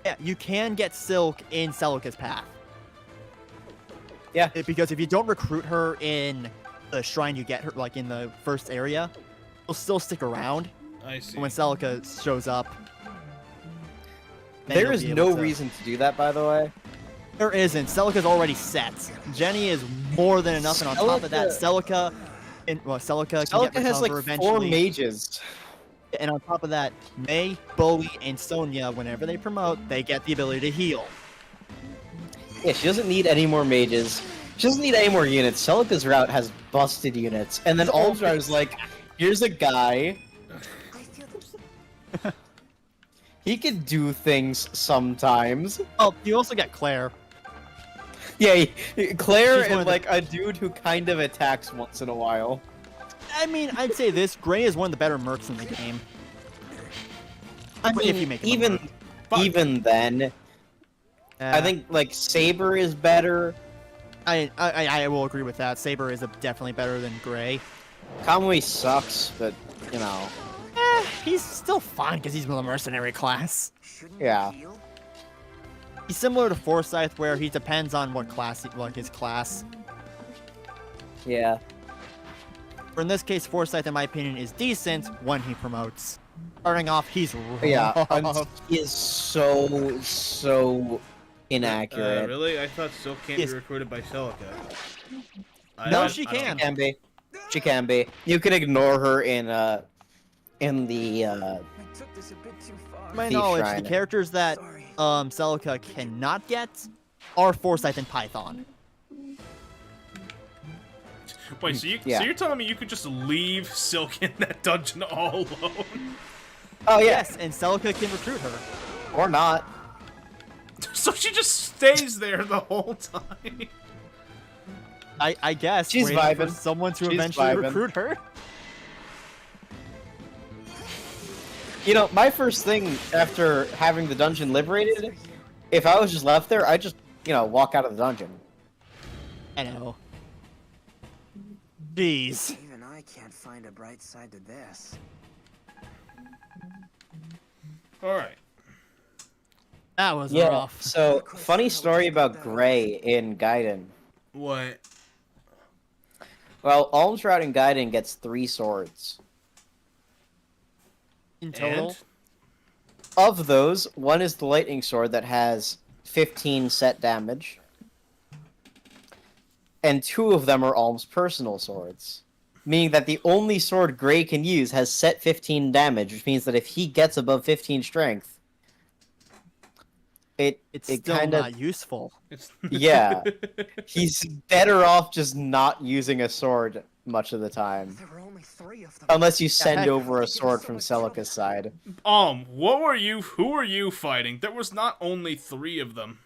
Yeah, you can get Silk in Celica's path. Yeah. Because if you don't recruit her in the shrine, you get her like in the first area, she'll still stick around I see. when Celica shows up. There you'll is be able no to- reason to do that, by the way. There isn't. Celica's already set. Jenny is more than enough, and on top of that, Celica can Celica get has like recover 4 eventually. mages. And on top of that, May, Bowie, and Sonya, whenever they promote, they get the ability to heal. Yeah, she doesn't need any more mages. She doesn't need any more units. Celica's route has busted units. And then Alm's route is like, here's a guy. He can do things sometimes. Oh, you also get Claire. Yeah, Claire She's one is of the- like a dude who kind of attacks once in a while. I mean, I'd say this, Gray is one of the better mercs in the game. I mean, if you make him a merc. even then, I think like Saber is better. I will agree with that. Saber is definitely better than Gray. Kamui sucks, but you know. He's still fine because he's the mercenary class. Yeah. He's similar to Forsyth, where he depends on what class, his class. Yeah. For in this case, Forsyth, in my opinion, is decent when he promotes. Starting off, he's rough. Yeah. He is so inaccurate. Really? I thought Silk can't Yes. be recruited by Celica. No, she can. She can be. She can be. You can ignore her in the I took this a bit too far. To my Thief knowledge, Shrine. the characters that Celica cannot get are Forsyth and Python. Wait, so Yeah. you're telling me you could just leave Silk in that dungeon all alone? Oh yeah. Yes, and Celica can recruit her. Or not. So she just stays there the whole time. I guess She's waiting for vibing. someone to She's eventually vibing. recruit her. You know, my first thing after having the dungeon liberated, if I was just left there, I'd just, walk out of the dungeon. I know. Jeez. Even I can't find a bright side to this. Alright. That was Yeah. rough. So, funny story about Gray in Gaiden. What? Well, Alm's route in Gaiden gets 3 swords. In total. And? Of those, one is the lightning sword that has 15 set damage. And 2 of them are Alm's personal swords. Meaning that the only sword Gray can use has set 15 damage, which means that if he gets above 15 strength, It's still kinda, not useful. It's yeah. He's better off just not using a sword much of the time. There were only 3 of them. Unless you send heck. over a sword from Celica's side. What were you? Who were you fighting? There was not only 3 of them.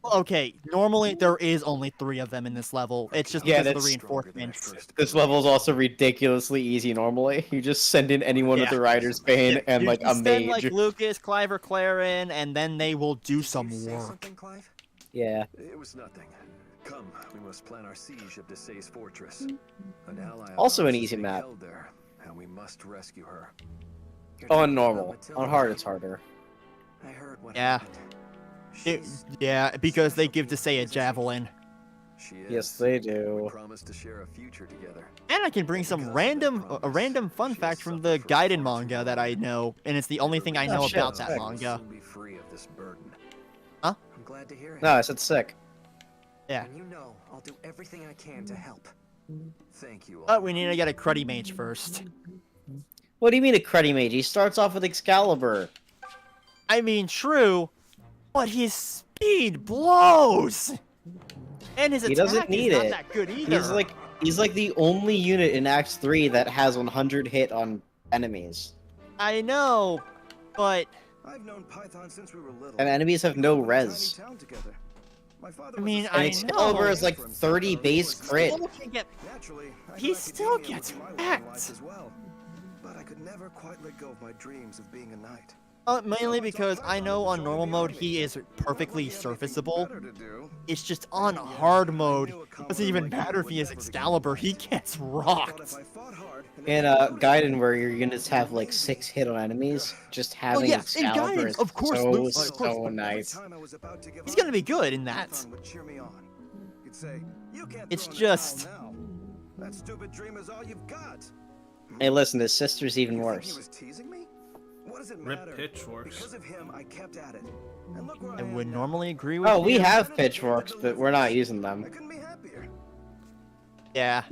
Okay, normally there is only 3 of them in this level. It's just Yeah, because of the that's- reinforcements. This level is also ridiculously easy normally. You just send in anyone with Yeah. the Rider's Bane and You like a just send, mage. like Lucas, Clive, or Claire in, and then they will do some Did you say work. something, Clive? Yeah. It was nothing. Come, we must plan our siege of Desai's fortress. An ally of Also an ours is easy being map. held there, and we must rescue her. You're On talking normal. about Matilda, On hard, right? it's harder. I heard what Yeah. happened. It- She's yeah, because they give special Desai a people, isn't she? javelin. She is. Yes, they We do. promised to share a future together. And I can bring some Because random, of that a promise, random fun she fact has from the suffered for Gaiden far too manga that long. I know, and it's the only thing I Oh, know shit, about that sick. manga. Soon be free of this burden. I'm glad to hear it. No, I said sick. Yeah. And you know, I'll do everything I can to help. Thank you all. But we need to get a cruddy mage first. What do you mean a cruddy mage? He starts off with Excalibur. I mean, true, but his speed blows! And his He attack doesn't need is not it. that good either. He's like the only unit in Acts 3 that has 100 hit on enemies. I know, but I've known Python since we were little. And enemies have no We grew up in a res. tiny town together. My father I was a mean, soldier. And I Excalibur know. is like 30 base crit. still can get. Naturally, I He knew still academia gets was my way in wrecked. life as well. But I could never quite let go of my dreams of being a knight. Mainly because I know on normal mode he is perfectly What would you have anything serviceable. better to do? It's just on hard mode. It doesn't even matter if he has Excalibur, he gets I thought rocked. if I fought hard and In then I Gaiden, where your units have like 6 hit on enemies, just having yeah, in Excalibur Gaiden, is of course, so, Luke, of so course. Every nice. time I was about to give He's up, gonna be good in that. Python would cheer me on. He'd say, "You can't It's throw in the just- towel now. That stupid dream is all you've got." Hey, listen, his sister's even You think worse. He was teasing me? What does it Rip matter? pitchforks. Because of him, I kept at it. And look where I am would now. normally agree with Oh, you. we have pitchforks, but we're not using them. I couldn't be happier. Yeah.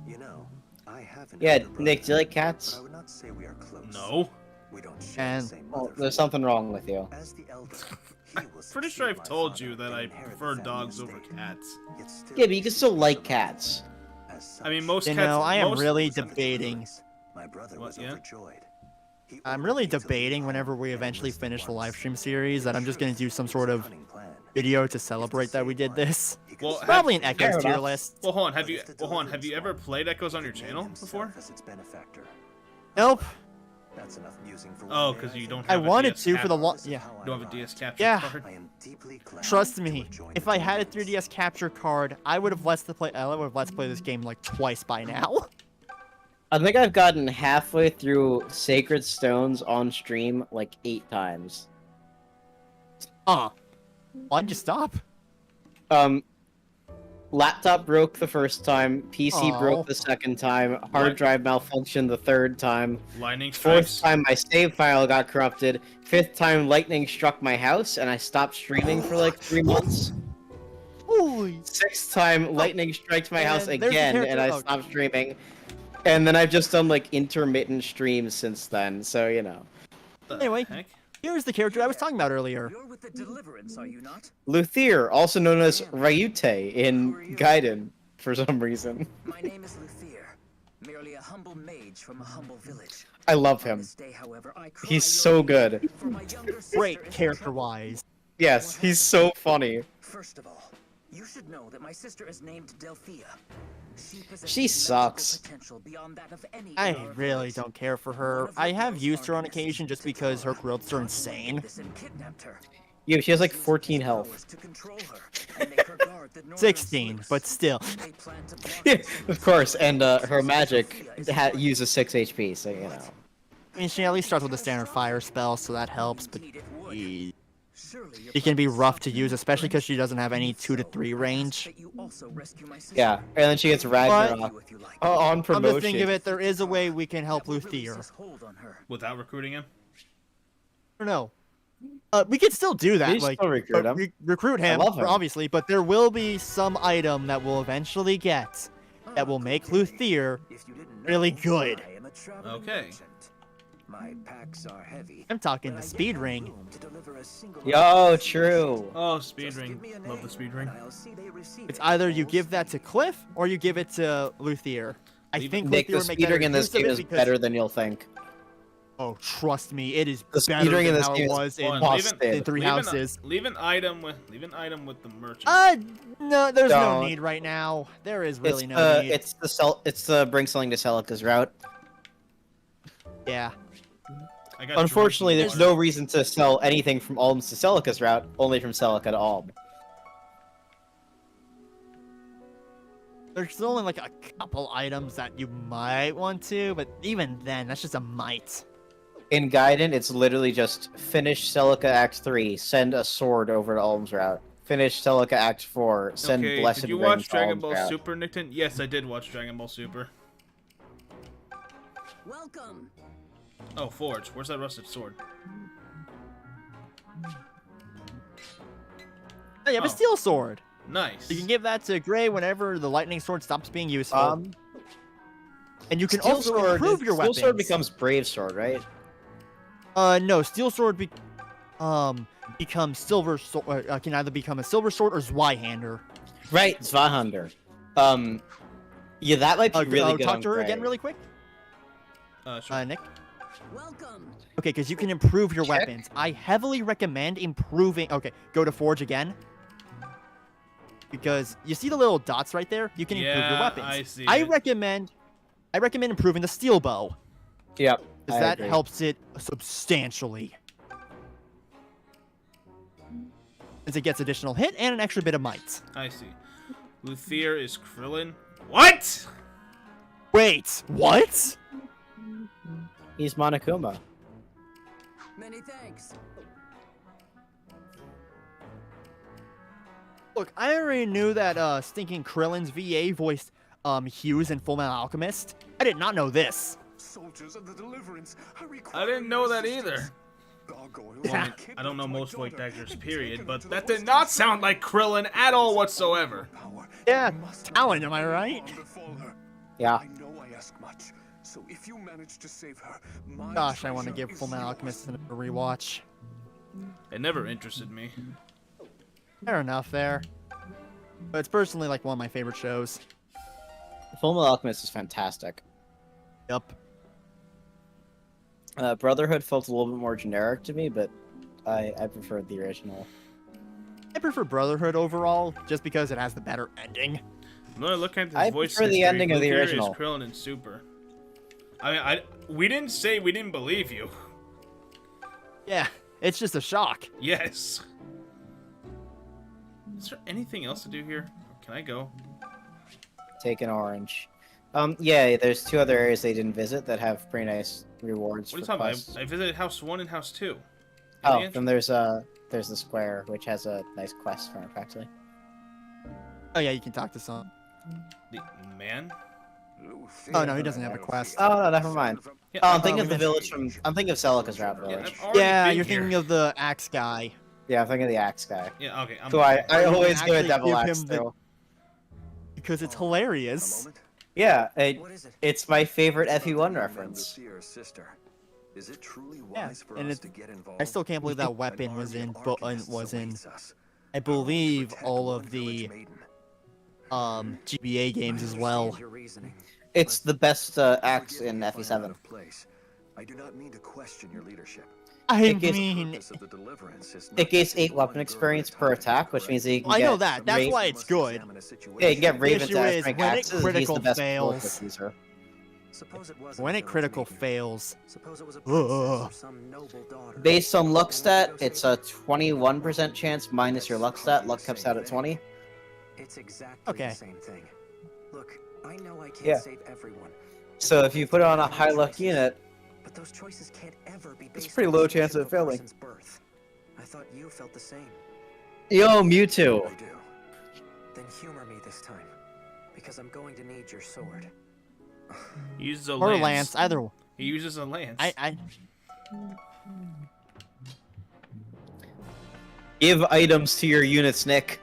You know, I have an Yeah, elder brother, Nick, do you like but cats? I would not say we are close. No. We don't share And- the same Well, mother. there's something wrong with you. As the elder, he will Pretty sure succeed I've my told father you that and I inherit the prefer family dogs estate. over cats. Yet still Yeah, but you can still choose like my cats. father. As I mean, such, most You cats. know, I am most, really was under the debating. influence. My brother What, was yeah? overjoyed. He I'm ordered really me to leave debating home whenever we and eventually enlist at finish the live once. stream series that I'm just going to do some His sort of cunning plan. video to If celebrate that we did this. he could Well, save Probably an the Echoes Fair tier enough. list. Well, hold on. But if the Have you ever deliverance played Echoes on your could name channel himself before? as its benefactor. Nope. That's enough musing for Oh, one day, because you think. don't I have a wanted DS to for the cap- long. This is Yeah. how I You don't have a DS arrived. capture Yeah. card? I am deeply glad Trust to me, have joined if the I had a deliverance. 3DS capture card, I would have let's play this game like twice by now. I think I've gotten halfway through Sacred Stones on stream like 8 times. Why'd you stop? Laptop broke the first time, PC Aw. broke the second time, What? hard drive malfunctioned the third time, Lightning fourth strikes. time my save file got corrupted, fifth time lightning struck my house and I stopped streaming for like 3 months. Holy. Sixth time lightning striked my house And there's the again and character- I oh. stopped streaming. And then I've just done like intermittent streams since then, so you know. The Anyway. heck? Here's the character I was talking about earlier. You're with the Deliverance, are you not? Luthier, also known as Ryute in Gaiden, for some reason. My name is Luthier, merely a humble mage from a humble village. I love On him. this day, however, I cry He's your so aid, good. for my younger sister is Great in trouble. character-wise. Yes, he's so funny. First of all, you should know that my sister is named Delphia. She sucks. Potential beyond that of any I in our really village. don't care for One her. of the I have girls used her on Artemis occasion just to because her draw growths are her insane. into and kidnapped her. Yeah, she has like Used 14 his health. powers to control her and make her guard the northern 16, sluice. but still. They plan to block Yeah, the sluice of course, so and everyone her sees magic Sophia is free. uses 6 HP, so you know. I mean, she at least starts with a standard fire spell, so that helps, but Indeed it would. she Surely your can plan be is rough to something use, especially because she doesn't have any If 2 to so, 3 I ask range. that you also rescue my sister. Yeah, and then she gets Ragnarok You if you like. on Come to think of promotion. it, there is a way we can help That will release Luthier. his hold on her. Without recruiting him? I don't know. We could still do that, You like still recruit but him. recruit him, love him. obviously, but there will be some item that we'll eventually get that will make Luthier If you didn't know, really good. I am a traveling Okay. merchant. My packs are heavy. I'm talking but the I yet speed have ring. room to deliver a single Yo, item to true. each. Oh, speed Just ring. give me a Love the name, speed ring. and I'll see they receive It's it either you full give that to speed. Cliff or you give it to Luthier. I Leave it- think Nick, Luthier the would make speedring better in this use of game it is because- better than you'll think. Oh, trust me, it is The better speedring in than this how game it is was in Hold on, leave busted. in Three leave an- Houses. Leave an item with the merchant. No, there's no Don't. need right now. There is really It's no need. it's the bring something to Celica's route. Yeah. I got Unfortunately, drinking there's water. no reason to sell anything from Alms to Celica's route, only from Celica to Alm. There's only like a couple items that you might want to, but even then, that's just a might. In Gaiden, it's literally just finish Celica Act 3, send a sword over to Alm's route. Finish Celica Act 4, send Okay, Blessed did you Ring watch to Dragon Alm's Ball route. Super, Nickton? Yes, I did watch Dragon Ball Super. Welcome. Oh, Forge. Where's that rusted sword? Oh, you have a Oh. steel sword. Nice. You can give that to Gray whenever the lightning sword stops being useful. And you can Steel also sword, improve your Steel weapons. sword becomes Brave Sword, right? No, steel sword becomes silver sword. Can either become a silver sword or Zweihander. Right, Zweihander. Yeah, that might be really good talk on to her Gray. again really quick, Sure. Nick. Welcome. Okay, because you can improve your Check. weapons. I heavily recommend improving. Okay, go to Forge again. Because you see the little dots right there? You can improve your Yeah, weapons. I see I it. recommend improving the steel bow. Yep, Because I that agree. helps it substantially. Since it gets additional hit and an extra bit of might. I see. Luthier is Krillin. What? Wait, what? He's Monokuma. Many thanks. Look, I already knew that stinking Krillin's VA voiced Hughes in Fullmetal Alchemist. I did not know this. Soldiers of the Deliverance, I didn't know that either. either. Well, I don't know most voice actors, period, but that did not sound like Krillin at all whatsoever. Yeah, talent, am I right? Yeah. I know I ask much, so if you manage to save her, my Gosh, I want to treasure give is Fullmetal Alchemist a yours. rewatch. It never interested me. Fair enough there. But it's personally like one of my favorite shows. Fullmetal Alchemist is fantastic. Yup. Brotherhood felt a little bit more generic to me, but I preferred the original. I prefer Brotherhood overall, just because it has the better ending. Another look at I his voice prefer the history. ending of the Luke here original. is Krillin and Super. I mean, we didn't say we didn't believe you. Yeah, it's just a shock. Yes. Is there anything else to do here? Can I go? Take an orange. Yeah, there's 2 other areas they didn't visit that have pretty nice rewards What are you for talking quests. about? I visited House 1 and House 2. Oh, then there's the square, which has a nice quest for it, actually. Oh yeah, you can talk to some. The man? Oh no, he doesn't have a quest. Oh no, never mind. Yeah, Oh, I'm thinking of we the village from. I'm thinking of Celica's Route yeah, Village. I've already Yeah, been you're here. thinking of the axe guy. Yeah, I'm thinking of the axe guy. Yeah, okay. So I You can always give a actually devil give axe him the- though. Because it's A hilarious. moment? Yeah, What is it? it's my favorite It's FE1 about the reference. Lucia's sister. Is it truly Yeah, wise for and us it- to get involved? I still can't believe that An weapon was army in, of but archonists was in, awaits us. I How will we believe, protect all one of the village maiden? GBA games as well. Your reasoning. It's the best axe Forgive in me if I'm out FE7. of place. I do not mean to question your leadership. I It gives- mean, Purpose of the Deliverance is not It gives to save 8 weapon one girl experience at a per time, attack, which correct? means that you can I get. know that. That's Ra- why We it's must good. examine a Yeah, you can get situation. Raven issue to is, strength when it axes. He's critical the best fails- bullet user. Suppose it was when a it village critical maiden. fails, Suppose it was a Ugh. princess or some noble daughter. Based on luck Then stat, we go it's save a her. 21% chance minus your luck That's stat. probably Luck the caps same out at thing. 20. It's exactly Okay. the same thing. Look, I know I can't Yeah. save everyone. So if you put it on a high luck unit, But those choices can't ever be It's based pretty on low the chance age of a failing. person's birth. I thought you felt the same. yo, Mewtwo. I do. Then humor me this time, because I'm going to need your sword. He uses a or lance. Lance, either one. He uses a lance. I Give items to your units, Nick.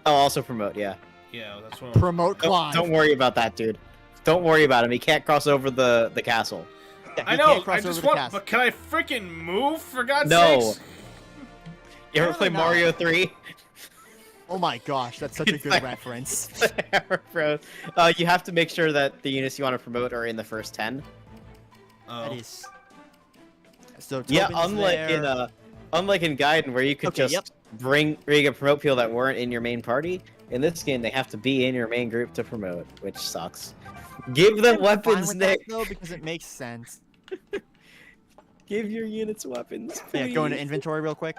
Oh, also promote, yeah. Yeah, that's what. promote Clive. Don't worry about that, dude. Don't worry about him. He can't cross over the castle. Yeah, I he know. can't cross I over just the want. castle. But can I freaking move? For God's No. sakes. You ever play Apparently Mario 3? Oh my gosh, that's such a It's good like- reference. Bro, you have to make sure that the units you want to promote are in the first 10. Oh. That is. So Yeah, Tobin's unlike in Gaiden where you could Okay, just yep. where you can promote people that weren't in your main party. In this game, they have to be in your main group to promote, which sucks. Give them I'm fine weapons, with that, Nick. though, because it makes sense. Give your units weapons, please. Yeah, go into inventory real quick.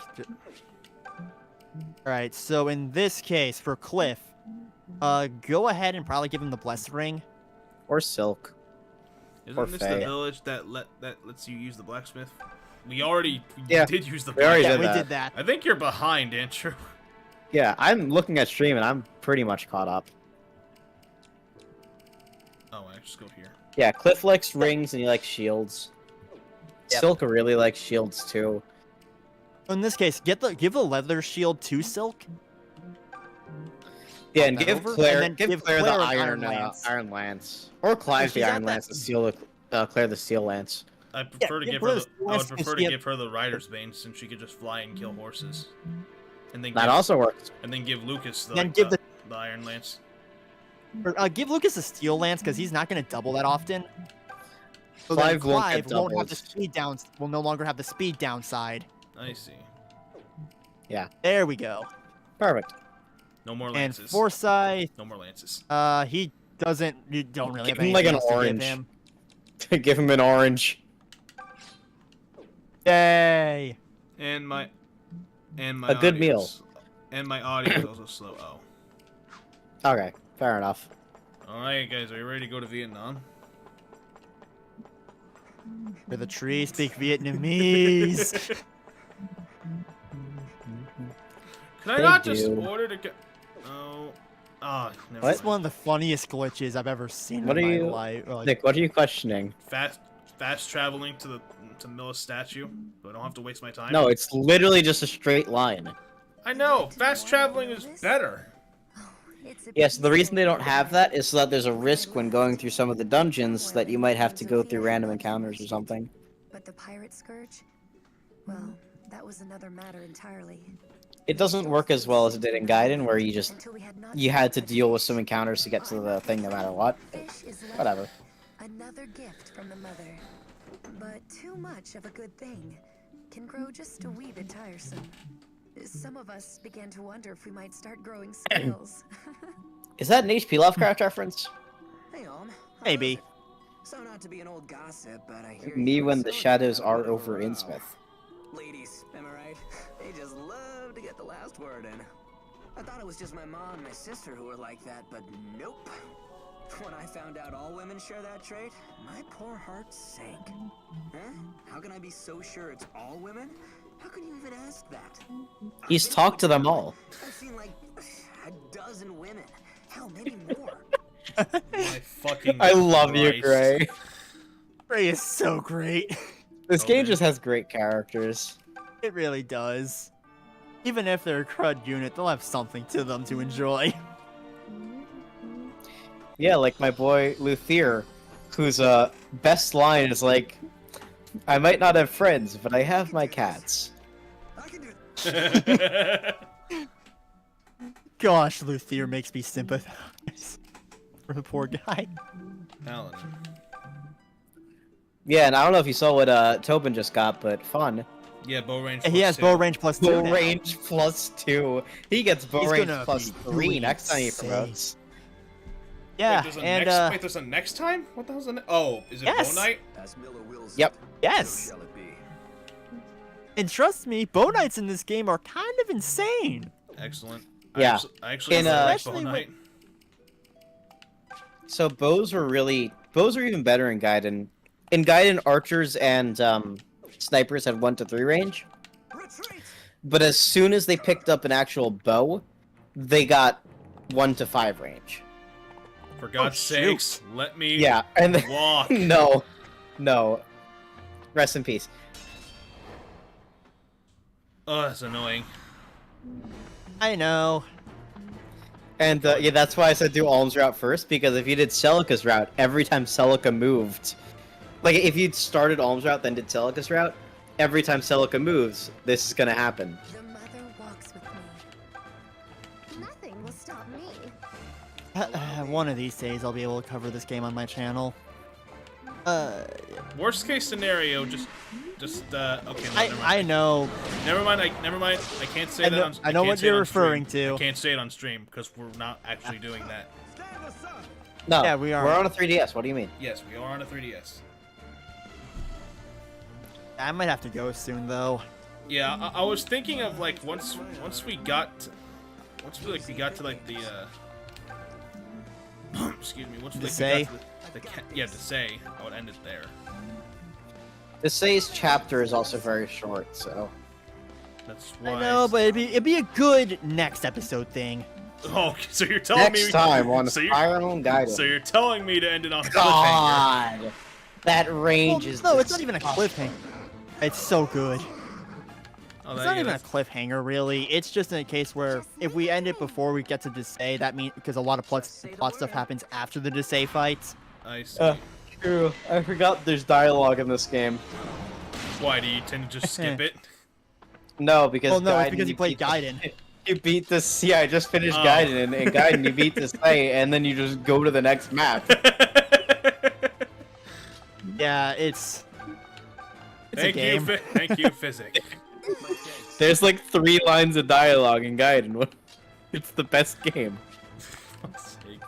Alright, so in this case, for Cliff, go ahead and probably give him the Blessed Ring. Or silk. Isn't Or this Faye. the village that lets you use the blacksmith? We already Yeah, did use the we already blacksmith. Yeah, did we that. did that. I think you're behind, Andrew. Yeah, I'm looking at stream and I'm pretty much caught up. Oh, I just go here. Yeah, Cliff likes rings and he likes shields. Yep. Silk really likes shields too. In this case, give the leather shield to Silk. Yeah, Pop and that give over, Claire, and then give give Claire Claire the an iron Iron lance, or Clive the she's at iron that- lance, and steal Claire the steel lance. I prefer to give give her her the the. I would lance prefer and to she give her the rider's bane since she could just fly and kill horses. And then That give, also works. and then give Lucas the, Then give the iron lance. Give Lucas a steel lance because he's not going to double that often. So then Clive won't get Clive won't have the doubles. speed down. Will no longer have the speed downside. I see. There we go. Perfect. No more And lances. Forsyth, No more lances. he doesn't. You don't really Give have him like anything an else to give orange. him. Give him an orange. Yay! And my. A good meal. audio's- And my audio is also slow. Oh. Okay, fair enough. All right, guys, are you ready to go to Vietnam? For the tree, speak Vietnamese. Can I They not just do. order to go? Oh, Oh, never What? It's one of the funniest glitches I've ever seen What in are my you- life. Or, like, Nick, what are you questioning? Fast traveling to Milla's statue, so I don't have to waste my time. No, it's literally just a straight line. I know. Fast traveling is better. Yes, the reason they don't have that is so that there's a risk when going through some of the dungeons that you might have to go through random encounters or something. But the pirate scourge? Well, that was another matter entirely. It doesn't work as well as it did in Gaiden, where Until we had not you had to deal with some encounters to get to the thing no matter what. fish is left. Whatever. Another gift from the mother. But too much of a good thing can grow just a wee bit tiresome. Some of us began to wonder if we might start growing scales. Is that an HP Lovecraft reference? Hey, Om. maybe. So not to be an old gossip, but I hear Me you when and the Sonia shadows have are a bit of a over row. Innsmouth. Ladies, am I right? They just love to get the last word in. I thought it was just my mom and my sister who were like that, but nope. When I found out all women share that trait, my poor heart sank. Huh? How can I be so sure it's all women? How can you even ask that? He's talked to them all. I've seen like a dozen women. Hell, maybe more. My fucking I love you, Christ. Gray. Ray is so great. This Oh, game man. just has great characters. It really does. Even if they're a crud unit, they'll have something to them to enjoy. Yeah, like my boy Luthier, whose best line is like, I might not have friends, but I have my cats. I can do Gosh, Luthier makes me sympathize for the poor guy. Alan. Yeah, and I don't know if you saw what Tobin just got, but fun. Yeah, bow range. He has +2. bow range plus 2 Bow now. range +2. He gets bow He's range gonna plus be 3 doing next time he insane. promotes. Yeah, Wait, there's a and wait, there's a next time? What the hell's the Oh, is it Yes. Bow Knight? As Miller wills Yep. it, yes. so shall it be. And trust me, bow knights in this game are kind of insane. Excellent. Yeah. I actually In, really like Bow especially Knight. So bows were even better in Gaiden. In Gaiden, archers and snipers had 1 to 3 range. Retreat! But as soon as they picked up an actual bow, they got 1 to 5 range. For God's shoot. sakes, let me Yeah, and then, walk. no. Rest in peace. Oh, that's annoying. I know. And yeah, that's why I said do Alm's route first, because if you did Celica's route, every time Celica moved, like if you'd started Alm's route then did Celica's route, every time Celica moves, this is gonna happen. The mother walks with me. Nothing will stop me. One of these days I'll be able to cover this game on my channel. Worst case scenario, just okay. No, never mind. I know. Never mind. I can't say I that know- on. I know can't what say it you're on stream. referring to. I can't say it on stream because we're not actually doing that. No, Yeah, we are. We're on a 3DS. What do you mean? Yes, we are on a 3DS. I might have to go soon though. Yeah, I was thinking of like once we got to like the excuse me, once we Desay? got to the Desay, I would end it there. The Say's chapter is also very short, so That's why. I know, but it'd be a good next episode thing. Oh, so you're telling me next time on so Fire and Gaiden. So you're telling me to end it on a cliffhanger. God, that range Well, is no, it's not even a disgusting. cliffhanger. It's so good. Oh, It's that- not yeah, even a that's- cliffhanger, really. It's just in a case where if we end it before we get to Desay, that means because a lot of plot stuff happens after the Desay fights. I see. True. I forgot there's dialogue in this game. Why do you tend to just skip it? No, because Oh no, Gaiden, it's because you played beat- Gaiden. You beat this. Yeah, I just finished Oh. Gaiden, and in Gaiden you beat this Say, and then you just go to the next map. Yeah, it's a Thank you, game. thank you, physics. There's like 3 lines of dialogue in Gaiden. It's the best game. For fuck's sake.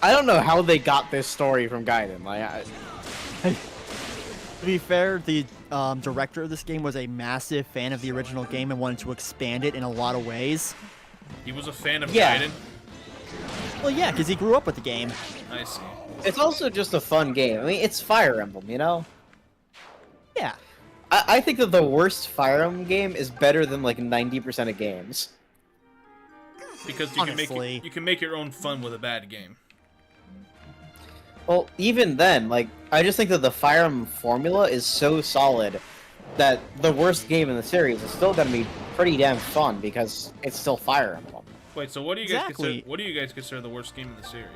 I don't know how they got this story from Gaiden. Like, To be fair, the director of this game was a massive fan of the original game and wanted to expand it in a lot of ways. He was a fan of Yeah. Gaiden. Well, yeah, because he grew up with the game. I see. it's also just a fun game. I mean, it's Fire Emblem, you know? Yeah. I think that the worst Fire Emblem game is better than like 90% of games. Because Honestly. you can make your own fun with a bad game. Well, even then, like, I just think that the Fire Emblem formula is so solid that the worst game in the series is still going to be pretty damn fun because it's still Fire Emblem. Wait, so what do you guys Exactly. consider? What do you guys consider the worst game in the series?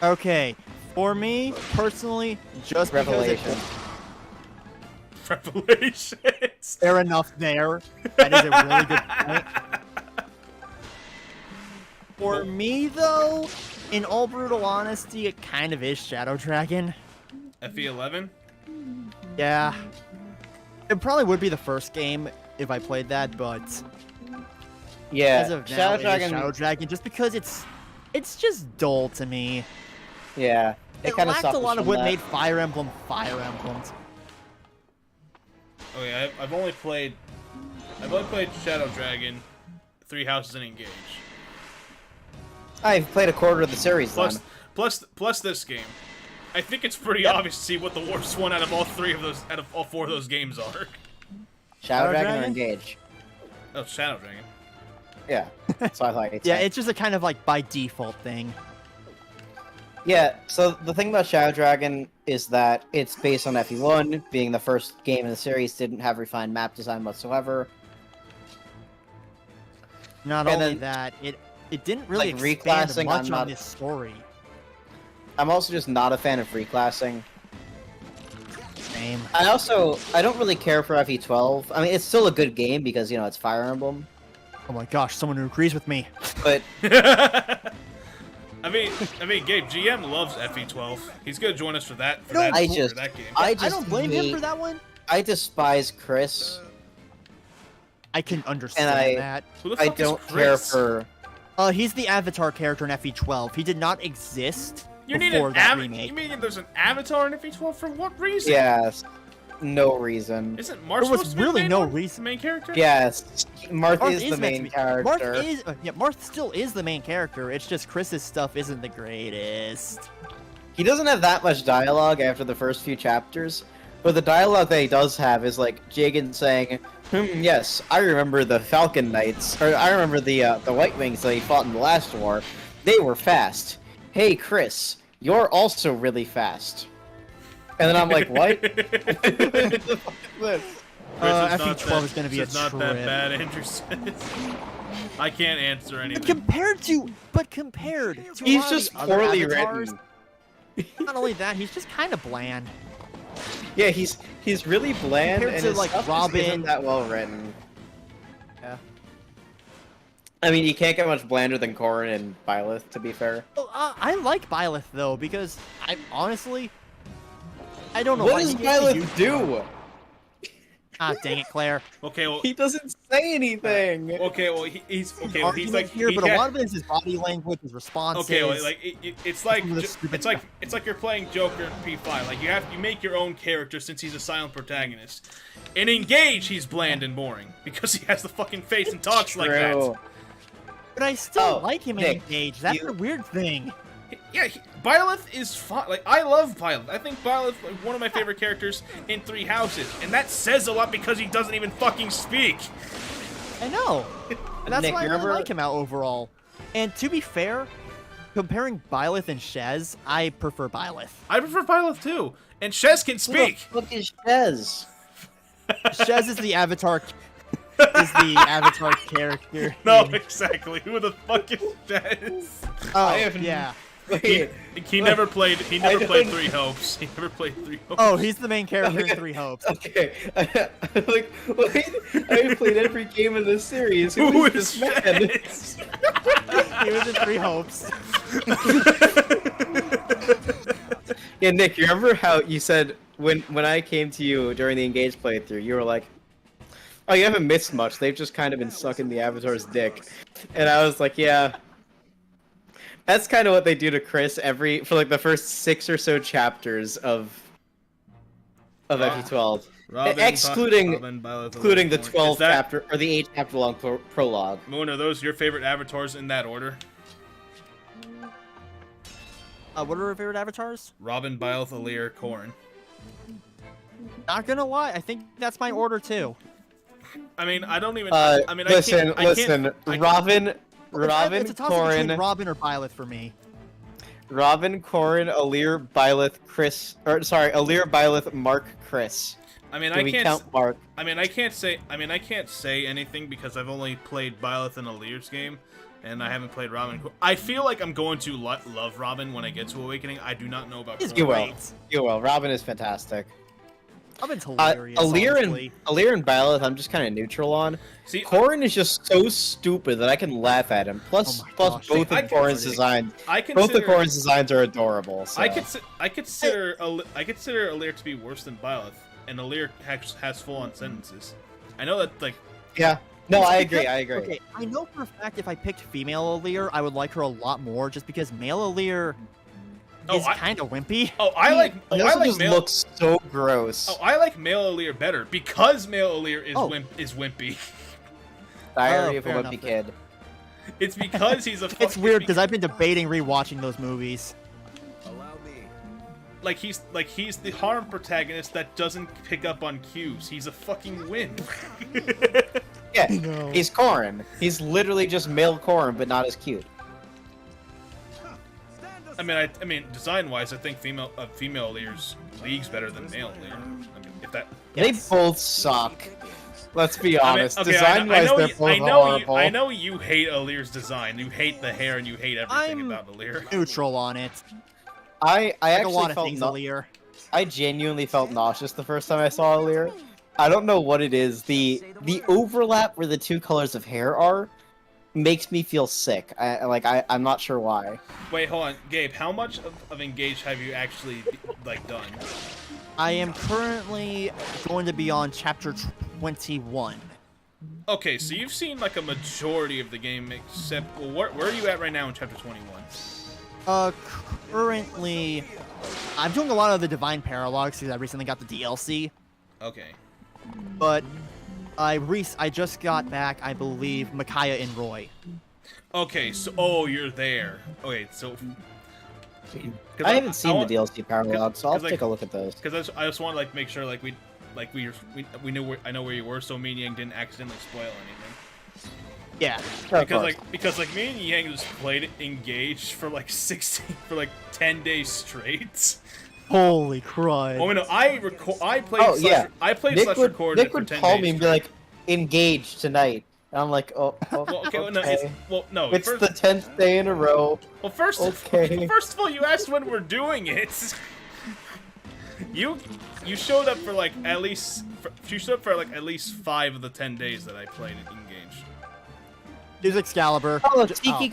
Okay, for me personally, just Revelation. Revelations. fair enough there. That is a really good point. For me, though, in all brutal honesty, it kind of is Shadow Dragon. FE11. Yeah. It probably would be the first game if I played that, but as Yeah, of now, Shadow it is Dragon. Shadow Dragon just because it's just dull to me. Yeah, It kind of lacked a lot of what made Fire Emblem Fire Emblems. Oh yeah, I've only played Shadow Dragon, Three Houses, and Engage. I've played a quarter of the series then. Plus this game. I think it's pretty obvious to see what the worst one out of all four of those games are. Shadow Dragon or Dragon? Engage? Oh, Shadow Dragon. Yeah, so I thought. Yeah, it's just a kind of like by default thing. Yeah, so the thing about Shadow Dragon is that it's based on FE1, being the first game in the series, didn't have refined map design whatsoever. Not And only then, that, it didn't really like, expand reclassing, much I'm on not- this story. I'm also just not a fan of reclassing. Same. I don't really care for FE12. I mean, it's still a good game because, you know, it's Fire Emblem, Oh my gosh, someone who agrees with me. but I mean, Gabe, GM loves FE12. He's gonna join us for that. For No, that, I for just- that game. I I don't blame him for that one. I despise Chris, I can understand I- that. Who the I fuck is don't care Chris? for... He's the Avatar character in FE12. He did not exist You need before an that avatar. remake. You mean there's an avatar in FE12 for what reason? Yes, no reason. Isn't Marth There was supposed to be the really main no one? reason. The main character? Yes, Marth Marth is the meant to main be- character. Marth still is the main character. It's just Chris's stuff isn't the greatest. He doesn't have that much dialogue after the first few chapters, but the dialogue that he does have is like Jagan saying, yes, I remember the Falcon Knights, or I remember the White Wings that he fought in the last war. They were fast. Hey, Chris, you're also really fast. And then I'm like, what? What the fuck is this? FE12 is going to be a It's not trip. that bad, Andrew says. I can't answer anything. Compared to a He's lot of just the other poorly avatars, written. not only that, he's just kind of bland. Yeah, he's really bland, Compared and to, his like, stuff just Robin. isn't that well written. Yeah. I mean, you can't get much blander than Corrin and Byleth, to be fair. Well, I like Byleth though because I honestly, I don't know What why does he gets the Byleth youth do? power. Ah, dang it, Claire. Okay, well, He doesn't say anything. okay, well, he's okay. Well, he's Argument like here, he but a can't- lot of it is his body language, his responses. Okay, well, like it's like Some of the stupid it's like you're playing Joker in P5. Like you make your own character since he's a silent protagonist. In Engage, he's bland and boring because he has the fucking face and talks like that. True. But I still Oh, like him Nick, in Engage. That's you- the weird thing. Yeah, Byleth is fun. Like I love Byleth. I think Byleth is like, one of my favorite characters in Three Houses, and that says a lot because he doesn't even fucking speak. I know. And that's Nick, why I you really remember- like him out overall. And to be fair, comparing Byleth and Shez, I prefer Byleth. I prefer Byleth too, and Shez can speak. Look at Shez. Shez is the Avatar. Is the Avatar character. No, in- exactly. Who the fuck is Shez? Oh, have yeah. Wait, He never played. He never I played don't- Three Hopes. He never played Three Hopes. Oh, he's the main character in Three Hopes. okay. Like, wait, I played every game in this series. Who is is this man? Shez? He was in Three Hopes. Yeah, Nick, you remember how you said when I came to you during the Engage playthrough, you were like, "Oh, you haven't missed much. They've just kind of been sucking the Avatar's dick," and I was like, "Yeah." That's kind of what they do to Chris for like the first 6 or so chapters of FE12, excluding the 12 chapter or the 8 chapter long prologue. Moon, are those your favorite avatars in that order? What are our favorite avatars? Robin, Byleth, Alir, Corrin. Not gonna lie, I think that's my order too. I mean, I don't even. Listen, I can't. Robin, Robin, it's a toss between Corrin, Robin or Byleth for me. Robin, Corrin, Alir, Byleth, Chris, or sorry, Alir, Byleth, Mark, Chris. I mean, Do we count Mark? I mean, I can't say anything because I've only played Byleth and Alir's game, and I haven't played Robin. I feel like I'm going to love Robin when I get to Awakening. I do not know about Corrin. You will. You will. Robin is fantastic. Robin's hilarious. Alir honestly. and Byleth, I'm just kind of neutral on. See, Corrin is just so stupid that I can laugh at him. Plus, Oh my plus gosh. both See, I of Corrin's consider- designs. I Both of consider Corrin's designs are adorable. So. I consider Alir to be worse than Byleth, and Alir has full-on sentences. I know that like Yeah. No, Just I because- agree. I agree. Okay, I know for a fact if I picked female Alir, I would like her a lot more, just because male Alir Oh, is I- kind of wimpy. I like just male. looks so gross. Oh, I like male Alir better because male Alir is Oh. is wimpy. Diary Oh, of a fair Wimpy enough. Kid. It's because he's a. It's weird because I've been debating rewatching those movies. Allow me. like he's the harm protagonist that doesn't pick up on cues. He's a fucking wimp. Yeah, No. he's Corrin. He's literally just male Corrin, but not as cute. I mean, design-wise, I think female Alir's league's better than male Alir. I mean, if that. Yes. They both suck. Let's be I mean, honest. okay, Design-wise, they're both horrible. I know you hate Alir's design. You hate the hair and you hate everything I'm about Alir. neutral on it. I Like a actually lot of felt things, nau- Alir. I genuinely felt nauseous the first time I saw Alir. I don't know what it is. The overlap where the two colors of hair are makes me feel sick. I'm not sure why. Wait, hold on, Gabe. How much of Engage have you actually done? I am currently going to be on chapter 21. Okay, so you've seen like a majority of the game, except where are you at right now in chapter 21? Currently, I'm doing a lot of the Divine Paralogs because I recently got the DLC, Okay. but I just got back, I believe, Micaiah and Roy. Okay, so you're there. Okay, so. 'cause I haven't seen want- the DLC parallel, so I'll 'cause, like- take a look at those. Because I just want to make sure we knew where I know where you were, so me and Yang didn't accidentally spoil anything. Yeah. Of course. Because me and Yang just played Engaged for 10 days straight. Holy crud. Oh no, I played. Oh, yeah. I played Nick slash would, recorded Nick it for would 10 call days me and be straight. like, engaged tonight. And I'm like, oh, Well, okay, okay. no, It's first, the 10th day in a row. well, first okay. first of all, you asked when we're doing it. You showed up for at least 5 of the 10 days that I played Engaged. Here's Excalibur. Oh, Tiki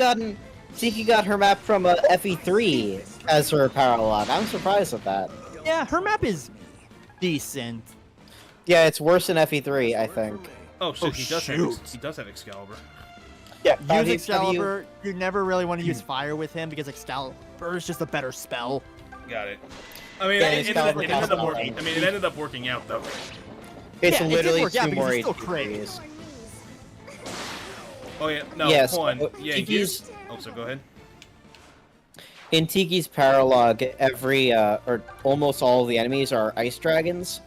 got her map from FE3 as her paralog. I'm surprised at that. Yeah, her map is decent. Yeah, it's worse than FE3, I think. Oh shit, Oh, he does have Excalibur. Yeah, Use Excalibur. You never really want to use fire with him because Excalibur is just a better spell. Got it. I mean, Yeah, it Excalibur ended up costs working. I mean, it ended up working out though. It's Yeah, it did literally work out 2 because more it's still HPs. Oh yeah, no, Yes, hold on. Yeah, Tiki's- here's. Oh, so go ahead. In Tiki's paralog, or almost all of the enemies are ice dragons.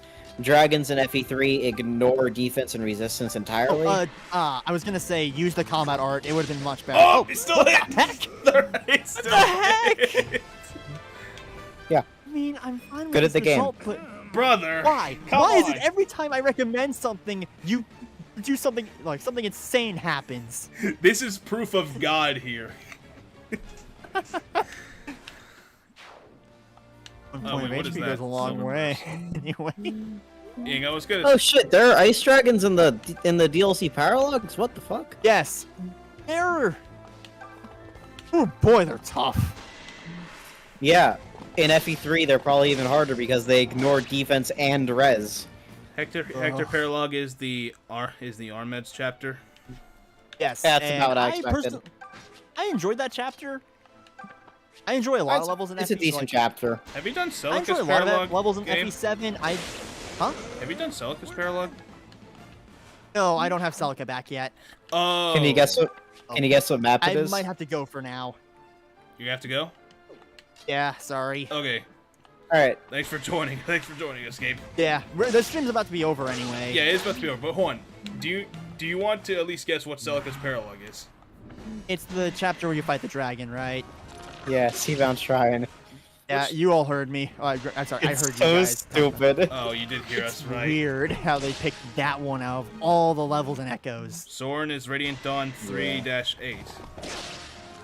Dragons in FE3 ignore defense and resistance entirely. I was gonna say use the combat art. It would have been much better. Oh, it still what hit. the heck? It still the heck? hit. I mean, I'm fine with Good at this the game. result, but Brother. why? Come Why is on. it every time I recommend something, you do something something insane happens? This is proof of God here. 1 Oh, point wait, what of is HP that? goes a long Silver way. Anyway. Yeah, I was good. Oh shit, there are ice dragons in the DLC paralogs? What the fuck? Yes. They're... Oh boy, they're tough. Yeah, in FE3 they're probably even harder because they ignore defense and res. Hector Paralog is the Armeds chapter. Yes. That's and about what I expected. I enjoyed that chapter. I enjoy a lot of levels in It's FE. a decent chapter. Have you done I enjoy Celica's a lot of Paralog? levels in Gabe? FE7. Have you done Celica's Paralog? No, I don't have Celica back yet. Oh. Can you guess what? Can you guess what map I it is? might have to go for now. You have to go. Yeah, sorry. Okay. All right. Thanks for joining. Thanks for joining us, Gabe. Yeah, the stream's about to be over anyway. Yeah, it is about to be over. But hold on. Do you want to at least guess what Celica's Paralog is? It's the chapter where you fight the dragon, right? Yeah, Seabound Shrine. Yeah, you all heard me. Oh, I'm sorry, I It's heard you so guys. talk about- stupid. Oh, you did hear It's us right. weird how they picked that one out of all the levels and echoes. Soren is Radiant Dawn 3-8.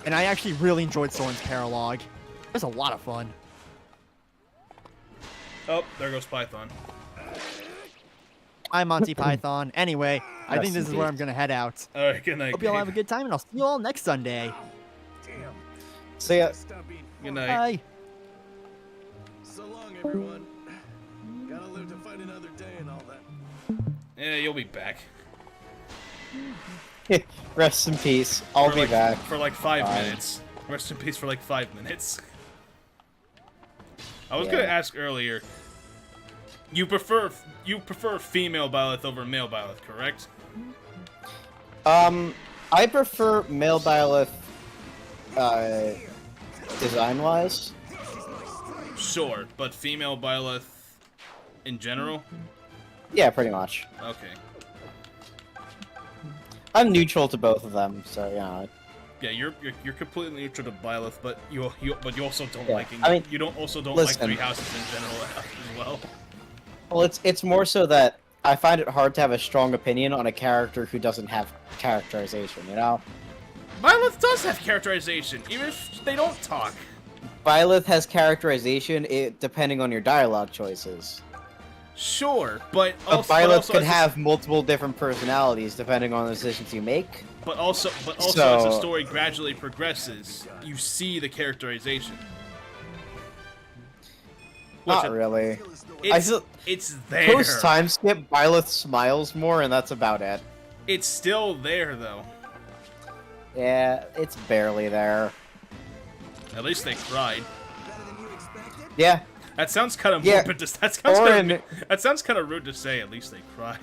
And I actually really enjoyed Soren's Paralog. It was a lot of fun. Oh, there goes Python. I'm Monty Python. Anyway, I Rest think this in is where peace. I'm going to head out. All right, good night. Hope you all Gabe. have a good time, and I'll see you all next Sunday. Damn. See ya. Stop being Good night. Bye. So long, everyone. Gotta live to fight another day and all that. Yeah, you'll be back. Rest in peace. I'll For be like, back. for like 5 Fine. minutes. Rest in peace for like 5 minutes. I was Yeah. gonna ask earlier. You prefer female Byleth over male Byleth, correct? I prefer male Byleth, design-wise. Sure, but female Byleth in general? Yeah, pretty much. Okay. I'm neutral to both of them, so yeah. Yeah, you're completely neutral to Byleth, but you also don't Yeah, like I mean, you don't like listen. Three Houses in general as well. Well, it's more so that I find it hard to have a strong opinion on a character who doesn't have characterization, you know? Byleth does have characterization, even if they don't talk. Byleth has characterization depending on your dialogue choices. Sure, but But also, Byleth can as a- have multiple different personalities depending on the decisions you make. But also, as So- the story gradually progresses, you see the characterization. Not really. I It's, feel it's there. post time skip, Byleth smiles more, and that's about it. It's still there, though. Yeah, it's barely there. At least they cried. Yeah, That sounds kind of Yeah, morbid. That sounds kind of rude to say. At least they cried.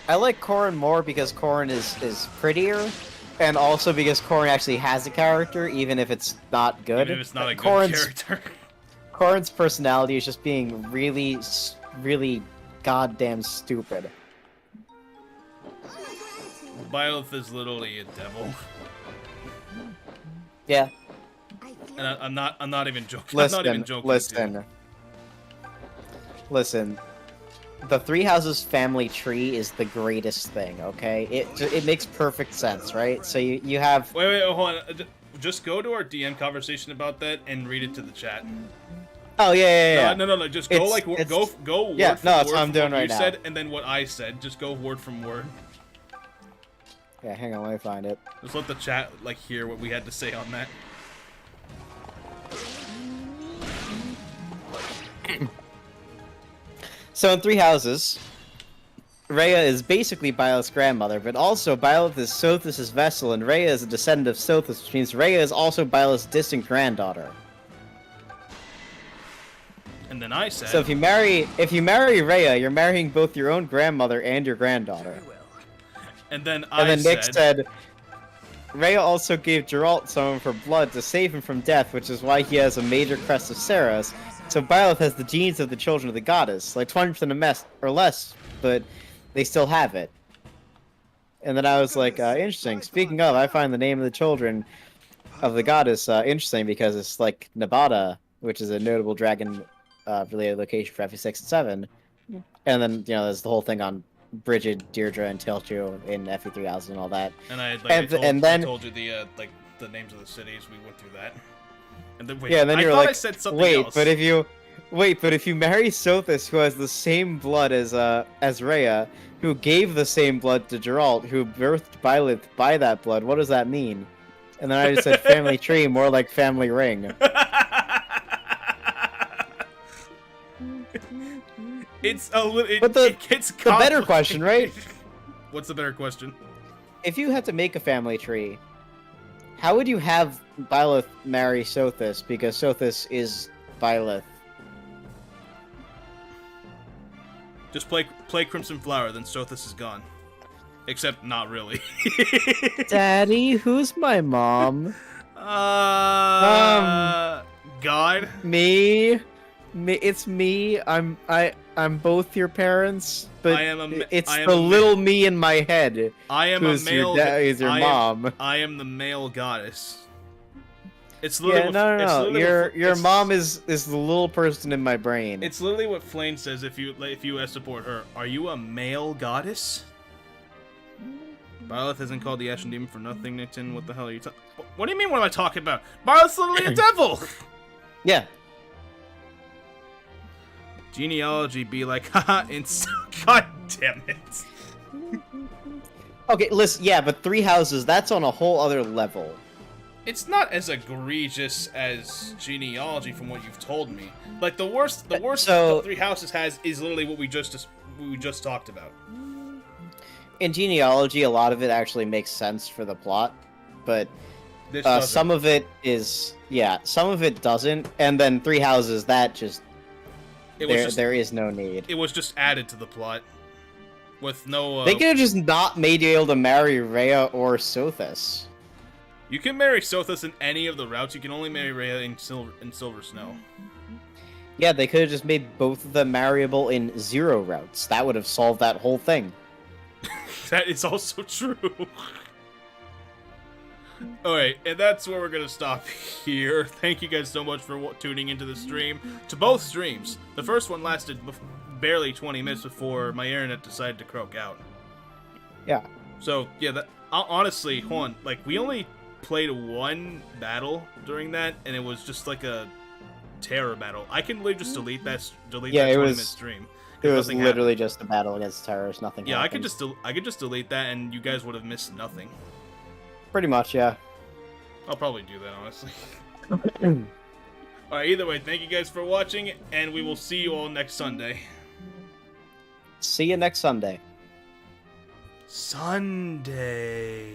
I like Corrin more because Corrin is prettier, and also because Corrin actually has a character, even if it's not good. Even if it's not a good Corrin's character. Corrin's personality is just being really, really goddamn stupid. Byleth is literally a devil, Yeah, and I'm not even joking. listen, I'm not even joking. listen. Listen. The Three Houses family tree is the greatest thing, okay? It makes perfect sense, right? So you have... Wait, hold on. Just go to our DM conversation about that and read it to the chat. Oh, yeah. No. Just go go word Yeah, for no, that's word what I'm from doing what right you now. said, and then what I said. Just go word from word. Yeah, hang on, let me find it. Just let the chat hear what we had to say on that. So in Three Houses, Rhea is basically Byleth's grandmother, but also Byleth is Sothis' vessel, and Rhea is a descendant of Sothis, which means Rhea is also Byleth's distant granddaughter. And then I said, So if you marry Rhea, you're marrying both your own grandmother and your granddaughter. and then And then Nick said, Rhea also gave Geralt some of her blood to save him from death, which is why he has a major crest of Saras. So Byleth has the genes of the children of the goddess, like 20% or less, but they still have it. And then I was like, interesting. Speaking of, I find the name of the children of the goddess interesting because it's like Nabata, which is a notable dragon related location for FE6 and 7. And then, there's the whole thing on Brigid, Deirdre, and Tiltu in FE3000 and all that. and I told you the the names of the cities. We went through that. And then Yeah, and then I you're thought like, I said something wait, else. but if you marry Sothis, who has the same blood as Rhea, who gave the same blood to Geralt, who birthed Byleth by that blood, what does that mean? And then I just said family tree, more like family ring. It's a little. But It gets the better complicated. question, right? What's the better question? If you had to make a family tree, how would you have Byleth marry Sothis? Because Sothis is Byleth. Just play Crimson Flower, then Sothis is gone. Except not really. Daddy, who's my mom? God. Me, it's me. I'm both your parents, but it's I am the a little me in my head. I am who's a male. Is your mom? I am the male goddess. It's Yeah, literally no. Your it's- mom is the little person in my brain. It's literally what Flame says if you support her. Are you a male goddess? Byleth isn't called the Ashen Demon for nothing, Nixon. What the hell are you talking? What do you mean? What am I talking about? Byleth's literally a devil. Yeah. Genealogy be like, haha, God damn it. Okay, listen. Yeah, but 3 houses. That's on a whole other level. It's not as egregious as genealogy from what you've told me. Like the worst So- 3 houses has is literally what we just talked about. In genealogy, a lot of it actually makes sense for the plot, but This doesn't. some of it is some of it doesn't, and then 3 houses that just there is no need. It was just added to the plot with no. They could have just not made you able to marry Rhea or Sothis. You can marry Sothis in any of the routes. You can only marry Rhea in Silver Snow. Yeah, they could have just made both of them marryable in 0 routes. That would have solved that whole thing. That is also true. Alright, and that's where we're going to stop here. Thank you guys so much for tuning into the stream. To both streams. The first one lasted barely 20 minutes before my internet decided to croak out. Yeah. So, yeah, honestly, hold on. Like, we only played 1 battle during that, and it was just like a terror battle. I can literally just delete that 20-minute stream. It was literally just a battle against terrorists. Nothing. Yeah, happened. I could just delete that, and you guys would have missed nothing. Pretty much, yeah. I'll probably do that, honestly. Alright, either way, thank you guys for watching, and we will see you all next Sunday. See you next Sunday. Sunday.